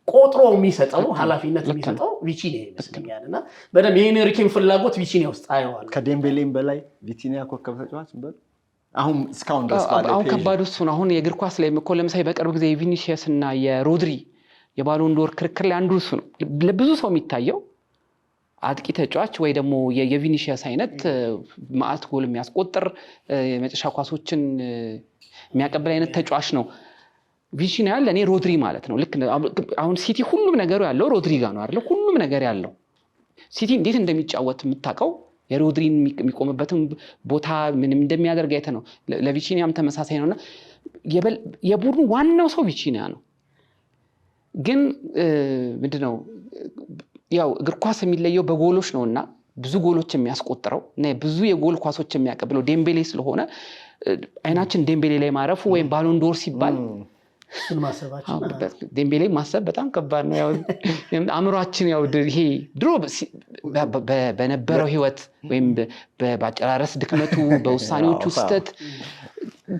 ቆጥሮ የሚሰጠው ኃላፊነት የሚሰጠው ቪቲኒያ ይመስለኛል። እና በደንብ የኤንሪኬን ፍላጎት ቪቲኒያ ውስጥ አየዋለሁ። ከዴምቤሌም በላይ ቪቲኒያ ኮከብ ተጫዋች ነበር። አሁን እስካሁን ድረስ ባለው አሁን ከባድ እሱ ነው። አሁን የእግር ኳስ ላይ እኮ ለምሳሌ በቅርብ ጊዜ የቪኒሲየስ እና የሮድሪ የባሎን ዶር ክርክር ላይ አንዱ እሱ ነው። ለብዙ ሰው የሚታየው አጥቂ ተጫዋች ወይ ደግሞ የቪኒሲየስ አይነት ማአት ጎል የሚያስቆጥር የመጨረሻ ኳሶችን የሚያቀብል አይነት ተጫዋች ነው። ቪቲኒያ ለኔ ሮድሪ ማለት ነው። ልክ አሁን ሲቲ ሁሉም ነገሩ ያለው ሮድሪ ጋር ነው አይደል? ሁሉም ነገር ያለው ሲቲ እንዴት እንደሚጫወት የምታውቀው የሮድሪን የሚቆምበትን ቦታ ምንም እንደሚያደርግ አይተ ነው። ለቪቲኒያም ተመሳሳይ ነውና የቡድኑ ዋናው ሰው ቪቲኒያ ነው። ግን ምንድነው ያው እግር ኳስ የሚለየው በጎሎች ነውና ብዙ ጎሎች የሚያስቆጥረው እና ብዙ የጎል ኳሶች የሚያቀብለው ዴምቤሌ ስለሆነ አይናችን ዴምቤሌ ላይ ማረፉ ወይም ባሎን ዶር ሲባል ዴምቤሌ ማሰብ በጣም ከባድ ነው። ያው አእምሯችን ያው ይሄ ድሮ በነበረው ህይወት ወይም በአጨራረስ ድክመቱ በውሳኔዎቹ ስህተት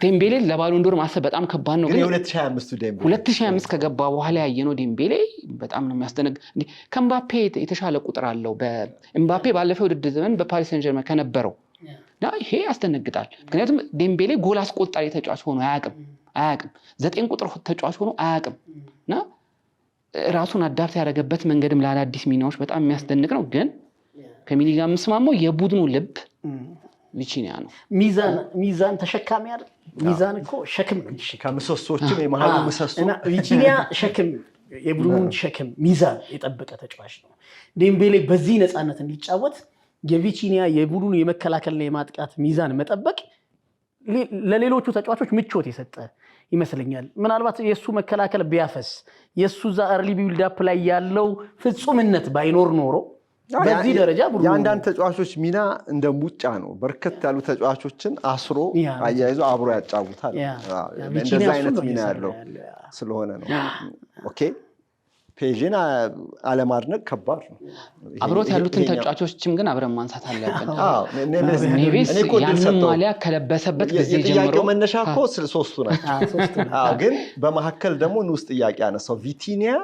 ዴምቤሌ ለባሎን ዶር ማሰብ በጣም ከባድ ነው። ግን 2025 ከገባ በኋላ ያየነው ዴምቤሌ በጣም ነው የሚያስደንቅ። ከኤምባፔ የተሻለ ቁጥር አለው። ኤምባፔ ባለፈው ውድድር ዘመን በፓሪስ ሰን ጀርመን ከነበረው እና ይሄ ያስደነግጣል። ምክንያቱም ዴምቤሌ ጎል አስቆጣሪ ተጫዋች ሆኖ አያውቅም። 9 ቁጥር ተጫዋች ሆኖ አያውቅም እና ራሱን አዳፕት ያደረገበት መንገድም ለአዳዲስ ሚናዎች በጣም የሚያስደንቅ ነው። ግን ከሚኒ ጋር የምስማማው የቡድኑ ልብ ቪቲኒያ ነው። ሚዛን ተሸካሚ አይደል? ሚዛን እኮ ሸክም ነው። ከምሰሶችም የመሃሉ ምሰሶ እና ቪቲኒያ ሸክም የቡድኑን ሸክም ሚዛን የጠበቀ ተጫዋች ነው። ዴምቤሌ በዚህ ነፃነት እንዲጫወት የቪቲኒያ የቡድኑ የመከላከልና የማጥቃት ሚዛን መጠበቅ ለሌሎቹ ተጫዋቾች ምቾት የሰጠ ይመስለኛል። ምናልባት የሱ መከላከል ቢያፈስ የሱ ዛርሊ ቢልድ አፕ ላይ ያለው ፍጹምነት ባይኖር ኖሮ በዚህ ደረጃ የአንዳንድ ተጫዋቾች ሚና እንደ ሙጫ ነው። በርከት ያሉ ተጫዋቾችን አስሮ አያይዞ አብሮ ያጫውታል። እንደዛ አይነት ሚና ያለው ስለሆነ ነው። ኦኬ ፔዥን አለማድነቅ ከባድ ነው። አብሮት ያሉትን ተጫዋቾችም ግን አብረን ማንሳት አለብን። ኔቬስ ያንን ማሊያ ከለበሰበት ጊዜ ጀምሮ ጥያቄው መነሻ እኮ ሶስቱ ናቸው። ግን በመካከል ደግሞ ንዑስ ጥያቄ ያነሳው ቪቲኒያ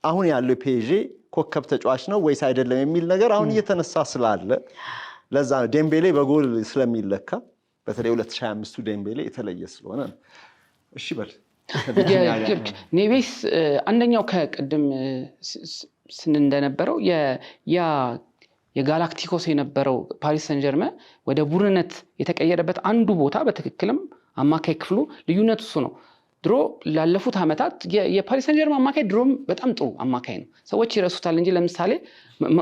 አሁን ያለው ፔዥ ኮከብ ተጫዋች ነው ወይስ አይደለም የሚል ነገር አሁን እየተነሳ ስላለ ለዛ ነው ዴምቤሌ በጎል ስለሚለካ በተለይ 2025 ዴምቤሌ የተለየ ስለሆነ ነው። እሺ በል ኔቬስ አንደኛው ከቅድም እንደነበረው የጋላክቲኮስ የነበረው ፓሪስ ሰን ጀርመን ወደ ቡድንነት የተቀየረበት አንዱ ቦታ በትክክልም አማካይ ክፍሉ ልዩነቱ እሱ ነው። ድሮ ላለፉት ዓመታት የፓሪስ ሰን ጀርመን አማካይ ድሮም በጣም ጥሩ አማካይ ነው። ሰዎች ይረሱታል እንጂ ለምሳሌ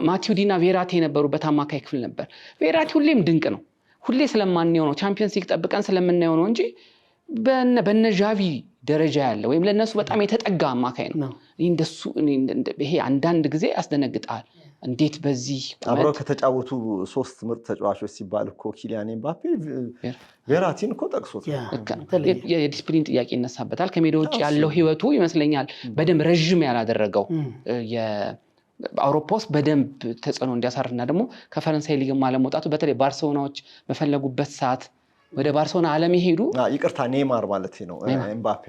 ማቲዩዲና ቬራቲ የነበሩበት አማካይ ክፍል ነበር። ቬራቲ ሁሌም ድንቅ ነው። ሁሌ ስለማንየው ነው ቻምፒየንስ ሊግ ጠብቀን ስለምናየው ነው እንጂ በነ ዣቪ ደረጃ ያለ ወይም ለነሱ በጣም የተጠጋ አማካይ ነው። እንደሱ ይሄ አንዳንድ ጊዜ ያስደነግጣል። እንዴት በዚህ አብረው ከተጫወቱ 3 ምርጥ ተጫዋቾች ሲባል እኮ ኪሊያን ኤምባፔ ቬራቲን እኮ ጠቅሶታል። የዲስፕሊን ጥያቄ ይነሳበታል። ከሜዳ ውጭ ያለው ህይወቱ ይመስለኛል በደንብ ረጅም ያላደረገው የአውሮፓ ውስጥ በደንብ ተጽዕኖ እንዲያሳርፍና ደግሞ ከፈረንሳይ ሊግም አለመውጣቱ በተለይ ባርሴሎናዎች በፈለጉበት ሰዓት ወደ ባርሴሎና ዓለም ይሄዱ ይቅርታ ኔይማር ማለት ነው ኤምባፔ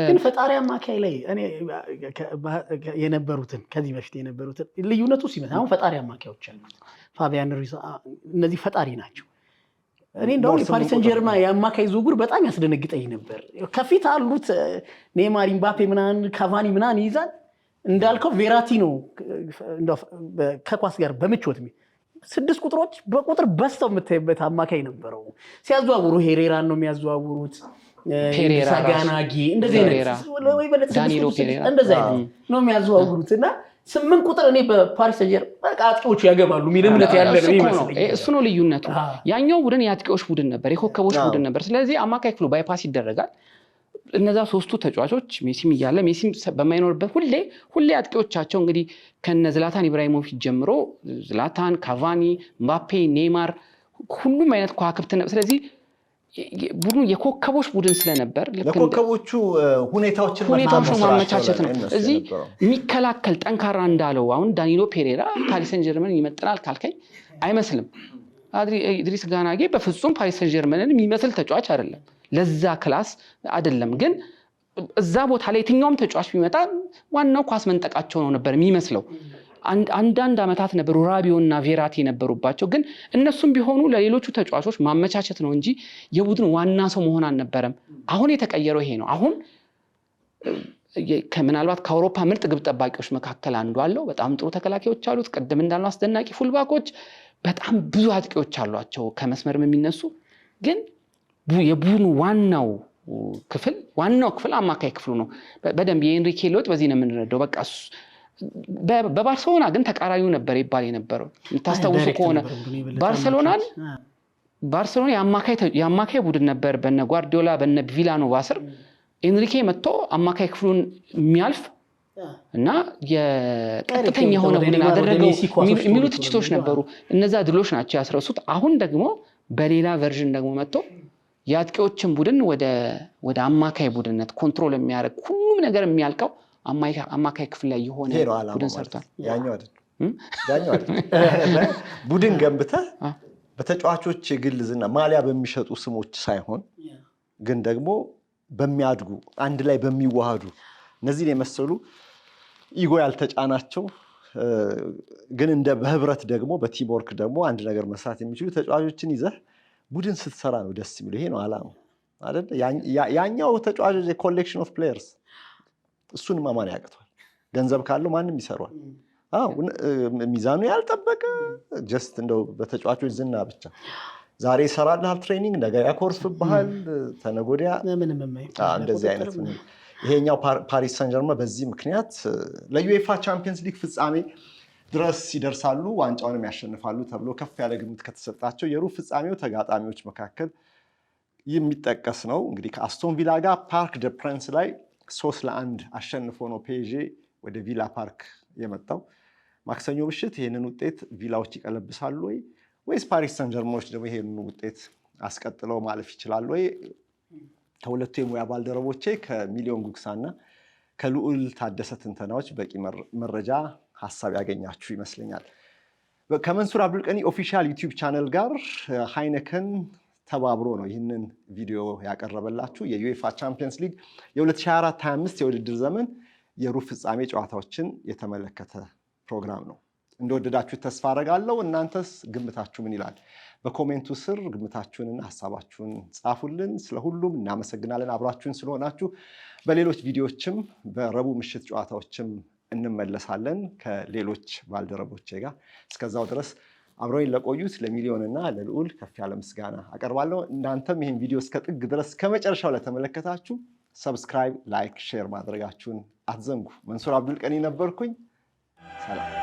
ግን ፈጣሪ አማካይ ላይ እኔ የነበሩትን ከዚህ በፊት የነበሩትን ልዩነቱ ሲመጣ አሁን ፈጣሪ አማካዮች አሉት ፋቢያን ሩይዝ እነዚህ ፈጣሪ ናቸው። እኔ እንደው ፓሪስ ሰን ጀርመን የአማካይ ዝውውር በጣም ያስደነግጠኝ ነበር። ከፊት አሉት ኔይማር ኤምባፔ ምናን ካቫኒ ምናን ይዛል እንዳልከው ቬራቲ ነው ከኳስ ጋር በምቾት 6 ቁጥሮች በቁጥር በስተው የምታይበት አማካይ ነበረው። ሲያዘዋውሩ ሄሬራን ነው የሚያዘዋውሩት ሳጋናጊ እንደዚህ አይነት ወይ ዳኒሎ ፔሬራ እንደዚህ አይነት ነው የሚያዘዋውሩት እና 8 ቁጥር እኔ በፓሪስ ሰን ጀርመን በቃ አጥቂዎቹ ያገባሉ የሚል እምነት ያለ ነው ይመስለኛል። እሱ ነው ልዩነቱ። ያኛው ቡድን የአጥቂዎች ቡድን ነበር፣ የኮከቦች ቡድን ነበር። ስለዚህ አማካይ ክፍሉ ባይፓስ ይደረጋል። እነዛ 3ቱ ተጫዋቾች ሜሲም እያለ ሜሲም በማይኖርበት ሁሌ አጥቂዎቻቸው እንግዲህ ከነ ዝላታን ኢብራሂሞቪች ጀምሮ ዝላታን፣ ካቫኒ፣ ኤምባፔ፣ ኔይማር ሁሉም አይነት ከዋክብት ነበር። ስለዚህ ቡድኑ የኮከቦች ቡድን ስለነበር ለኮከቦቹ ሁኔታዎችን ማመቻቸት ነው። እዚህ የሚከላከል ጠንካራ እንዳለው አሁን ዳኒሎ ፔሬራ ፓሪስ ሰን ጀርመን ይመጥናል ካልከኝ አይመስልም። ኢድሪስ ጋናጌ በፍጹም ፓሪስ ሰን ጀርመንን የሚመስል ተጫዋች አይደለም፣ ለዛ ክላስ አይደለም። ግን እዛ ቦታ ላይ የትኛውም ተጫዋች ቢመጣ ዋናው ኳስ መንጠቃቸው ነው ነበር የሚመስለው። አንዳንድ አመታት ነበሩ ራቢዮና ቬራቲ የነበሩባቸው፣ ግን እነሱም ቢሆኑ ለሌሎቹ ተጫዋቾች ማመቻቸት ነው እንጂ የቡድን ዋና ሰው መሆን አልነበረም። አሁን የተቀየረው ይሄ ነው። አሁን ምናልባት ከአውሮፓ ምርጥ ግብ ጠባቂዎች መካከል አንዱ አለው። በጣም ጥሩ ተከላካዮች አሉት። ቅድም እንዳልነው አስደናቂ ፉልባኮች፣ በጣም ብዙ አጥቂዎች አሏቸው ከመስመርም የሚነሱ። ግን የቡድኑ ዋናው ክፍል አማካይ ክፍሉ ነው። በደንብ የኤንሪኬ ለውጥ በዚህ ነው የምንረዳው። በቃ በባርሴሎና ግን ተቃራኒው ነበር ይባል የነበረው። የምታስታውሱ ከሆነ ባርሴሎና የአማካይ ቡድን ነበር በነ ጓርዲዮላ በነ ቪላኖቫ ስር። ኤንሪኬ መጥቶ አማካይ ክፍሉን የሚያልፍ እና የቀጥተኛ የሆነ ቡድን አደረገው የሚሉ ትችቶች ነበሩ። እነዛ ድሎች ናቸው ያስረሱት። አሁን ደግሞ በሌላ ቨርዥን ደግሞ መጥቶ የአጥቂዎችን ቡድን ወደ አማካይ ቡድንነት ኮንትሮል የሚያደርግ ሁሉም ነገር የሚያልቀው አማካይ ክፍል ላይ የሆነ ቡድን ሰርቷል። ያኛው አይደል ቡድን ገንብተህ በተጫዋቾች የግል ዝና ማሊያ በሚሸጡ ስሞች ሳይሆን ግን ደግሞ በሚያድጉ አንድ ላይ በሚዋሃዱ እነዚህን የመሰሉ ኢጎ ያልተጫናቸው ግን እንደ በህብረት ደግሞ በቲምወርክ ደግሞ አንድ ነገር መስራት የሚችሉ ተጫዋቾችን ይዘህ ቡድን ስትሰራ ነው ደስ የሚለው። ይሄ ነው ዓላማው አይደል? ያኛው ተጫዋቾች የኮሌክሽን ኦፍ ፕሌየርስ እሱን ማን ያቅቷል? ገንዘብ ካለው ማንም ይሰራዋል። ሚዛኑ ያልጠበቀ ጀስት እንደው በተጫዋቾች ዝና ብቻ ዛሬ ይሰራልሃል ትሬኒንግ፣ ነገ ያኮርፍብሃል፣ ተነገ ወዲያ እንደዚህ አይነት ነው። ይሄኛው ፓሪስ ሰን ጀርመን በዚህ ምክንያት ለዩኤፋ ቻምፒየንስ ሊግ ፍጻሜ ድረስ ይደርሳሉ፣ ዋንጫውንም ያሸንፋሉ ተብሎ ከፍ ያለ ግምት ከተሰጣቸው የሩብ ፍጻሜው ተጋጣሚዎች መካከል የሚጠቀስ ነው። እንግዲህ ከአስቶን ቪላ ጋር ፓርክ ደ ፕሪንስ ላይ 3-1 አሸንፎ ነው ፔዤ ወደ ቪላ ፓርክ የመጣው። ማክሰኞ ምሽት ይህንን ውጤት ቪላዎች ይቀለብሳሉ ወይስ ፓሪስ ሰን ጀርመኖች ደግሞ ይሄንን ውጤት አስቀጥለው ማለፍ ይችላሉ ወይ? ከሁለቱ የሙያ ባልደረቦቼ ከሚሊዮን ጉግሳና ከልዑል ታደሰ ትንተናዎች በቂ መረጃ ሀሳብ ያገኛችሁ ይመስለኛል። ከመንሱር አብዱልቀኒ ኦፊሻል ዩቲዩብ ቻነል ጋር ሃይነከን ተባብሮ ነው ይህንን ቪዲዮ ያቀረበላችሁ። የዩኤፋ ቻምፒየንስ ሊግ የ2024-25 የውድድር ዘመን የሩብ ፍጻሜ ጨዋታዎችን የተመለከተ ፕሮግራም ነው። እንደወደዳችሁ ተስፋ አደርጋለሁ። እናንተስ ግምታችሁ ምን ይላል? በኮሜንቱ ስር ግምታችሁንና ሀሳባችሁን ጻፉልን። ስለሁሉም እናመሰግናለን አብራችሁን ስለሆናችሁ። በሌሎች ቪዲዮዎችም በረቡዕ ምሽት ጨዋታዎችም እንመለሳለን ከሌሎች ባልደረቦቼ ጋር። እስከዛው ድረስ አብረውኝ ለቆዩት ለሚሊዮንና ለልዑል ከፍ ያለ ምስጋና አቀርባለሁ። እናንተም ይህን ቪዲዮ እስከ ጥግ ድረስ ከመጨረሻው ለተመለከታችሁ ሰብስክራይብ፣ ላይክ፣ ሼር ማድረጋችሁን አትዘንጉ። መንሱር አብዱልቀኒ ነበርኩኝ። ሰላም።